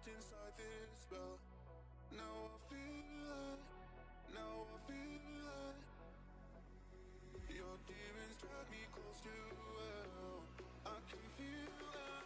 locked inside this spell. Now I feel it, now I feel it. Your demons drag me close to hell. I can feel it.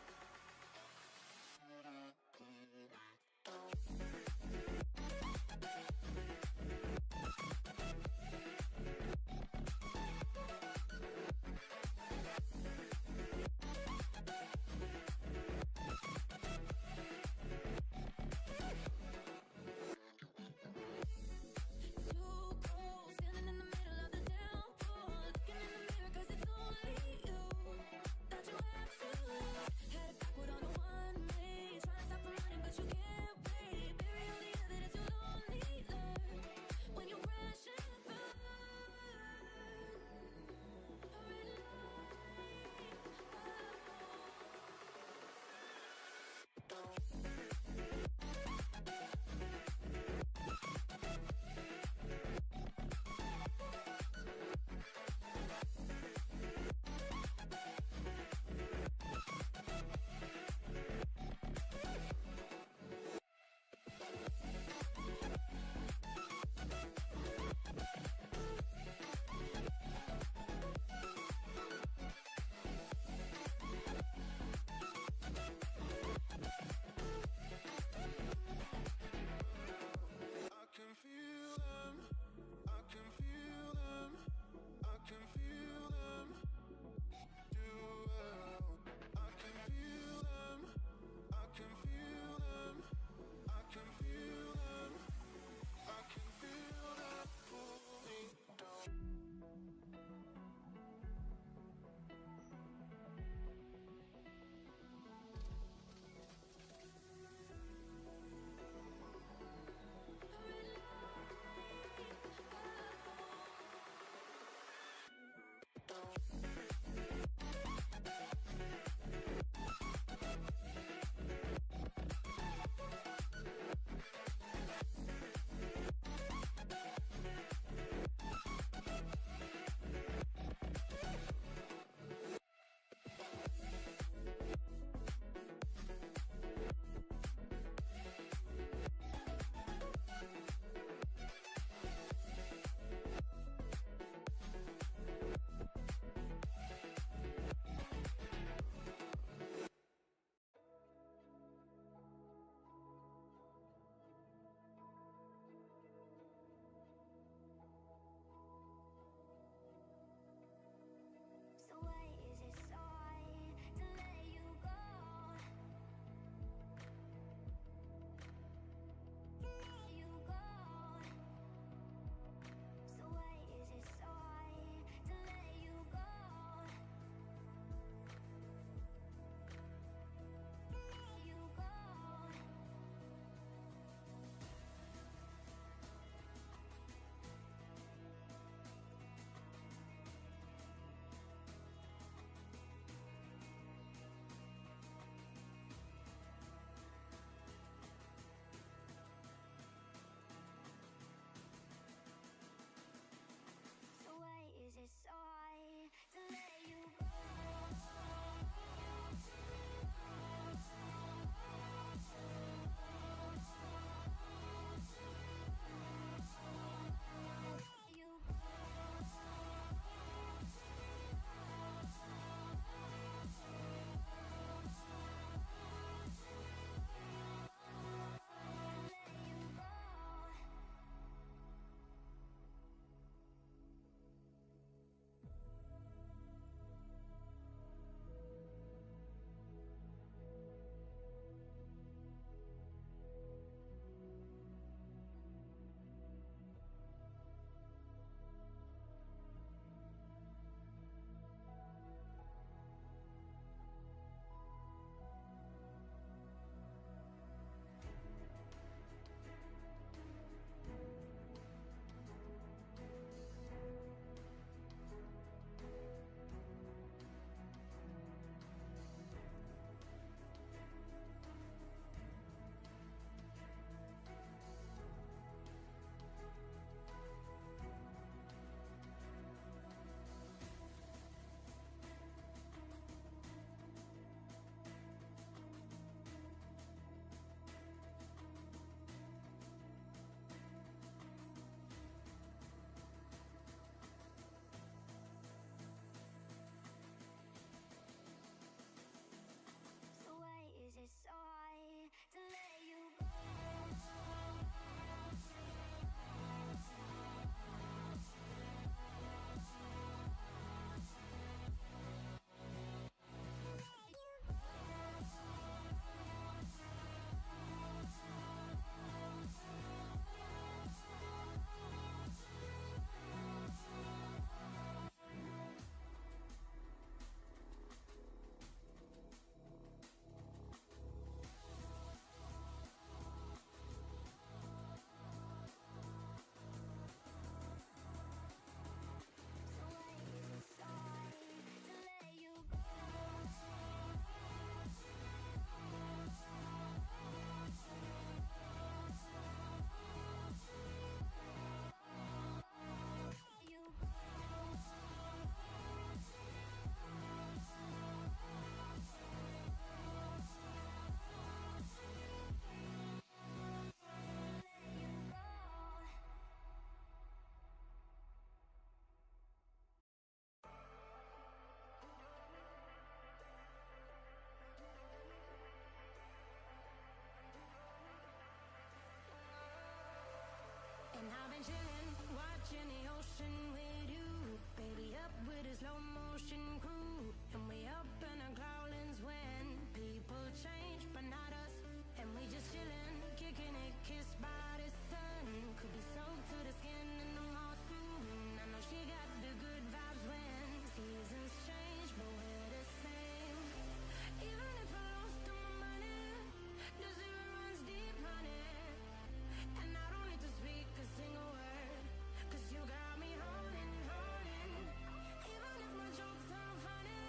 Too cold, standing in the middle of the downpour, looking in the mirror 'cause it's only you. in the ocean with you, baby, up with a slow motion crew. And we up in our growlings when people change, but not us. And we just chillin', kicking it, kissed by the sun. Could be soaked to the skin in the moss soon. I know she got the good vibes when seasons change, but we're the same. Even if I lost all my money, the zero runs deep, honey. And I don't need to speak a single word, 'cause you got me holding, holding. Even if my jokes aren't funny,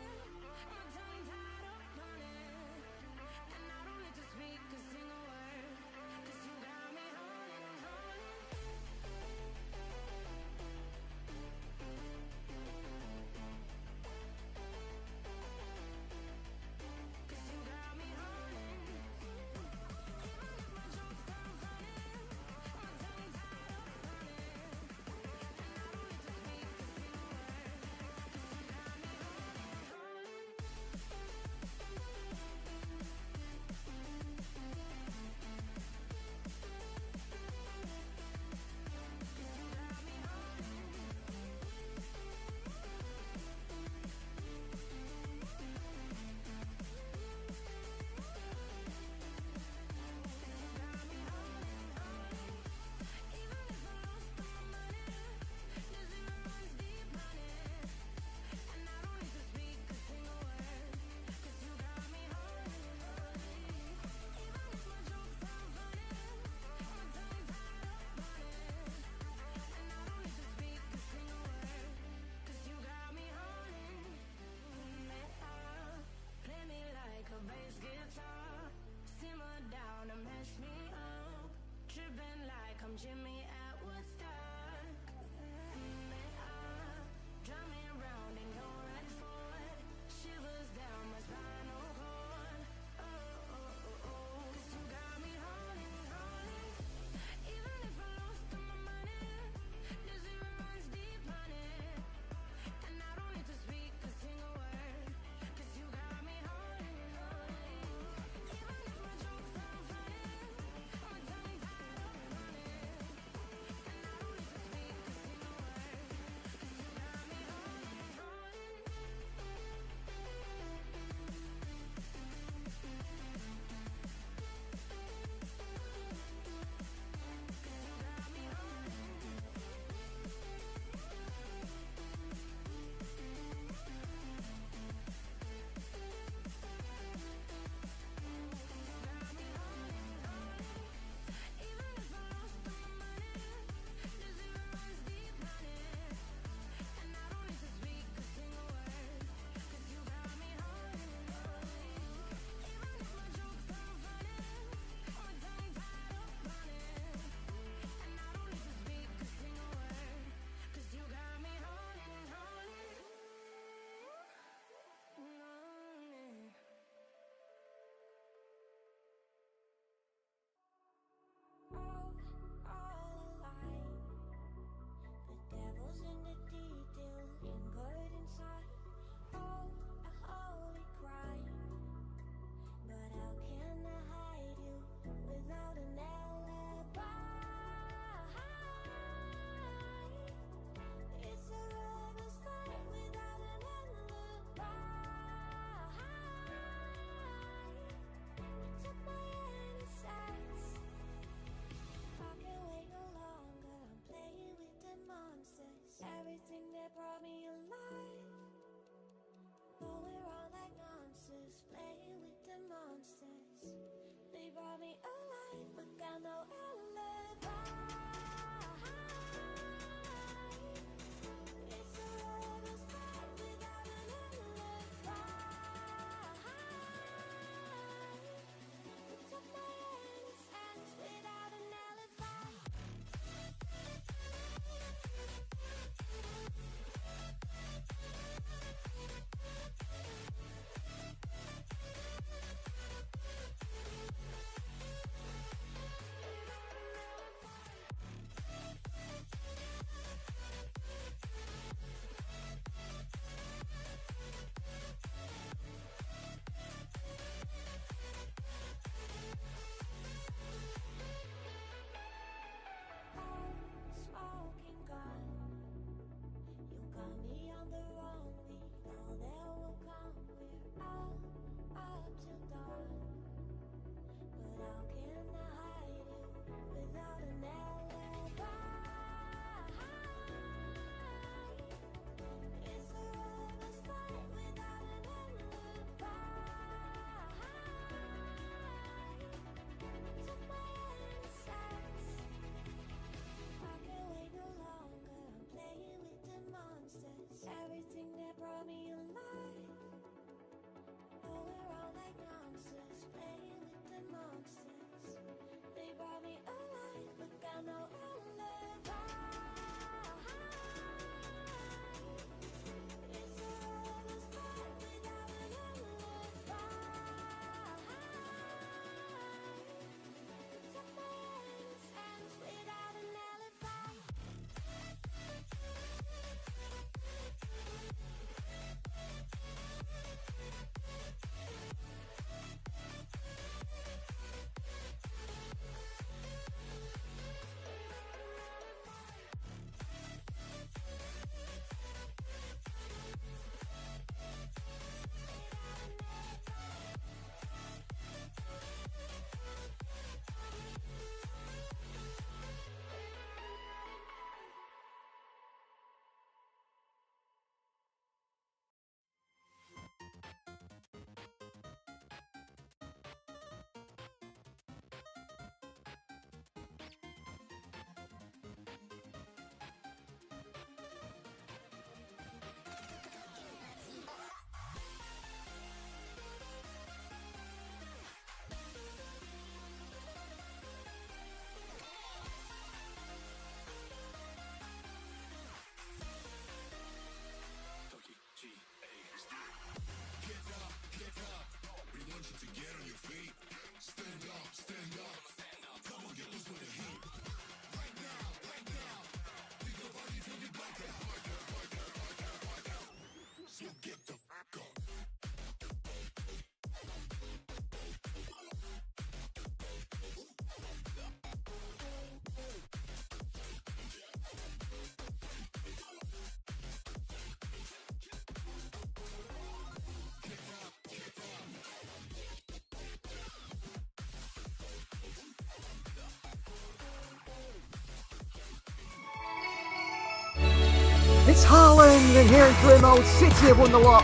It's Haaland, and here in career mode, City have won the lot.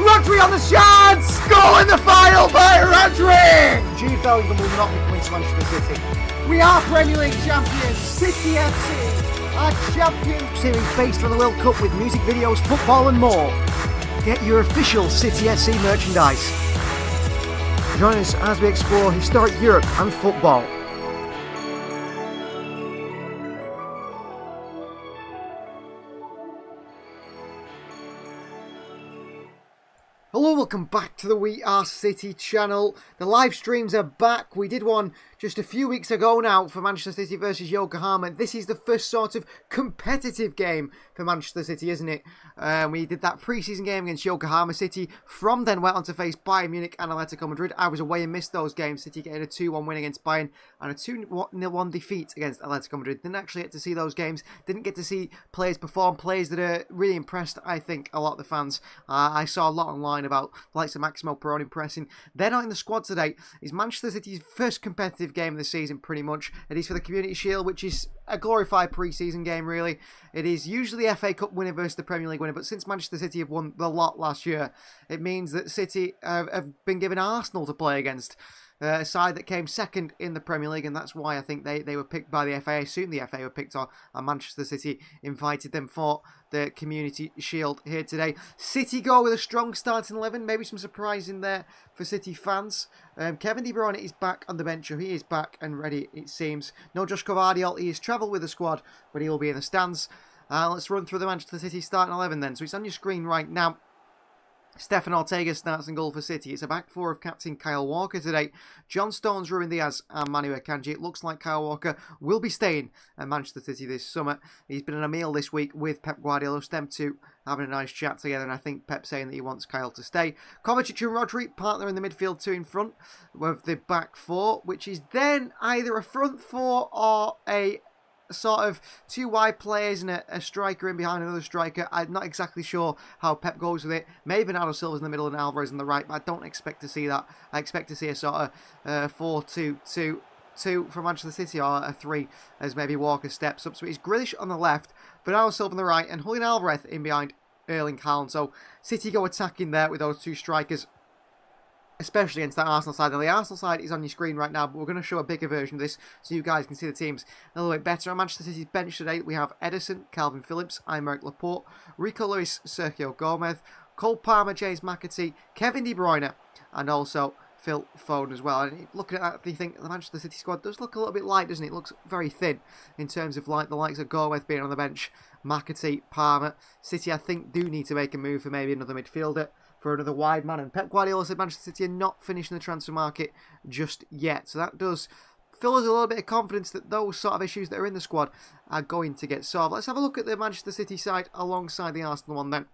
Rodri on the chance! Goal in the final by Rodri! Jude Bellingham will not be coming to Manchester City. We are Premier League champions. City FC are champions. Series based on the World Cup with music videos, football and more. Get your official City FC merchandise. Join us as we explore historic Europe and football. Hello, welcome back to the We Are City channel. The live streams are back. We did one just a few weeks ago now for Manchester City versus Yokohama. This is the first sort of competitive game for Manchester City, isn't it? We did that pre-season game against Yokohama City. From then went on to face Bayern Munich and Atletico Madrid. I was away and missed those games. City getting a 2-1 win against Bayern and a 2-1 defeat against Atletico Madrid. Didn't actually get to see those games. Didn't get to see players perform. Players that are really impressed, I think, a lot of the fans. I saw a lot online about the likes of Maximo Perrone impressing. They're not in the squad today. It's Manchester City's first competitive game of the season, pretty much. It is for the Community Shield, which is a glorified pre-season game, really. It is usually the FA Cup winner versus the Premier League winner, but since Manchester City have won the lot last year, it means that City have been given Arsenal to play against. A side that came second in the Premier League, and that's why I think they were picked by the FA. I assume the FA were picked on, and Manchester City invited them for the Community Shield here today. City go with a strong starting 11, maybe some surprise in there for City fans. Kevin De Bruyne is back on the bench, so he is back and ready, it seems. No Josh Gvardiol, he has travelled with the squad, but he will be in the stands. Let's run through the Manchester City starting 11 then. So it's on your screen right now. Stefan Ortega starts in goal for City. It's a back four of captain Kyle Walker today. John Stones, Ruben Diaz and Manu Akanji. It looks like Kyle Walker will be staying at Manchester City this summer. He's been on a meal this week with Pep Guardiola. Them two having a nice chat together, and I think Pep saying that he wants Kyle to stay. Kovacic and Rodri, partner in the midfield, two in front with the back four, which is then either a front four or a sort of two wide players and a striker in behind another striker. I'm not exactly sure how Pep goes with it. Maybe Bernardo Silva's in the middle and Alvarez on the right, but I don't expect to see that. I expect to see a sort of 4-2-2 from Manchester City, or a 3 as maybe Walker steps up. So it's Grealish on the left, Bernardo Silva on the right, and Julian Alvarez in behind Erling Haaland. So City go attacking there with those two strikers, especially against that Arsenal side. Now, the Arsenal side is on your screen right now, but we're going to show a bigger version of this so you guys can see the teams a little bit better. On Manchester City's bench today, we have Ederson, Calvin Phillips, Aymeric Laporte, Rico Lewis, Sergio Gomez, Cole Palmer, James McAtee, Kevin De Bruyne, and also Phil Foden as well. And looking at that, you think the Manchester City squad does look a little bit light, doesn't it? It looks very thin in terms of like the likes of Gomez being on the bench, McAtee, Palmer. City, I think, do need to make a move for maybe another midfielder, for another wide man. And Pep Guardiola said Manchester City are not finishing the transfer market just yet. So that does fill us a little bit of confidence that those sort of issues that are in the squad are going to get solved. Let's have a look at the Manchester City side alongside the Arsenal one then.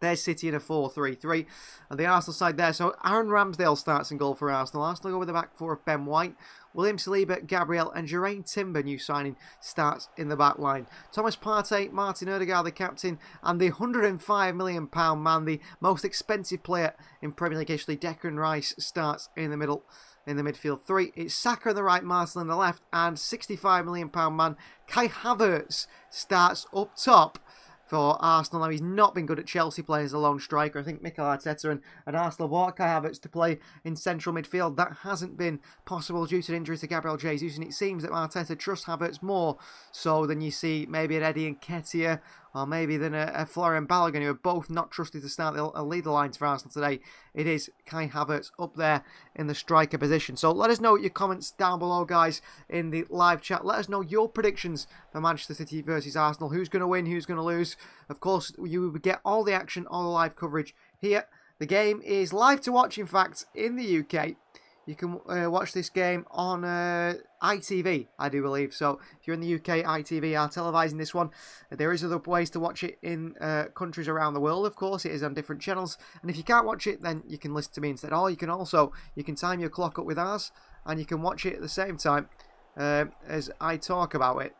There's City in a 4-3-3. And the Arsenal side there. So Aaron Ramsdale starts in goal for Arsenal. Arsenal go with the back four of Ben White, William Saliba, Gabriel, and Jeraine Timber, new signing, starts in the back line. Thomas Partey, Martin Odegaard, the captain, and the £105 million man, the most expensive player in Premier League history, Declan Rice, starts in the middle. In the midfield three, it's Saka on the right, Martial on the left, and £65 million man Kai Havertz starts up top for Arsenal. Now, he's not been good at Chelsea playing as a lone striker. I think Mikel Arteta and Arsenal bought Kai Havertz to play in central midfield. That hasn't been possible due to an injury to Gabriel Jesus, and it seems that Arteta trusts Havertz more so than you see maybe an Eddie Nketiah, or maybe than a Florian Balogun, who are both not trusted to start the lead the lines for Arsenal today. It is Kai Havertz up there in the striker position. So let us know your comments down below, guys, in the live chat. Let us know your predictions for Manchester City versus Arsenal. Who's going to win? Who's going to lose? Of course, you will get all the action, all the live coverage here. The game is live to watch, in fact, in the UK. You can watch this game on ITV, I do believe. So if you're in the UK, ITV are televising this one. There is other ways to watch it in countries around the world, of course. It is on different channels. And if you can't watch it, then you can listen to me instead. Or you can time your clock up with ours, and you can watch it at the same time as I talk about it.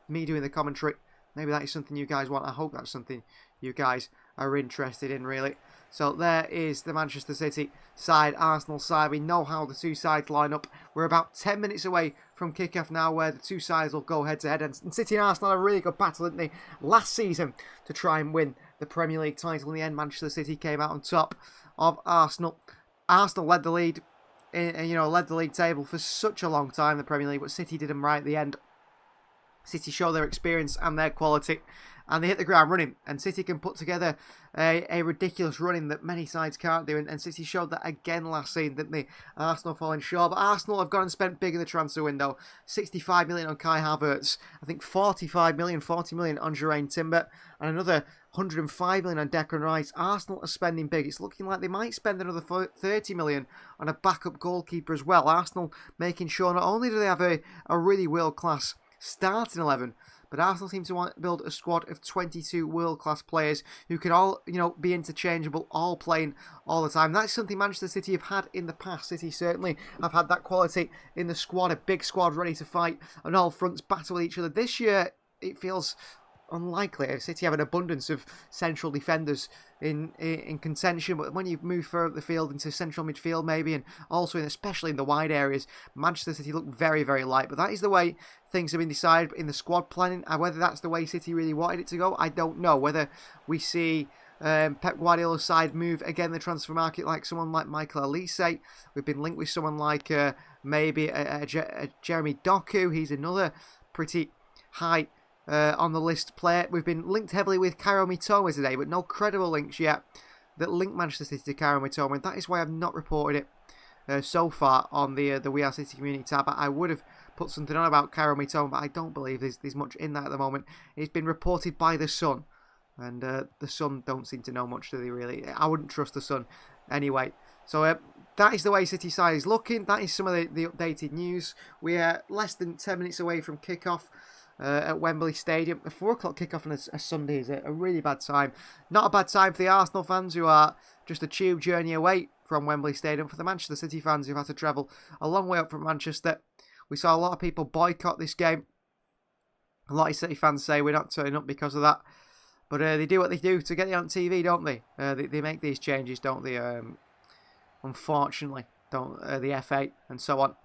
Me doing the commentary. Maybe that is something you guys want. I hope that's something you guys are interested in, really. So there is the Manchester City side, Arsenal side. We know how the two sides line up. We're about 10 minutes away from kick-off now, where the two sides will go head-to-head. And City and Arsenal had a really good battle, didn't they, last season to try and win the Premier League title. In the end, Manchester City came out on top of Arsenal. Arsenal led the lead, led the league table for such a long time, the Premier League, but City did them right at the end. City show their experience and their quality, and they hit the ground running. And City can put together a ridiculous running that many sides can't do. And City showed that again last season, didn't they? Arsenal falling short, but Arsenal have gone and spent big in the transfer window. 65 million on Kai Havertz, I think 40 million on Jurrien Timber, and another 105 million on Declan Rice. Arsenal are spending big. It's looking like they might spend another 30 million on a backup goalkeeper as well. Arsenal making sure not only do they have a really world-class starting 11, but Arsenal seem to want to build a squad of 22 world-class players who can all, be interchangeable, all playing all the time. That's something Manchester City have had in the past. City certainly have had that quality in the squad, a big squad ready to fight on all fronts, battle with each other. This year, it feels unlikely. City have an abundance of central defenders in contention, but when you move further up the field into central midfield maybe, and also especially in the wide areas, Manchester City look very, very light. But that is the way things have been decided in the squad planning, and whether that's the way City really wanted it to go, I don't know. Whether we see Pep Guardiola's side move again the transfer market, like someone like Michael Elise. We've been linked with someone like maybe a Jeremy Doku. He's another pretty high on the list player. We've been linked heavily with Kairo Mitoma today, but no credible links yet that link Manchester City to Kairo Mitoma, and that is why I've not reported it so far on the We Are City community tab. I would have put something on about Kairo Mitoma, but I don't believe there's much in that at the moment. It's been reported by The Sun, and the Sun don't seem to know much, do they really? I wouldn't trust The Sun anyway. So that is the way City side is looking. That is some of the updated news. We are less than 10 minutes away from kick-off at Wembley Stadium. A 4 o'clock kick-off on a Sunday is a really bad time. Not a bad time for the Arsenal fans, who are just a tube journey away from Wembley Stadium. For the Manchester City fans who've had to travel a long way up from Manchester, we saw a lot of people boycott this game. A lot of City fans say we're not turning up because of that. But they do what they do to get it on TV, don't they? They make these changes, don't they? Unfortunately, don't the FA and so on.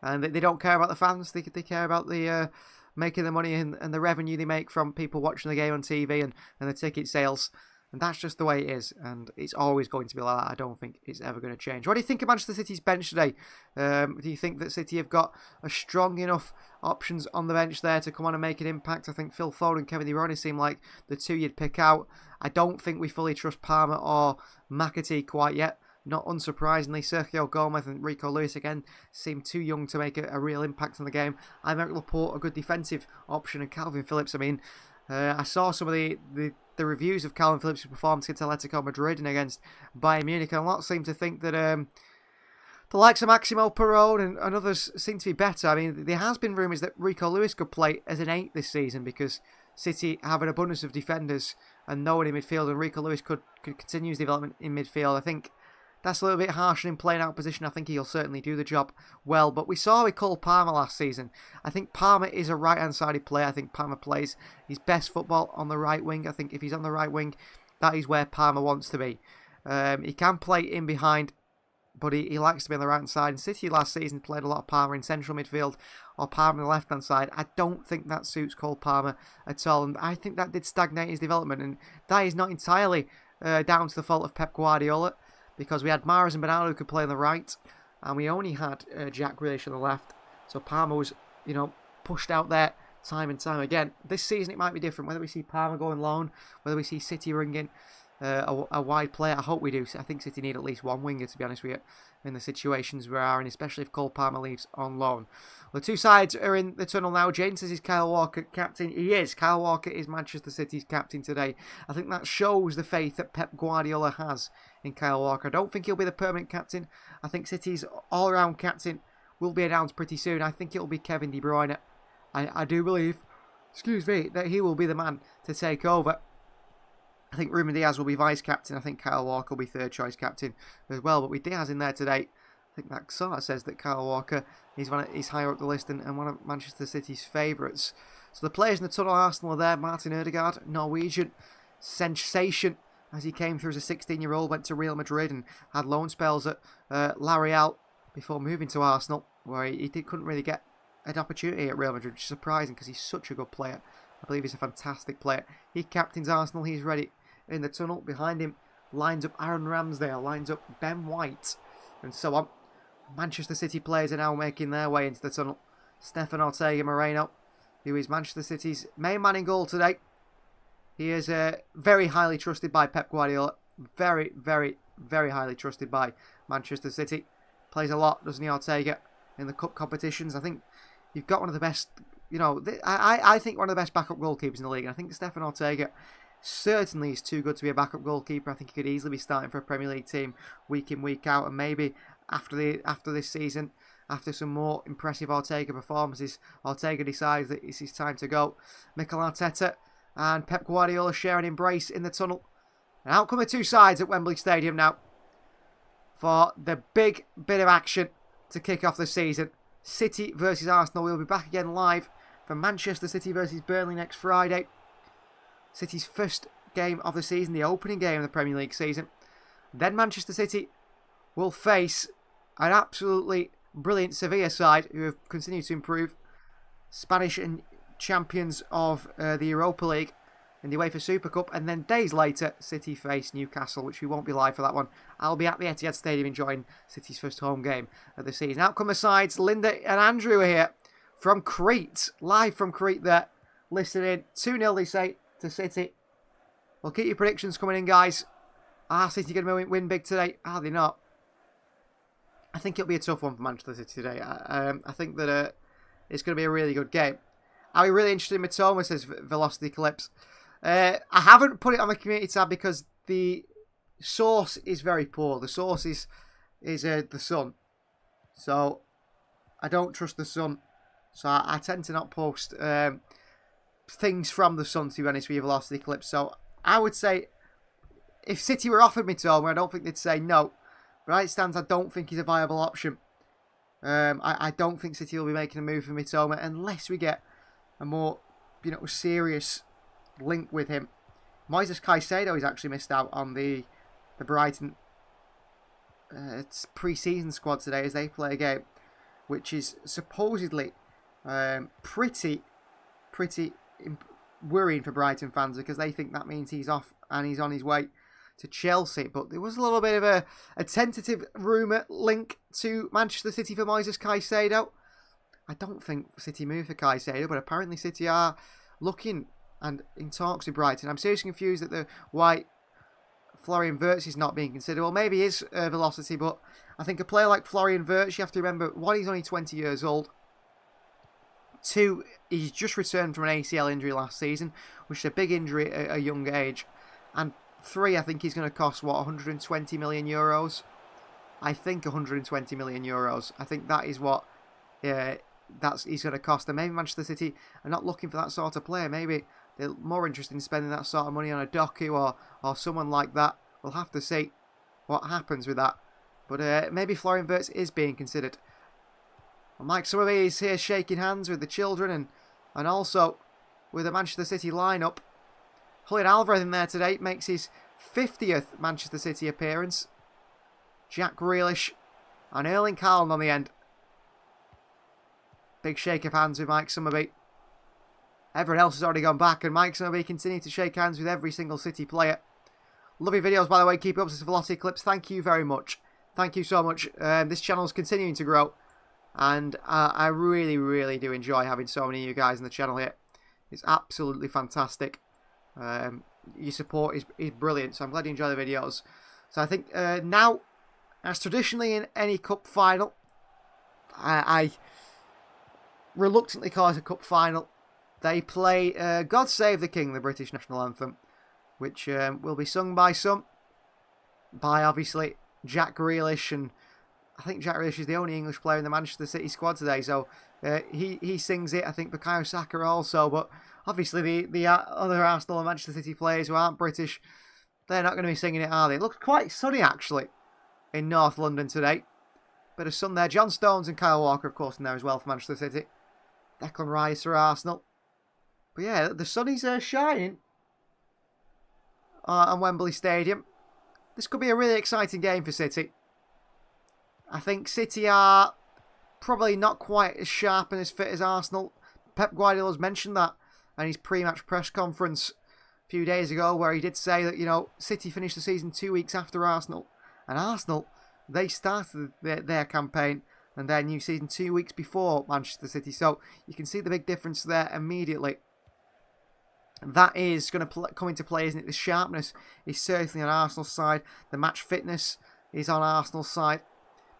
And they don't care about the fans. They care about the making the money and the revenue they make from people watching the game on TV and the ticket sales. And that's just the way it is. And it's always going to be like that. I don't think it's ever going to change. What do you think of Manchester City's bench today? Do you think that City have got a strong enough options on the bench there to come on and make an impact? I think Phil Foden and Kevin De Bruyne seem like the two you'd pick out. I don't think we fully trust Palmer or McAtee quite yet. Not unsurprisingly, Sergio Gomez and Rico Lewis again seem too young to make a real impact on the game. Aymeric Laporte, a good defensive option, and Calvin Phillips. I mean, I saw some of the reviews of Calvin Phillips' performance against Atletico Madrid and against Bayern Munich, and a lot seem to think that the likes of Maximo Perrone and others seem to be better. I mean, there has been rumours that Rico Lewis could play as an 8 this season because City have an abundance of defenders and no one in midfield, and Rico Lewis could continue his development in midfield. I think that's a little bit harsh in playing out position. I think he'll certainly do the job well. But we saw with Cole Palmer last season. I think Palmer is a right-hand-sided player. I think Palmer plays his best football on the right wing. I think if he's on the right wing, that is where Palmer wants to be. He can play in behind, but he likes to be on the right-hand side. And City last season played a lot of Palmer in central midfield or Palmer on the left-hand side. I don't think that suits Cole Palmer at all. And I think that did stagnate his development. And that is not entirely down to the fault of Pep Guardiola, because we had Mahrez and Bernardo who could play on the right, and we only had Jack Grealish on the left. So Palmer was, pushed out there time and time again. This season it might be different. Whether we see Palmer going loan, whether we see City ringing a wide player, I hope we do. I think City need at least one winger, to be honest with you, in the situations we are in, especially if Cole Palmer leaves on loan. Well, the two sides are in the tunnel now. Jane says, is Kyle Walker captain? He is. Kyle Walker is Manchester City's captain today. I think that shows the faith that Pep Guardiola has in Kyle Walker. I don't think he'll be the permanent captain. I think City's all-round captain will be announced pretty soon. I think it'll be Kevin De Bruyne. I do believe, that he will be the man to take over. I think Ruben Diaz will be vice-captain. I think Kyle Walker will be third-choice captain as well. But with Diaz in there today, I think that sort of says that Kyle Walker is higher up the list and one of Manchester City's favourites. So the players in the tunnel, Arsenal are there. Martin Ødegaard, Norwegian sensation. as he came through as a 16-year-old, went to Real Madrid and had loan spells at La Real before moving to Arsenal, where he couldn't really get an opportunity at Real Madrid, which is surprising because he's such a good player. I believe he's a fantastic player. He captains Arsenal. He's ready in the tunnel. Behind him lines up Aaron Ramsdale, lines up Ben White, and so on. Manchester City players are now making their way into the tunnel. Stefan Ortega Moreno, who is Manchester City's main man in goal today. He is very highly trusted by Pep Guardiola. Very, very, very highly trusted by Manchester City. Plays a lot, doesn't he, Ortega, in the cup competitions. I think you've got one of the best, I think one of the best backup goalkeepers in the league. And I think Stefan Ortega certainly is too good to be a backup goalkeeper. I think he could easily be starting for a Premier League team week in, week out. And maybe after this season, after some more impressive Ortega performances, Ortega decides that it's his time to go. Mikel Arteta and Pep Guardiola share an embrace in the tunnel. And out come the two sides at Wembley Stadium now for the big bit of action to kick off the season. City versus Arsenal. We'll be back again live for Manchester City versus Burnley next Friday. City's first game of the season, the opening game of the Premier League season. Then Manchester City will face an absolutely brilliant Sevilla side who have continued to improve. Spanish and champions of the Europa League in the UEFA Super Cup, and then days later City face Newcastle, which we won't be live for that one. I'll be at the Etihad Stadium enjoying City's first home game of the season. Out come the sides. Linda and Andrew are here from Crete, live from Crete there, listening. 2-0 they say to City. Well, keep your predictions coming in, guys. Are City going to win big today? Are they not? I think it'll be a tough one for Manchester City today. I think that it's going to be a really good game. Are we really interested in Mitoma, says Velocity Clips. I haven't put it on the community tab because the source is very poor. The source is the Sun. So I don't trust the Sun. So I tend to not post things from the Sun, to be honest with you, Velocity Clips. So I would say if City were offered Mitoma, I don't think they'd say no. But as it stands, I don't think he's a viable option. I don't think City will be making a move for Mitoma unless we get a more, serious link with him. Moises Caicedo has actually missed out on the Brighton pre-season squad today as they play a game, which is supposedly pretty worrying for Brighton fans because they think that means he's off and he's on his way to Chelsea. But there was a little bit of a tentative rumour link to Manchester City for Moises Caicedo. I don't think City moved for Caicedo, but apparently City are looking and in talks with Brighton. I'm seriously confused that why Florian Wirtz is not being considered. Well, maybe he is Velocity, but I think a player like Florian Wirtz, you have to remember, one, he's only 20 years old. Two, he's just returned from an ACL injury last season, which is a big injury at a young age. And three, I think he's going to cost, 120 million euros? I think 120 million euros. I think that is what he's going to cost. And maybe Manchester City are not looking for that sort of player. Maybe they're more interested in spending that sort of money on a Doku or someone like that. We'll have to see what happens with that. But maybe Florian Wirtz is being considered. And Mike Summerby is here shaking hands with the children and also with the Manchester City lineup. Julian Alvarez in there today makes his 50th Manchester City appearance. Jack Grealish and Erling Haaland on the end. Big shake of hands with Mike Summerby. Everyone else has already gone back, and Mike Summerby continues to shake hands with every single City player. Love your videos, by the way. Keep up with the Velocity Clips. Thank you very much. Thank you so much. This channel is continuing to grow, and I really, really do enjoy having so many of you guys on the channel here. It's absolutely fantastic. Your support is brilliant, so I'm glad you enjoy the videos. So I think now, as traditionally in any cup final, I reluctantly call it a cup final. They play God Save the King, the British national anthem, which will be sung by obviously Jack Grealish, and I think Jack Grealish is the only English player in the Manchester City squad today, so he sings it. I think Bukayo Saka also, but obviously the other Arsenal and Manchester City players who aren't British, they're not going to be singing it, are they? It looks quite sunny, actually, in North London today. Bit of sun there. John Stones and Kyle Walker, of course, in there as well for Manchester City. Declan Rice for Arsenal. But yeah, the sun is shining on Wembley Stadium. This could be a really exciting game for City. I think City are probably not quite as sharp and as fit as Arsenal. Pep Guardiola's mentioned that in his pre-match press conference a few days ago, where he did say that, you know, City finished the season 2 weeks after Arsenal. And Arsenal, they started their campaign and their new season 2 weeks before Manchester City. So you can see the big difference there immediately. That is going to come into play, isn't it? The sharpness is certainly on Arsenal's side. The match fitness is on Arsenal's side.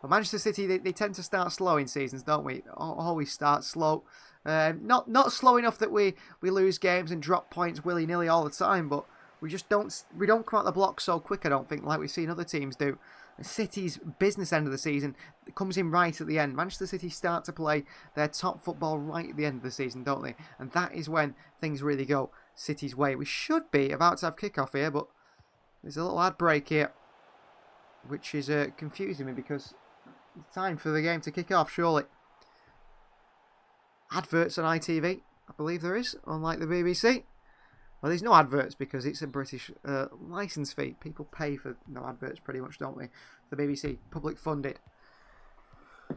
But Manchester City, they tend to start slow in seasons, don't we? Always start slow. Not slow enough that we lose games and drop points willy-nilly all the time, but we don't come out the block so quick, I don't think, like we've seen other teams do. City's business end of the season comes in right at the end. Manchester City start to play their top football right at the end of the season, don't they? And that is when things really go City's way. We should be about to have kickoff here, but there's a little ad break here, which is confusing me because it's time for the game to kick off, surely. Adverts on ITV, I believe there is, unlike the BBC. Well, there's no adverts because it's a British licence fee. People pay for no adverts pretty much, don't they? The BBC, public funded.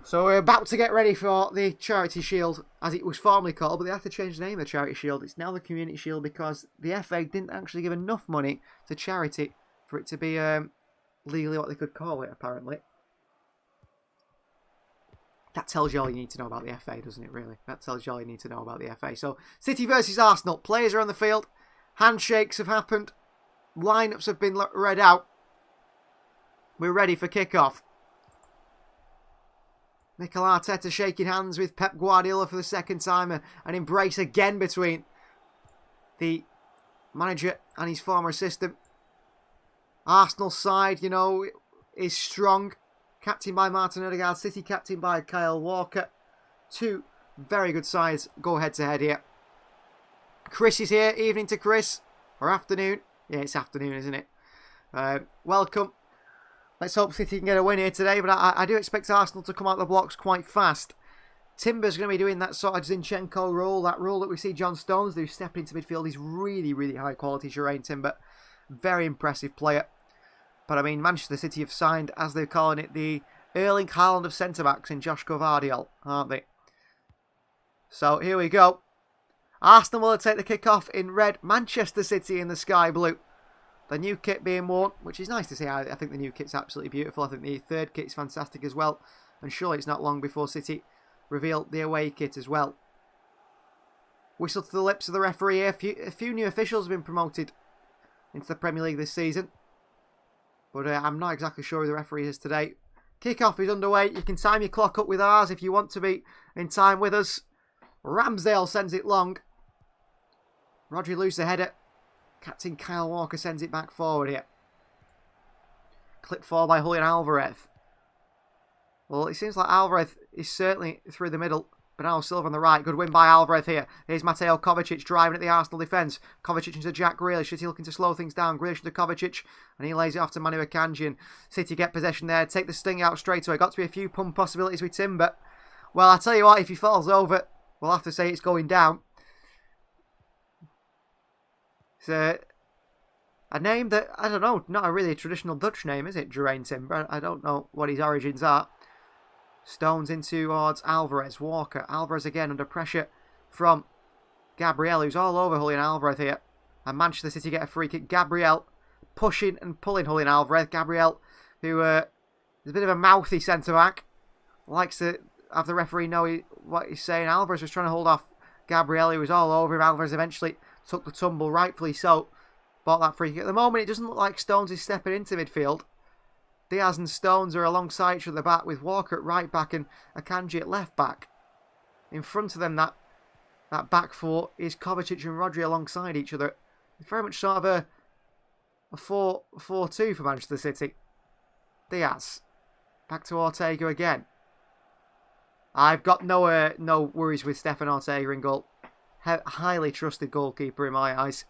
So we're about to get ready for the Charity Shield, as it was formerly called, but they have to change the name of the Charity Shield. It's now the Community Shield because the FA didn't actually give enough money to charity for it to be legally what they could call it, apparently. That tells you all you need to know about the FA, doesn't it, really? That tells you all you need to know about the FA. So, City versus Arsenal. Players are on the field. Handshakes have happened. Lineups have been read out. We're ready for kickoff. Mikel Arteta shaking hands with Pep Guardiola for the second time. An embrace again between the manager and his former assistant. Arsenal side, you know, is strong. Captained by Martin Odegaard. City captained by Kyle Walker. Two very good sides go head to head here. Chris is here. Evening to Chris. Or afternoon. Yeah, it's afternoon, isn't it? Welcome. Let's hope City can get a win here today. But I do expect Arsenal to come out the blocks quite fast. Timber's going to be doing that sort of Zinchenko role. That role that we see John Stones do, stepping into midfield. He's really, really high quality. Jurrien Timber. Very impressive player. But I mean, Manchester City have signed, as they're calling it, the Erling Haaland of centre-backs in Josh Gvardiol, aren't they? So here we go. Arsenal will take the kick-off in red. Manchester City in the sky blue. The new kit being worn, which is nice to see. I think the new kit's absolutely beautiful. I think the third kit's fantastic as well. And surely it's not long before City reveal the away kit as well. Whistle to the lips of the referee here. A few new officials have been promoted into the Premier League this season. But I'm not exactly sure who the referee is today. Kickoff is underway. You can time your clock up with ours if you want to be in time with us. Ramsdale sends it long. Rodri loses the header. Captain Kyle Walker sends it back forward here. Clip forward by Julian Alvarez. Well, it seems like Alvarez is certainly through the middle. Bernardo Silva on the right. Good win by Alvarez here. Here's Mateo Kovacic driving at the Arsenal defence. Kovacic into Jack Grealish. City looking to slow things down. Grealish to Kovacic. And he lays it off to Manu Akanji. City get possession there. Take the sting out straight away. Got to be a few pump possibilities with Timber. Well, I'll tell you what. If he falls over, we'll have to say it's going down. It's a name that, I don't know, not a really traditional Dutch name, is it? Jurrien Timber. I don't know what his origins are. Stones in towards Alvarez. Walker. Alvarez again under pressure from Gabriel, who's all over Julian Alvarez here. And Manchester City get a free kick. Gabriel pushing and pulling Julian Alvarez. Gabriel, who is a bit of a mouthy centre-back, likes to have the referee know what he's saying. Alvarez was trying to hold off Gabriel, who was all over him. Alvarez eventually took the tumble, rightfully so. Bought that free kick. At the moment, it doesn't look like Stones is stepping into midfield. Diaz and Stones are alongside each other at the back, with Walker at right back and Akanji at left back. In front of them, that back four is Kovacic and Rodri alongside each other. It's very much sort of a 4-4-2 for Manchester City. Diaz. Back to Ortega again. I've got no worries with Stefan Ortega in goal. Highly trusted goalkeeper in my eyes.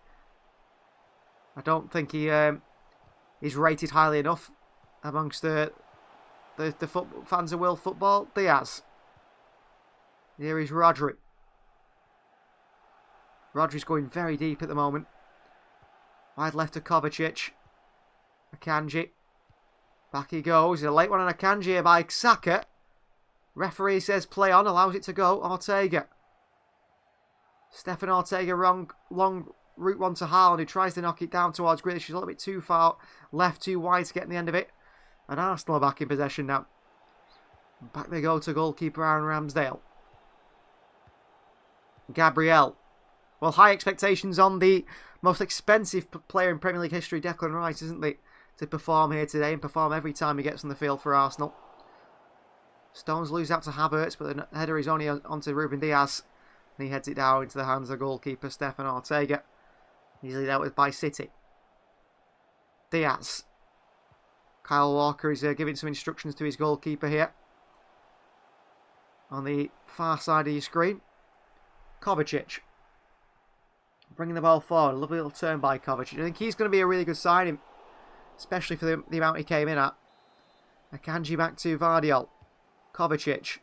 I don't think he is rated highly enough amongst the fans of world football. Diaz. Here is Rodri. Rodri's going very deep at the moment. Wide left to Kovacic. Akanji. Back he goes. A late one on Akanji here by Saka. Referee says play on. Allows it to go. Ortega. Stefan Ortega, long route one to Haaland, who tries to knock it down towards Grealish. She's a little bit too far left, too wide to get in the end of it. And Arsenal are back in possession now. Back they go to goalkeeper Aaron Ramsdale. Gabriel. Well, high expectations on the most expensive player in Premier League history, Declan Rice, isn't it? To perform here today and perform every time he gets on the field for Arsenal. Stones lose out to Havertz, but the header is only onto Ruben Diaz. And he heads it down into the hands of goalkeeper Stefan Ortega. Easily dealt with by City. Diaz. Kyle Walker is giving some instructions to his goalkeeper here. On the far side of your screen. Kovacic. Bringing the ball forward. A lovely little turn by Kovacic. I think he's going to be a really good signing. Especially for the amount he came in at. Akanji back to Vardiol. Kovacic.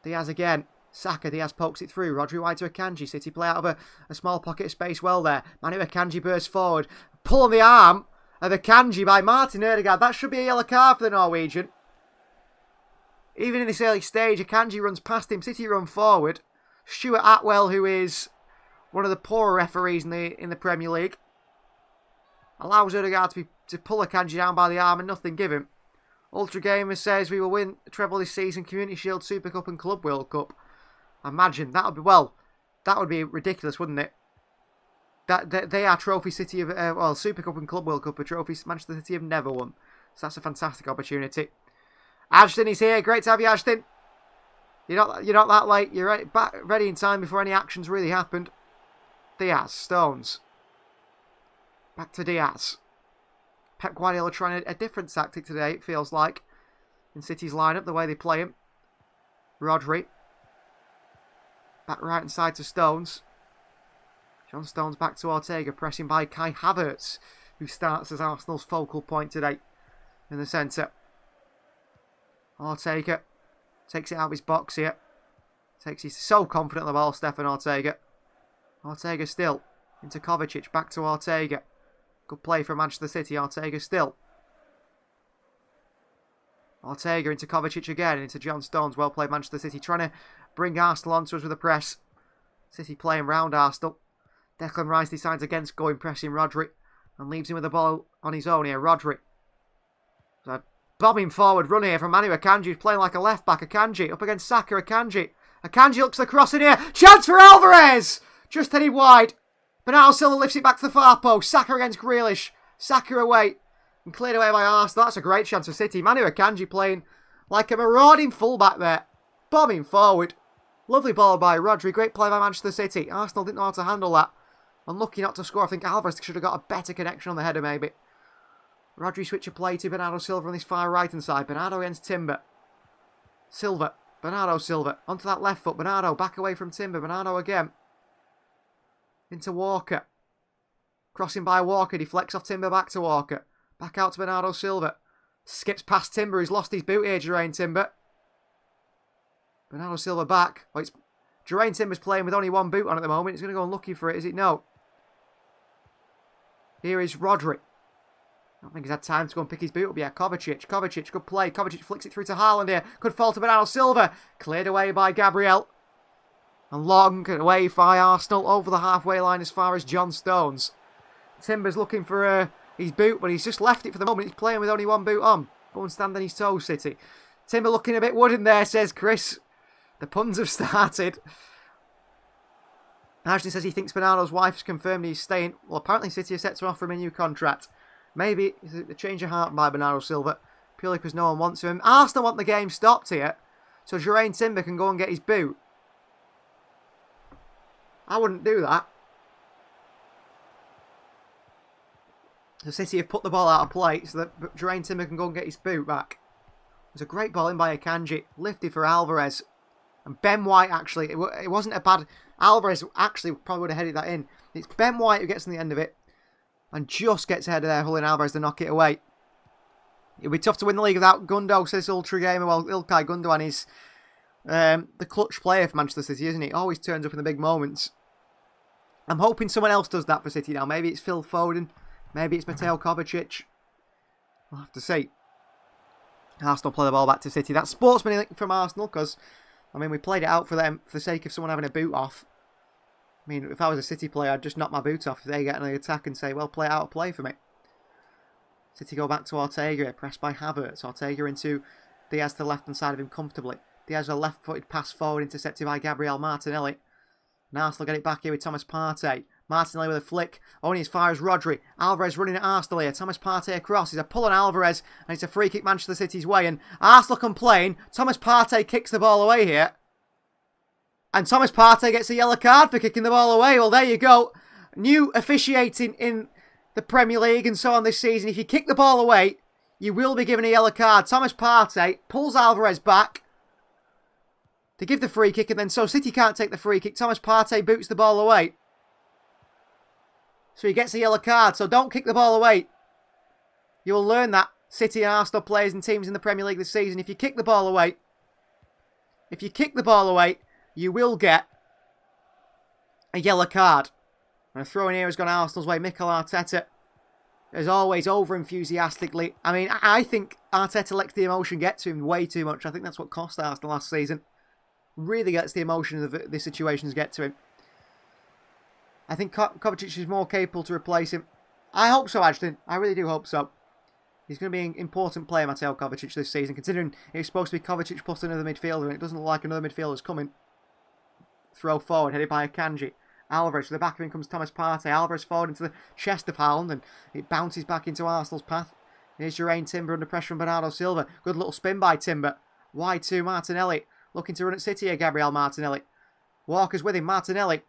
Diaz again. Saka. Diaz pokes it through. Rodri wide to Akanji. City play out of a small pocket of space well there. Manu Akanji bursts forward. Pull on the arm of Akanji by Martin Ødegaard. That should be a yellow card for the Norwegian. Even in this early stage, Akanji runs past him. City run forward. Stuart Atwell, who is one of the poorer referees in the Premier League, allows Ødegaard to pull Akanji down by the arm and nothing given. Ultra Gamer says we will win the treble this season, Community Shield, Super Cup and Club World Cup. Imagine, that would be ridiculous, wouldn't it? They are Trophy City of, Super Cup and Club World Cup are trophies Manchester City have never won. So that's a fantastic opportunity. Ashton is here, great to have you, Ashton. You're not that late, you're ready in time before any actions really happened. Diaz, Stones. Back to Diaz. Pep Guardiola trying a different tactic today, it feels like, in City's lineup, the way they play him. Rodri. Back right hand side to Stones. John Stones back to Ortega, pressing by Kai Havertz, who starts as Arsenal's focal point today in the centre. Ortega takes it out of his box here. He's so confident on the ball, Stefan Ortega. Ortega still into Kovacic, back to Ortega. Good play from Manchester City. Ortega still. Ortega into Kovacic again, into John Stones. Well played, Manchester City. Trying to bring Arsenal onto us with a press. City playing round Arsenal. Declan Rice decides against going pressing Rodri and leaves him with the ball on his own here. Rodri. So bombing forward run here from Manu Akanji, who's playing like a left back. Akanji up against Saka. Akanji looks the cross in here. Chance for Alvarez! Just headed wide. Bernardo Silva lifts it back to the far post. Saka against Grealish. Saka away. And cleared away by Arsenal. That's a great chance for City. Manu Akanji playing like a marauding fullback there. Bombing forward. Lovely ball by Rodri. Great play by Manchester City. Arsenal didn't know how to handle that. Unlucky not to score. I think Alvarez should have got a better connection on the header maybe. Rodri switch a play to Bernardo Silva on his far right hand side. Bernardo against Timber. Silva. Bernardo Silva. Onto that left foot. Bernardo back away from Timber. Bernardo again. Into Walker. Crossing by Walker. Deflects off Timber back to Walker. Back out to Bernardo Silva. Skips past Timber. He's lost his boot here, Geraint Timber. Bernardo Silva back. Oh, Geraint Timber's playing with only one boot on at the moment. He's going to go looking for it, is it? No. Here is Rodri. I don't think he's had time to go and pick his boot up yet. Kovacic, good play. Kovacic flicks it through to Haaland here. Good fall to Bernardo Silva. Cleared away by Gabriel. And long away by Arsenal over the halfway line as far as John Stones. Timber's looking for his boot, but he's just left it for the moment. He's playing with only one boot on. Go and stand on his toes, City. Timber looking a bit wooden there, says Chris. The puns have started. Ashton says he thinks Bernardo's wife's confirmed he's staying. Well, apparently City are set to offer him a new contract. Maybe it's a change of heart by Bernardo Silva, purely because no one wants him. Arsenal want the game stopped here, so Geraint Timber can go and get his boot. I wouldn't do that. The City have put the ball out of play so that Geraint Timber can go and get his boot back. There's a great ball in by Akanji, lifted for Alvarez. And Ben White, actually, it wasn't a bad... Alvarez actually probably would have headed that in. It's Ben White who gets on the end of it. And just gets ahead of there, Julian Alvarez to knock it away. It'll be tough to win the league without Gundo, says Ultra Gamer. Well, Ilkay Gundogan is the clutch player for Manchester City, isn't he? Always turns up in the big moments. I'm hoping someone else does that for City now. Maybe it's Phil Foden. Maybe it's Mateo Kovacic. We'll have to see. Arsenal play the ball back to City. That's sportsmanlike from Arsenal because, I mean, we played it out for them for the sake of someone having a boot off. I mean, if I was a City player, I'd just knock my boot off if they get an attack and say, well, play out of play for me. City go back to Ortega, pressed by Havertz. Ortega into Diaz to the left-hand side of him comfortably. Diaz a left-footed pass forward, intercepted by Gabriel Martinelli. And Arsenal get it back here with Thomas Partey. Martinelli with a flick, only as far as Rodri. Alvarez running at Arsenal here. Thomas Partey across. He's a pull on Alvarez, and it's a free kick Manchester City's way. And Arsenal complain. Thomas Partey kicks the ball away here. And Thomas Partey gets a yellow card for kicking the ball away. Well, there you go. New officiating in the Premier League and so on this season. If you kick the ball away, you will be given a yellow card. Thomas Partey pulls Alvarez back to give the free kick, and then so City can't take the free kick. Thomas Partey boots the ball away. So he gets a yellow card. So don't kick the ball away. You will learn that, City and Arsenal players and teams in the Premier League this season. If you kick the ball away, you will get a yellow card. And a throw in here has gone Arsenal's way. Mikel Arteta, as always, over-enthusiastically. I mean, I think Arteta lets the emotion get to him way too much. I think that's what cost Arsenal last season. Really lets the emotion of the situations get to him. I think Kovacic is more capable to replace him. I hope so, Ashton. I really do hope so. He's going to be an important player, Mateo Kovacic, this season, considering it's supposed to be Kovacic plus another midfielder, and it doesn't look like another midfielder's coming. Throw forward, headed by Akanji. Alvarez, to the back of him comes Thomas Partey. Alvarez forward into the chest of Haaland, and it bounces back into Arsenal's path. Here's Jurriën Timber under pressure from Bernardo Silva. Good little spin by Timber. Wide to Martinelli. Looking to run at City here, Gabriel Martinelli. Walker's with him, Martinelli.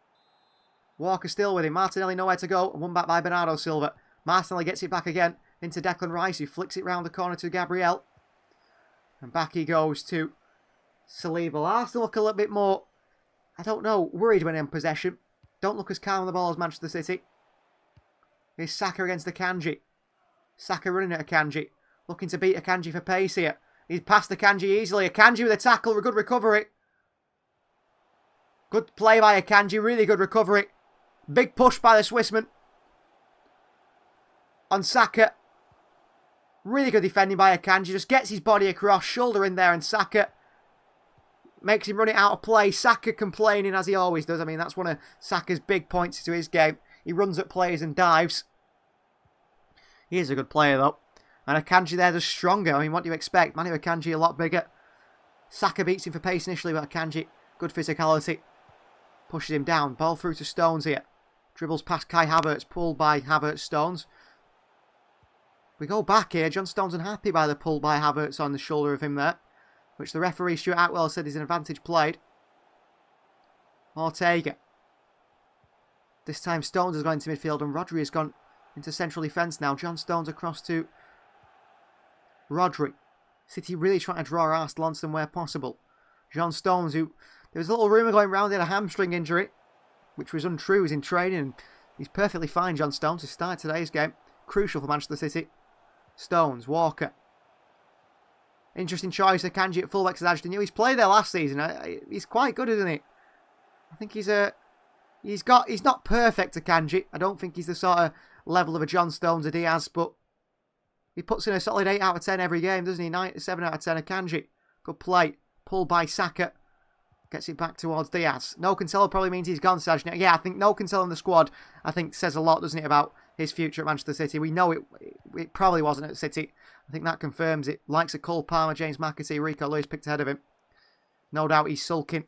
Walker still with him. Martinelli nowhere to go. And won back by Bernardo Silva. Martinelli gets it back again into Declan Rice, who flicks it round the corner to Gabriel. And back he goes to Saliba. Arsenal look a little bit more, I don't know, worried when in possession. Don't look as calm on the ball as Manchester City. Here's Saka against Akanji. Saka running at Akanji. Looking to beat Akanji for pace here. He's passed Akanji easily. Akanji with a tackle. Good recovery. Good play by Akanji. Really good recovery. Big push by the Swissman. On Saka. Really good defending by Akanji. Just gets his body across. Shoulder in there, and Saka makes him run it out of play. Saka complaining as he always does. I mean, that's one of Saka's big points to his game. He runs at players and dives. He is a good player, though. And Akanji there is stronger. I mean, what do you expect? Manu Akanji a lot bigger. Saka beats him for pace initially, but Akanji, good physicality. Pushes him down. Ball through to Stones here. Dribbles past Kai Havertz. Pulled by Havertz. Stones. We go back here. John Stones unhappy by the pull by Havertz on the shoulder of him there, which the referee Stuart Atwell said is an advantage played. Ortega. This time Stones has gone into midfield and Rodri has gone into central defence now. John Stones across to Rodri. City really trying to draw Arsenal onto them where possible. John Stones, who there was a little rumour going round, he had a hamstring injury, which was untrue. He's in training. He's perfectly fine, John Stones, to start today's game. Crucial for Manchester City. Stones, Walker. Interesting choice, Akanji at fullback to Ashton. He's played there last season. He's quite good, isn't he? I think he's not perfect, Akanji. I don't think he's the sort of level of a John Stones or Diaz, but he puts in a solid 8 out of 10 every game, doesn't he? 7 out of 10, Akanji. Good play. Pulled by Saka. Gets it back towards Diaz. No Cancelo probably means he's gone, Sajna. Yeah, I think no Cancelo in the squad, I think, says a lot, doesn't it, about his future at Manchester City. We know it probably wasn't at City. I think that confirms it. Likes of Cole Palmer, James McAtee, Rico Lewis picked ahead of him. No doubt he's sulking.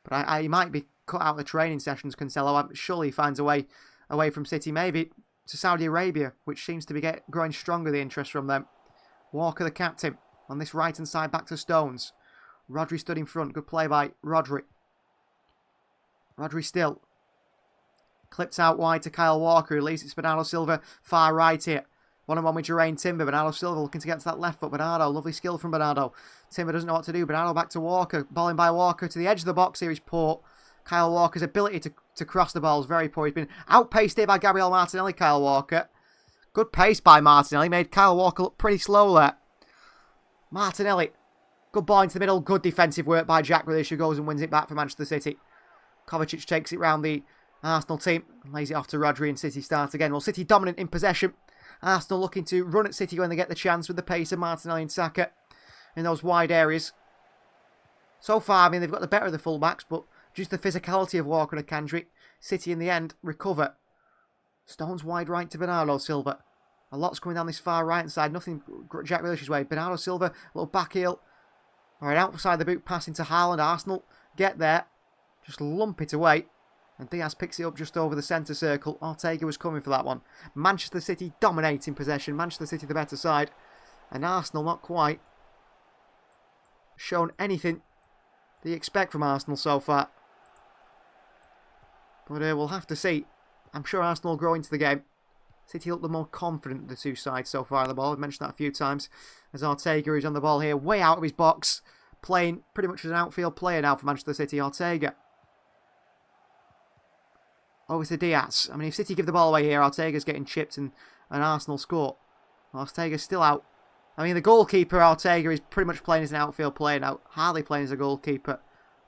But he might be cut out of the training sessions, Cancelo. I'm sure he finds a way away from City. Maybe to Saudi Arabia, which seems to be growing stronger, the interest from them. Walker, the captain, on this right-hand side, back to Stones. Rodri stood in front. Good play by Rodri. Rodri still. Clipped out wide to Kyle Walker, who leaves it to Bernardo Silva far right here. 1-on-1 with Jurriën Timber. Bernardo Silva looking to get to that left foot. Bernardo, lovely skill from Bernardo. Timber doesn't know what to do. Bernardo back to Walker. Balling by Walker to the edge of the box here is poor. Kyle Walker's ability to cross the ball is very poor. He's been outpaced here by Gabriel Martinelli, Kyle Walker. Good pace by Martinelli. Made Kyle Walker look pretty slow there. Martinelli. Good ball into the middle. Good defensive work by Jack Grealish, who goes and wins it back for Manchester City. Kovacic takes it round the Arsenal team lays it off to Rodri and City start again. Well, City dominant in possession. Arsenal looking to run at City when they get the chance with the pace of Martinelli and Saka in those wide areas. So far, I mean, they've got the better of the fullbacks, but just the physicality of Walker and Akanji, City in the end recover. Stones wide right to Bernardo Silva. A lot's coming down this far right side. Nothing Jack Grealish's way. Bernardo Silva, a little back heel. Alright, outside the boot, passing to Haaland. Arsenal get there. Just lump it away. And Diaz picks it up just over the centre circle. Ortega was coming for that one. Manchester City dominating possession. Manchester City the better side. And Arsenal not quite shown anything that you expect from Arsenal so far. But we'll have to see. I'm sure Arsenal will grow into the game. City look the more confident of the two sides so far on the ball. I've mentioned that a few times. As Ortega is on the ball here, way out of his box. Playing pretty much as an outfield player now for Manchester City. Ortega. Over to Diaz. I mean, if City give the ball away here, Ortega's getting chipped and Arsenal score. Ortega's still out. I mean, the goalkeeper, Ortega, is pretty much playing as an outfield player now. Hardly playing as a goalkeeper.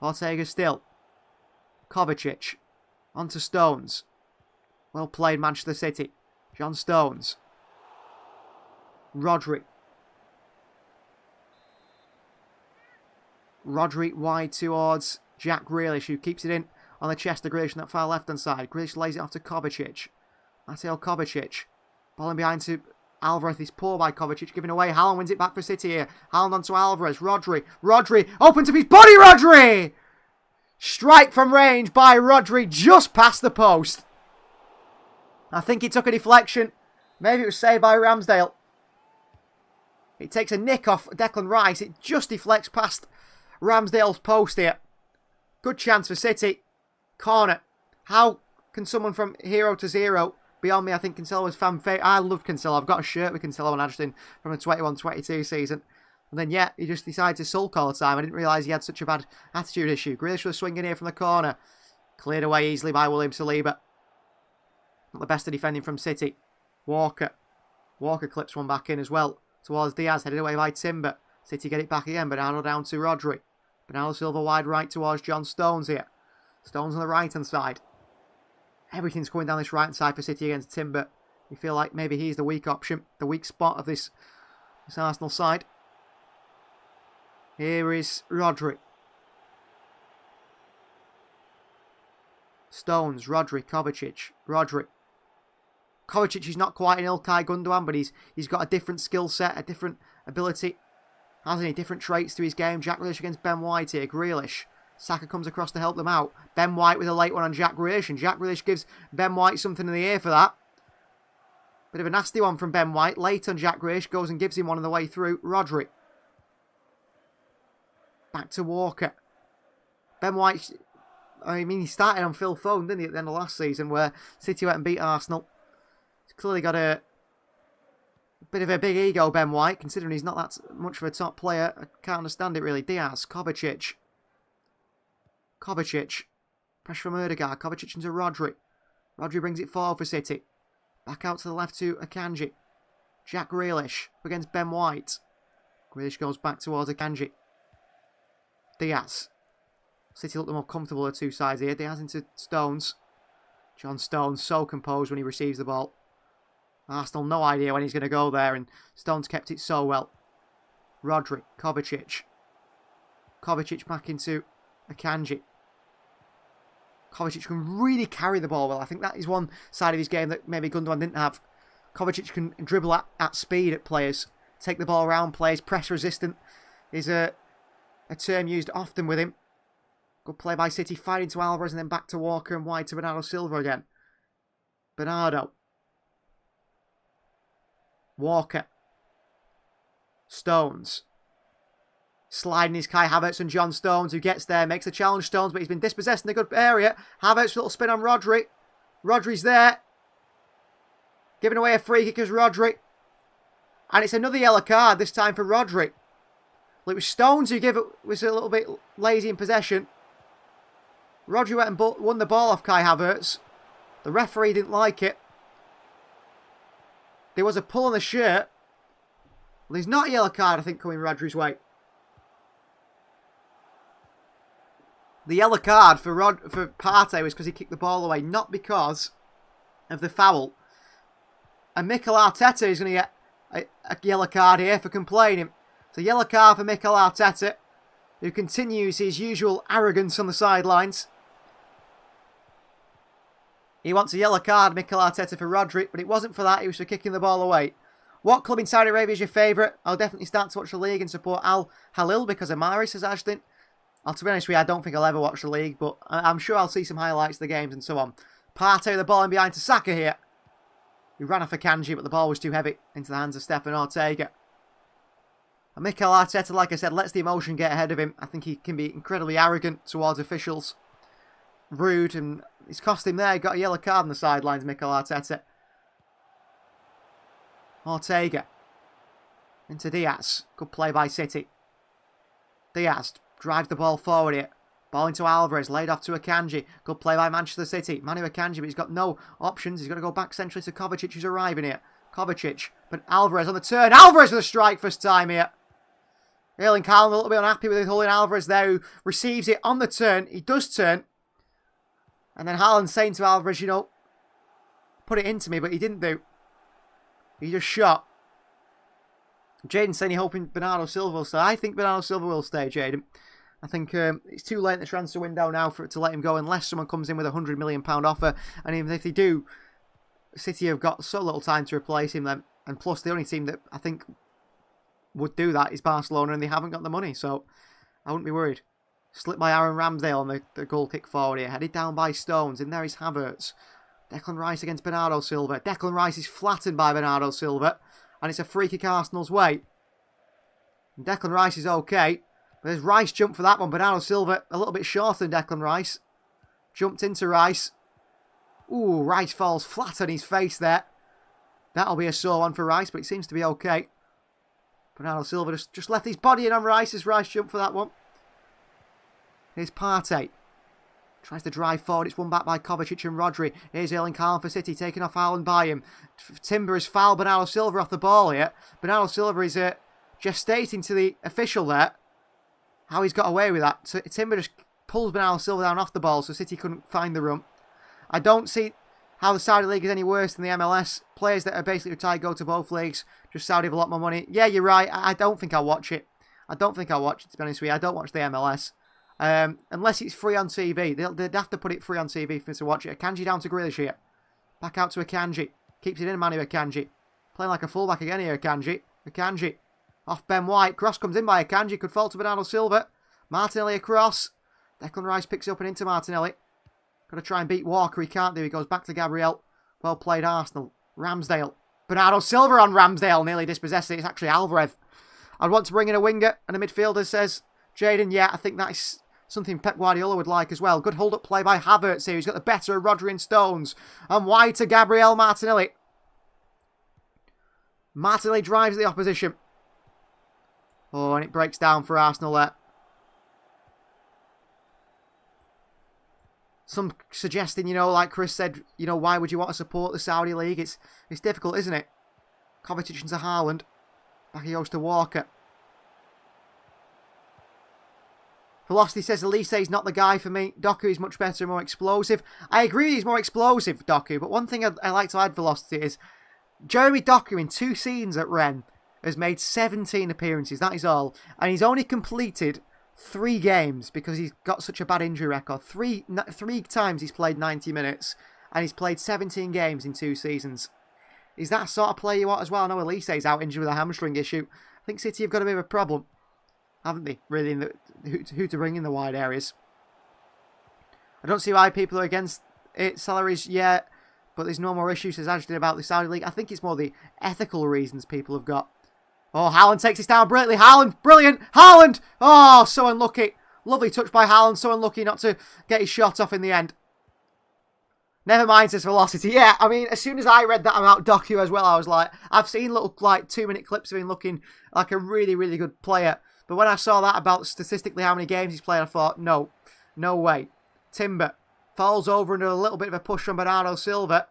Ortega still. Kovacic. On to Stones. Well played, Manchester City. John Stones. Rodri. Rodri wide towards Jack Grealish, who keeps it in on the chest of Grealish on that far left-hand side. Grealish lays it off to Kovacic. Mateo Kovacic. Ball in behind to Alvarez. He's poor by Kovacic, giving away. Haaland wins it back for City here. Haaland onto Alvarez. Rodri. Rodri. Open to his body, Rodri! Strike from range by Rodri, just past the post. I think he took a deflection. Maybe it was saved by Ramsdale. It takes a nick off Declan Rice. It just deflects past Ramsdale's post here. Good chance for City. Corner. How can someone from hero to zero? Beyond me, I think Cancelo was fan favourite. I love Cancelo. I've got a shirt with Cancelo and Anderson from the 21-22 season. And then, yeah, he just decided to sulk all the time. I didn't realise he had such a bad attitude issue. Grealish was swinging here from the corner. Cleared away easily by William Saliba. Not the best of defending from City. Walker. Walker clips one back in as well. Towards Diaz, headed away by Timber. City get it back again. Bernardo down to Rodri. Bernardo Silva wide right towards John Stones here. Stones on the right-hand side. Everything's going down this right-hand side for City against Timber. You feel like maybe he's the weak option. The weak spot of this Arsenal side. Here is Rodri. Stones, Rodri, Kovacic. Rodri. Kovacic is not quite an Ilkay Gundogan, but he's got a different skill set, a different ability. Has any different traits to his game. Jack Grealish against Ben White here. Grealish. Saka comes across to help them out. Ben White with a late one on Jack Grealish, and Jack Grealish gives Ben White something in the ear for that. Bit of a nasty one from Ben White. Late on Jack Grealish, goes and gives him one on the way through. Rodri. Back to Walker. Ben White, I mean, he started on Phil Foden, didn't he, at the end of last season, where City went and beat Arsenal. He's clearly got a bit of a big ego, Ben White, considering he's not that much of a top player. I can't understand it, really. Diaz, Kovacic. Kovacic. Pressure from Erdegaard. Kovacic into Rodri. Rodri brings it forward for City. Back out to the left to Akanji. Jack Grealish against Ben White. Grealish goes back towards Akanji. Diaz. City look the more comfortable of the two sides here. Diaz into Stones. John Stones so composed when he receives the ball. Arsenal no idea when he's going to go there, and Stones kept it so well. Rodri. Kovacic. Kovacic back into Akanji. Kovacic can really carry the ball well. I think that is one side of his game that maybe Gundogan didn't have. Kovacic can dribble at speed at players. Take the ball around players. Press resistant is a term used often with him. Good play by City. Fighting to Alvarez and then back to Walker and wide to Bernardo Silva again. Bernardo. Walker. Stones. Sliding is Kai Havertz and John Stones, who gets there, makes the challenge Stones, but he's been dispossessed in a good area. Havertz, little spin on Rodri. Rodri's there. Giving away a free kick as Rodri. And it's another yellow card, this time for Rodri. Well, it was Stones who was a little bit lazy in possession. Rodri went and won the ball off Kai Havertz. The referee didn't like it. There was a pull on the shirt. Well, there's not a yellow card, I think, coming Rodri's way. The yellow card for Partey was because he kicked the ball away, not because of the foul. And Mikel Arteta is going to get a yellow card here for complaining. It's a yellow card for Mikel Arteta, who continues his usual arrogance on the sidelines. He wants a yellow card, Mikel Arteta, for Rodri, but it wasn't for that, it was for kicking the ball away. What club in Saudi Arabia is your favourite? I'll definitely start to watch the league and support Al Halil because of Mari, says Ashton. To be honest with you, I don't think I'll ever watch the league, but I'm sure I'll see some highlights of the games and so on. Partey with the ball in behind to Saka here. He ran off a Kanji, but the ball was too heavy into the hands of Stefan Ortega. And Mikel Arteta, like I said, lets the emotion get ahead of him. I think he can be incredibly arrogant towards officials. Rude, and it's cost him there. He got a yellow card on the sidelines, Mikel Arteta. Ortega. Into Diaz. Good play by City. Diaz drives the ball forward here. Ball into Alvarez, laid off to Akanji. Good play by Manchester City. Manu Akanji, but he's got no options. He's got to go back centrally to Kovacic, who's arriving here. Kovacic, but Alvarez on the turn. Alvarez with a strike first time here. Erling Haaland a little bit unhappy with Julian Alvarez there, who receives it on the turn. He does turn. And then Haaland saying to Alvarez, you know, put it into me, but he didn't do. He just shot. Jaden saying he's hoping Bernardo Silva will stay. I think Bernardo Silva will stay, Jaden. I think it's too late in the transfer window now for it to let him go unless someone comes in with a £100 million offer. And even if they do, City have got so little time to replace him then. And plus, the only team that I think would do that is Barcelona, and they haven't got the money. So I wouldn't be worried. Slipped by Aaron Ramsdale on the goal kick forward here. Headed down by Stones. In there is Havertz. Declan Rice against Bernardo Silva. Declan Rice is flattened by Bernardo Silva. And it's a free kick Arsenal's way. And Declan Rice is okay. But there's Rice jumped for that one. Bernardo Silva a little bit shorter than Declan Rice. Jumped into Rice. Ooh, Rice falls flat on his face there. That'll be a sore one for Rice, but it seems to be okay. Bernardo Silva just left his body in on Rice as Rice jumped for that one. Here's Partey. Tries to drive forward. It's won back by Kovacic and Rodri. Here's Erling Haaland for City, taking off Haaland by him. Timber has fouled Bernardo Silva off the ball here. Bernardo Silva is gestating to the official there how he's got away with that. So Timber just pulls Bernardo Silva down off the ball so City couldn't find the run. I don't see how the Saudi League is any worse than the MLS. Players that are basically retired go to both leagues. Just Saudi have a lot more money. Yeah, you're right. I don't think I'll watch it. I don't think I'll watch it, to be honest with you. I don't watch the MLS. Unless it's free on TV. They'd have to put it free on TV for me to watch it. Akanji down to Grealish here. Back out to Akanji. Keeps it in, Manu Akanji. Playing like a fullback again here, Akanji. Akanji. Off Ben White. Cross comes in by Akanji. Could fall to Bernardo Silva. Martinelli across. Declan Rice picks it up and into Martinelli. Got to try and beat Walker. He can't do. He goes back to Gabriel. Well played, Arsenal. Ramsdale. Bernardo Silva on Ramsdale. Nearly dispossessed it. It's actually Alvarez. I'd want to bring in a winger and a midfielder, says Jaden. Yeah, I think that is something Pep Guardiola would like as well. Good hold-up play by Havertz here. He's got the better of Rodri and Stones. And wide to Gabriel Martinelli. Martinelli drives the opposition. Oh, and it breaks down for Arsenal there. Some suggesting, you know, like Chris said, you know, why would you want to support the Saudi League? It's difficult, isn't it? Kovacic into Haaland. Back he goes to Walker. Velocity says Elise is not the guy for me. Doku is much better and more explosive. I agree he's more explosive, Doku, but one thing I like to add Velocity is Jeremy Doku in 2 seasons at Rennes has made 17 appearances, that is all. And he's only completed 3 games because he's got such a bad injury record. Three times he's played 90 minutes and he's played 17 games in 2 seasons. Is that sort of player you want as well? I know Elise's out injured with a hamstring issue. I think City have got a bit of a problem, haven't they, really, in who to bring in the wide areas. I don't see why people are against it. Salaries, yeah, but there's no more issues, says Ashton, about the Saudi League. I think it's more the ethical reasons people have got. Oh, Haaland takes this down brilliantly. Haaland, brilliant. Haaland! Oh, so unlucky. Lovely touch by Haaland. So unlucky not to get his shot off in the end. Never mind, says Velocity. Yeah, I mean, as soon as I read that about Doku as well, I was like, I've seen little, like, 2-minute clips of him looking like a really, really good player. But when I saw that about statistically how many games he's played, I thought, no way. Timber falls over under a little bit of a push from Bernardo Silva.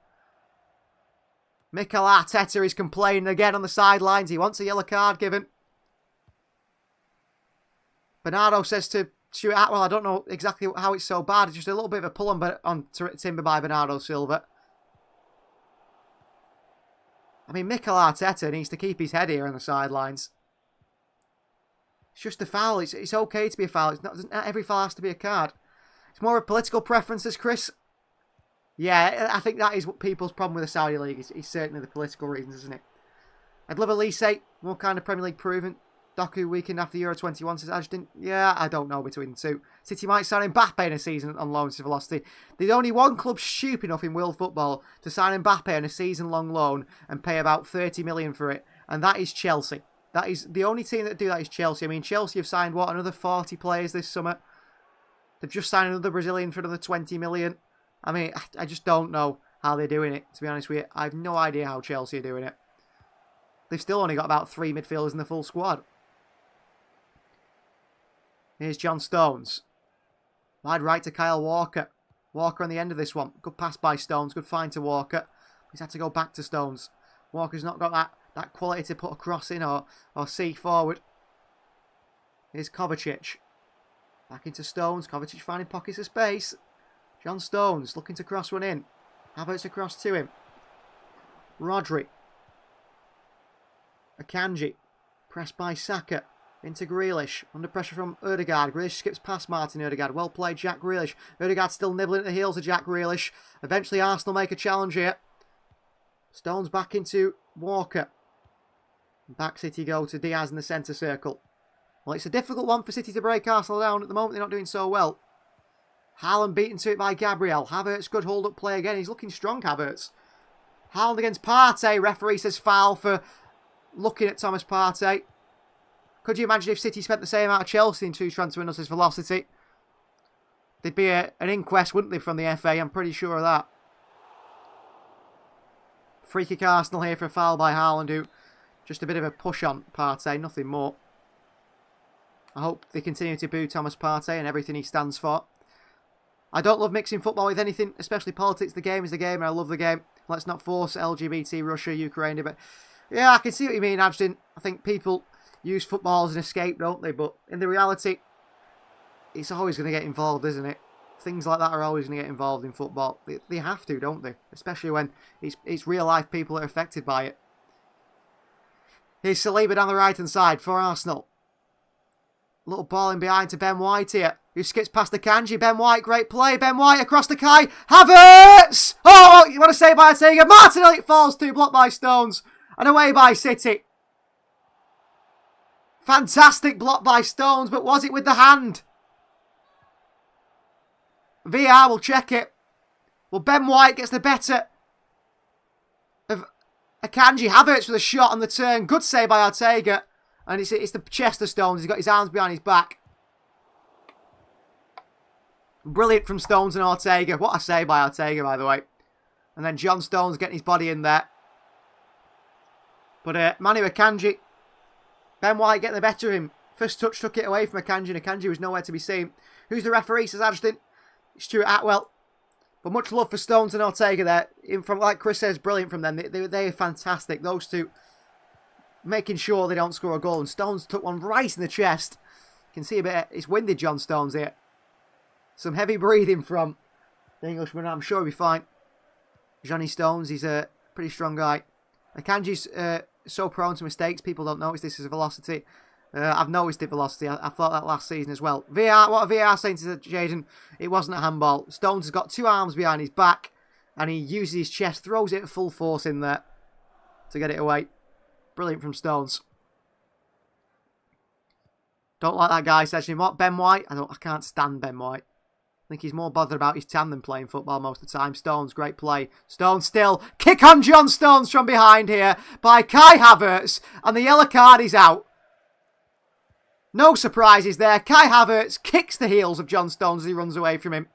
Mikel Arteta is complaining again on the sidelines. He wants a yellow card given. Bernardo says to Stuart Atwell, I don't know exactly how it's so bad. It's just a little bit of a pull on timber by Bernardo Silva. I mean, Mikel Arteta needs to keep his head here on the sidelines. It's just a foul. It's okay to be a foul. Not every foul has to be a card. It's more of political preferences, Chris. Yeah, I think that is what people's problem with the Saudi League. It's certainly the political reasons, isn't it? I'd love Elise, more kind of Premier League proven. Doku weekend after Euro 21 says Ashton. Yeah, I don't know between the two. City might sign Mbappe in a season on loan to Velocity. There's only one club stupid enough in world football to sign Mbappe on a season-long loan and pay about 30 million for it, and that is Chelsea. That is the only team that do that is Chelsea. I mean, Chelsea have signed, what, another 40 players this summer? They've just signed another Brazilian for another 20 million. I mean, I just don't know how they're doing it, to be honest with you. I have no idea how Chelsea are doing it. They've still only got about 3 midfielders in the full squad. Here's John Stones. Wide right to Kyle Walker. Walker on the end of this one. Good pass by Stones. Good find to Walker. He's had to go back to Stones. Walker's not got that quality to put a cross in or see forward. Here's Kovacic. Back into Stones. Kovacic finding pockets of space. John Stones looking to cross one in. Havertz across to him. Rodri. Akanji. Pressed by Saka. Into Grealish. Under pressure from Ødegaard. Grealish skips past Martin Ødegaard. Well played, Jack Grealish. Ødegaard still nibbling at the heels of Jack Grealish. Eventually Arsenal make a challenge here. Stones back into Walker. Back City go to Diaz in the centre circle. Well, it's a difficult one for City to break Arsenal down. At the moment, they're not doing so well. Haaland beaten to it by Gabriel. Havertz, good hold-up play again. He's looking strong, Havertz. Haaland against Partey. Referee says foul for looking at Thomas Partey. Could you imagine if City spent the same amount of Chelsea in 2 transfer windows as Velocity? There'd be an inquest, wouldn't there, from the FA? I'm pretty sure of that. Free kick Arsenal here for a foul by Haaland, who just a bit of a push on Partey, nothing more. I hope they continue to boo Thomas Partey and everything he stands for. I don't love mixing football with anything, especially politics. The game is the game, and I love the game. Let's not force LGBT, Russia, Ukraine. But yeah, I can see what you mean, Ashton. I think people use football as an escape, don't they? But in the reality, it's always going to get involved, isn't it? Things like that are always going to get involved in football. They have to, don't they? Especially when it's real life people that are affected by it. Here's Saliba down the right-hand side for Arsenal. Little ball in behind to Ben White here, who skips past the Kanji. Ben White, great play. Ben White across the Kai. Havertz! Oh, you want to say by Ortega? Martinelli falls to, blocked by Stones. And away by City. Fantastic block by Stones, but was it with the hand? VR will check it. Well, Ben White gets the better of Akanji. Havertz with a shot on the turn. Good save by Ortega. And it's the chest of Stones. He's got his arms behind his back. Brilliant from Stones and Ortega. What a save by Ortega, by the way. And then John Stones getting his body in there. But Manu Akanji. Ben White getting the better of him. First touch took it away from Akanji, and Akanji was nowhere to be seen. Who's the referee, says Ashton? Stuart Atwell. But much love for Stones and Ortega there. From, like Chris says, brilliant from them. They are fantastic. Those two making sure they don't score a goal. And Stones took one right in the chest. You can see a bit. It's winded, John Stones here. Some heavy breathing from the Englishman. I'm sure he'll be fine. Johnny Stones, he's a pretty strong guy. Akanji's so prone to mistakes. People don't notice this as a Velocity. I've noticed it, Velocity. I thought that last season as well. VR, what a VR saying to Jaden? It wasn't a handball. Stones has got 2 arms behind his back, and he uses his chest, throws it at full force in there to get it away. Brilliant from Stones. Don't like that guy, says him. What, Ben White? I can't stand Ben White. I think he's more bothered about his tan than playing football most of the time. Stones, great play. Stones still. Kick on John Stones from behind here by Kai Havertz. And the yellow card is out. No surprises there. Kai Havertz kicks the heels of John Stones as he runs away from him.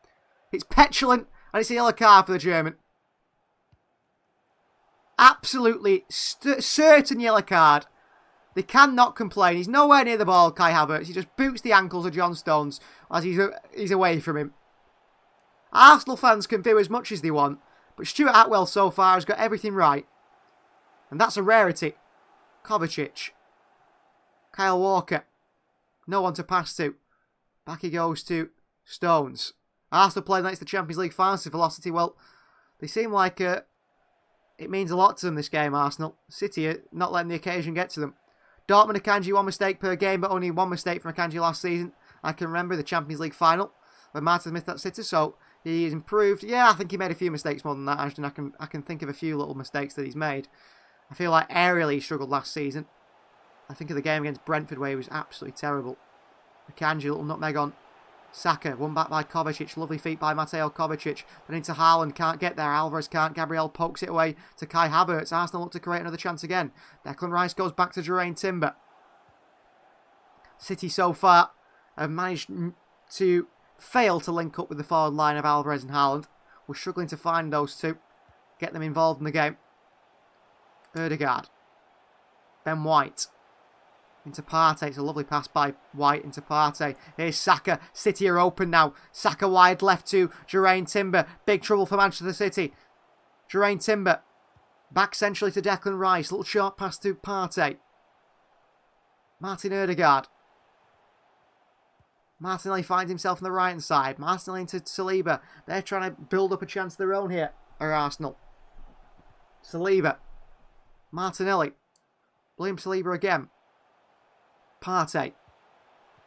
It's petulant and it's a yellow card for the German. Absolutely certain yellow card. They cannot complain. He's nowhere near the ball, Kai Havertz. He just boots the ankles of John Stones as he's away from him. Arsenal fans can do as much as they want, but Stuart Atwell so far has got everything right. And that's a rarity. Kovacic. Kyle Walker. No one to pass to. Back he goes to Stones. Arsenal playing next to the Champions League final to Velocity. Well, they seem like it means a lot to them, this game, Arsenal. City are not letting the occasion get to them. Dortmund, Akanji, 1 mistake per game, but only 1 mistake from Akanji last season. I can remember the Champions League final when Martin Smith at City, so he's improved. Yeah, I think he made a few mistakes more than that, Ashton. I can think of a few little mistakes that he's made. I feel like aerially he struggled last season. I think of the game against Brentford where he was absolutely terrible. Akanji, little nutmeg on Saka, won back by Kovacic. Lovely feet by Mateo Kovacic. Then into Haaland, can't get there. Alvarez can't. Gabriel pokes it away to Kai Havertz. Arsenal look to create another chance again. Declan Rice goes back to Jeraine Timber. City so far have managed to fail to link up with the forward line of Alvarez and Haaland. We're struggling to find those two. Get them involved in the game. Ødegaard. Ben White. Into Partey. It's a lovely pass by White into Partey. Here's Saka. City are open now. Saka wide left to Jeraine Timber. Big trouble for Manchester City. Jeraine Timber. Back centrally to Declan Rice. Little short pass to Partey. Martin Ødegaard. Martinelli finds himself on the right hand side. Martinelli into Saliba. They're trying to build up a chance of their own here. Or Arsenal. Saliba. Martinelli. William Saliba again. Partey.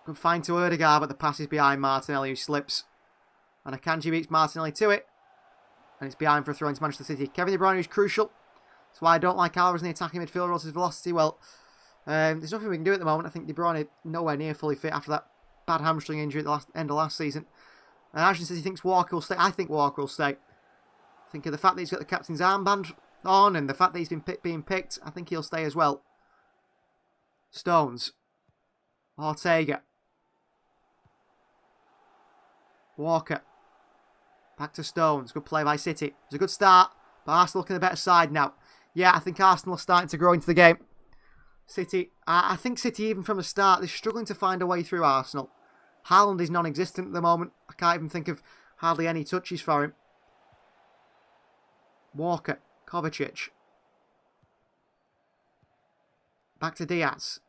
Good find to Ødegaard, but the pass is behind Martinelli, who slips. And Akanji beats Martinelli to it. And it's behind for a throw into Manchester City. Kevin De Bruyne is crucial. That's why I don't like Alvarez in the attacking midfield or his velocity. Well, there's nothing we can do at the moment. I think De Bruyne is nowhere near fully fit after that bad hamstring injury at the end of last season. And Arsenal City thinks Walker will stay. I think Walker will stay. Think of the fact that he's got the captain's armband on and the fact that he's been being picked. I think he'll stay as well. Stones. Ortega. Walker. Back to Stones. Good play by City. It's a good start, but Arsenal looking the better side now. Yeah, I think Arsenal are starting to grow into the game. City, I think City even from the start, they're struggling to find a way through Arsenal. Haaland is non-existent at the moment. I can't even think of hardly any touches for him. Walker. Kovacic. Back to Diaz.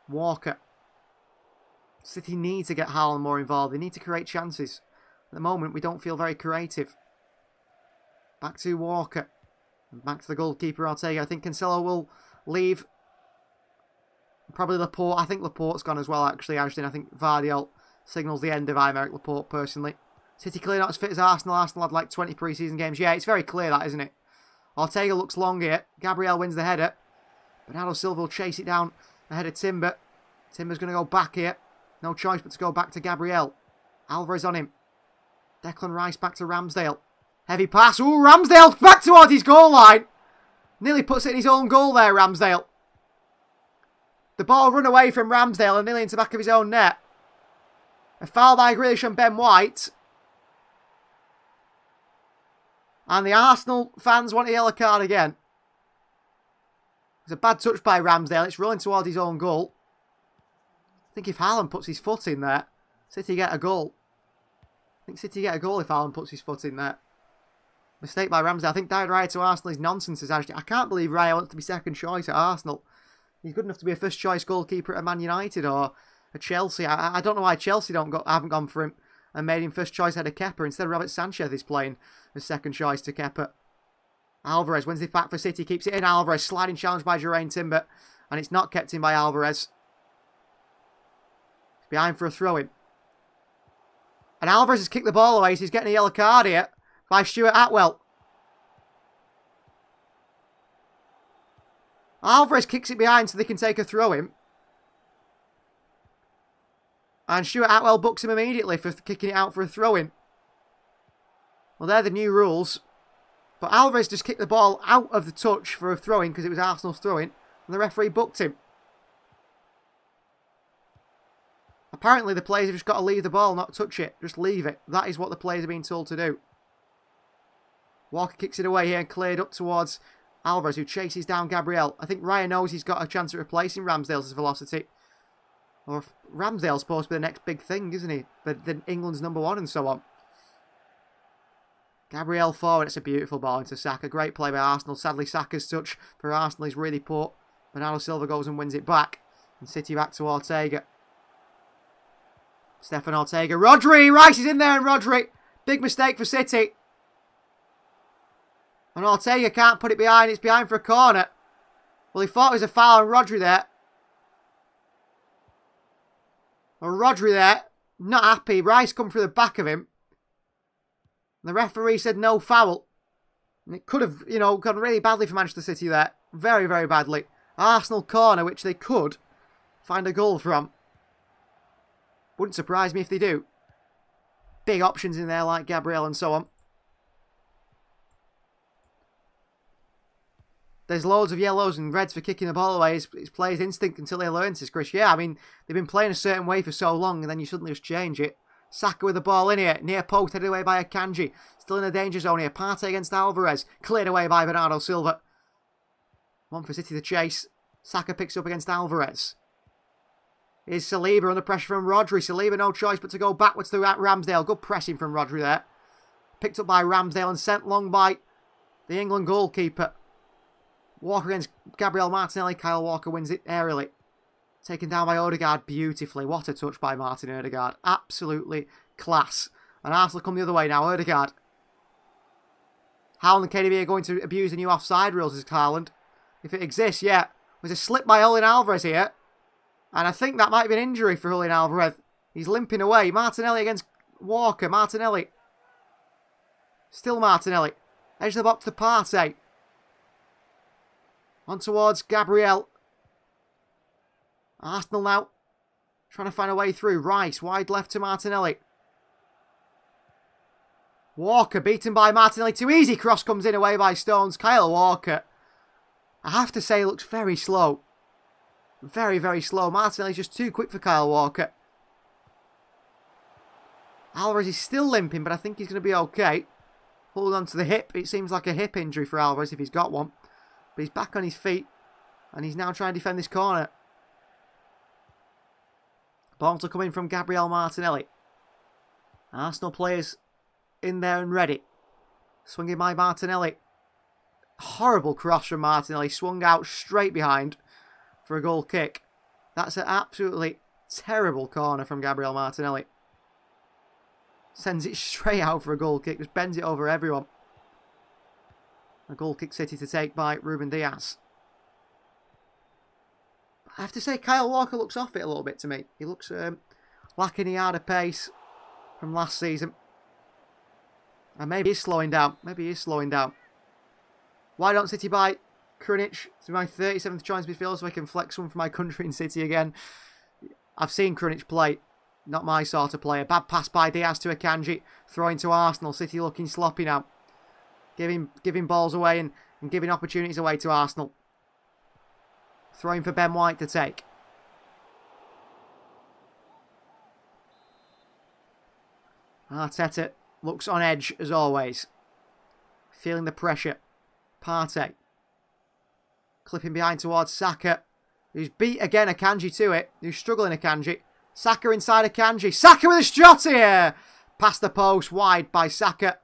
Walker. City need to get Haaland more involved. They need to create chances. At the moment, we don't feel very creative. Back to Walker. Back to the goalkeeper, Ortega. I think Cancelo will leave. Probably Laporte. I think Laporte's gone as well, actually, Ashton. I think Vardiol signals the end of Aymeric Laporte, personally. City clearly not as fit as Arsenal. Arsenal had like 20 pre-season games. Yeah, it's very clear that, isn't it? Ortega looks long here. Gabriel wins the header. Bernardo Silva will chase it down ahead of Timber. Timber's going to go back here. No choice but to go back to Gabriel. Alvarez on him. Declan Rice back to Ramsdale. Heavy pass. Ooh, Ramsdale back towards his goal line. Nearly puts it in his own goal there, Ramsdale. The ball run away from Ramsdale and nearly into the back of his own net. A foul by Grealish and Ben White. And the Arsenal fans want a yellow card again. It's a bad touch by Ramsdale. It's rolling towards his own goal. I think if Haaland puts his foot in there, City get a goal. I think City get a goal if Haaland puts his foot in there. Mistake by Ramsdale. I think David Raya to Arsenal is nonsense. Actually, I can't believe Raya wants to be second choice at Arsenal. He's good enough to be a first choice goalkeeper at Man United or at Chelsea. I don't know why Chelsea haven't gone for him and made him first choice ahead of Kepa. Instead, Robert Sanchez is playing as second choice to Kepa. Alvarez wins it back for City. Keeps it in. Alvarez sliding challenge by Jeraine Timber. And it's not kept in by Alvarez. He's behind for a throw-in. And Alvarez has kicked the ball away, so he's getting a yellow card here by Stuart Atwell. Alvarez kicks it behind so they can take a throw-in. And Stuart Atwell books him immediately for kicking it out for a throw-in. Well, they're the new rules. But Alvarez just kicked the ball out of the touch for a throw-in because it was Arsenal's throw-in. And the referee booked him. Apparently the players have just got to leave the ball, not touch it. Just leave it. That is what the players are being told to do. Walker kicks it away here and cleared up towards Alvarez, who chases down Gabriel. I think Ryan knows he's got a chance at replacing Ramsdale's velocity. Or Ramsdale's supposed to be the next big thing, isn't he? The England's #1 and so on. Gabriel forward. It's a beautiful ball into Saka. Great play by Arsenal. Sadly, Saka's touch for Arsenal is really poor. Bernardo Silva goes and wins it back. And City back to Ortega. Stefan Ortega. Rodri! Rice is in there and Rodri. Big mistake for City. And Ortega can't put it behind. It's behind for a corner. Well, he thought it was a foul on Rodri there. Well, Rodri there. Not happy. Rice come through the back of him. The referee said no foul. And it could have, gone really badly for Manchester City there. Very, very badly. Arsenal corner, which they could find a goal from. Wouldn't surprise me if they do. Big options in there like Gabriel and so on. There's loads of yellows and reds for kicking the ball away. It's players' instinct until they learn this, Chris. Yeah, I mean, they've been playing a certain way for so long and then you suddenly just change it. Saka with the ball in here. Near post, headed away by Akanji. Still in the danger zone here. Partey against Alvarez. Cleared away by Bernardo Silva. One for City to chase. Saka picks up against Alvarez. Here's Saliba under pressure from Rodri. Saliba no choice but to go backwards to Ramsdale. Good pressing from Rodri there. Picked up by Ramsdale and sent long by the England goalkeeper. Walker against Gabriel Martinelli. Kyle Walker wins it aerially. Taken down by Odegaard beautifully. What a touch by Martin Odegaard. Absolutely class. And Arsenal come the other way now. Odegaard. Haaland and KDB are going to abuse the new offside rules as Haaland. If it exists, yeah. There's a slip by Julian Alvarez here. And I think that might be an injury for Julian Alvarez. He's limping away. Martinelli against Walker. Martinelli. Still Martinelli. Edge of the box to Partey. On towards Gabriel. Arsenal now trying to find a way through. Rice wide left to Martinelli. Walker beaten by Martinelli. Too easy. Cross comes in away by Stones. Kyle Walker. I have to say looks very slow. Very, very slow. Martinelli's just too quick for Kyle Walker. Alvarez is still limping, but I think he's going to be okay. Holding on to the hip. It seems like a hip injury for Alvarez if he's got one. But he's back on his feet. And he's now trying to defend this corner. Ball to come in from Gabriel Martinelli. Arsenal players in there and ready. Swinging by Martinelli. Horrible cross from Martinelli. Swung out straight behind for a goal kick. That's an absolutely terrible corner from Gabriel Martinelli. Sends it straight out for a goal kick. Just bends it over everyone. A goal kick City to take by Ruben Diaz. I have to say, Kyle Walker looks off it a little bit to me. He looks lacking the yard of pace from last season. And maybe he's slowing down. Why don't City buy Krunic to my 37th choice midfielder so I can flex one for my country in City again? I've seen Krunic play. Not my sort of player. Bad pass by Diaz to Akanji. Throwing to Arsenal. City looking sloppy now. Giving balls away and giving opportunities away to Arsenal. Throwing for Ben White to take. Arteta looks on edge as always. Feeling the pressure. Partey. Clipping behind towards Saka. Who's beat again Akanji to it. Who's struggling Akanji. Saka inside Akanji. Saka with a shot here. Past the post. Wide by Saka.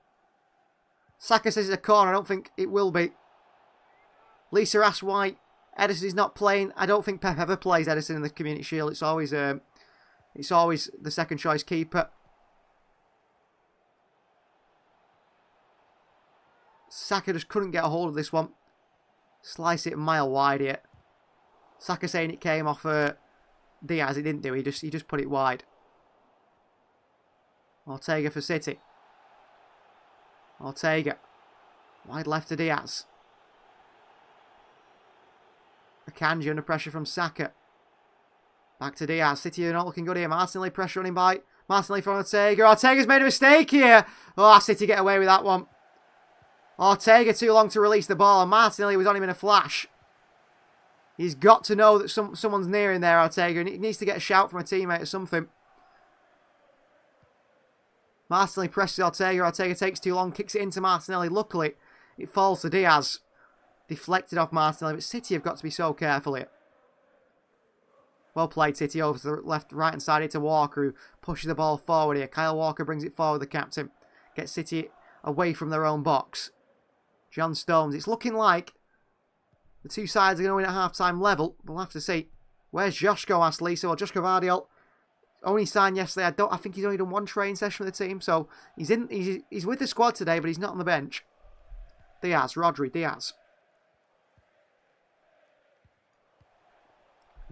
Saka says it's a corner. I don't think it will be. Lisa asks why Ederson is not playing. I don't think Pep ever plays Ederson in the Community Shield. It's always the second choice keeper. Saka just couldn't get a hold of this one. Slice it a mile wide here. Saka saying it came off Diaz. It didn't do. He just put it wide. Ortega for City. Ortega. Wide left to Diaz. Akanji under pressure from Saka. Back to Diaz. City are not looking good here. Martinelli pressure running by. Martinelli from Ortega. Ortega's made a mistake here. Oh, City get away with that one. Ortega too long to release the ball. And Martinelli was on him in a flash. He's got to know that someone's near in there, Ortega. And he needs to get a shout from a teammate or something. Martinelli presses Ortega. Ortega takes too long. Kicks it into Martinelli. Luckily, it falls to Diaz. Deflected off Martinelli. But City have got to be so careful here. Well played, City. Over to the left, right hand side here to Walker, who pushes the ball forward here. Kyle Walker brings it forward, the captain. Gets City away from their own box. John Stones. It's looking like the two sides are going to win at half-time level. We'll have to see. Where's Joshko, asked Lisa. Well, Joshko Vardiol only signed yesterday. I think he's only done one training session with the team, so he's with the squad today, but he's not on the bench. Rodri Diaz.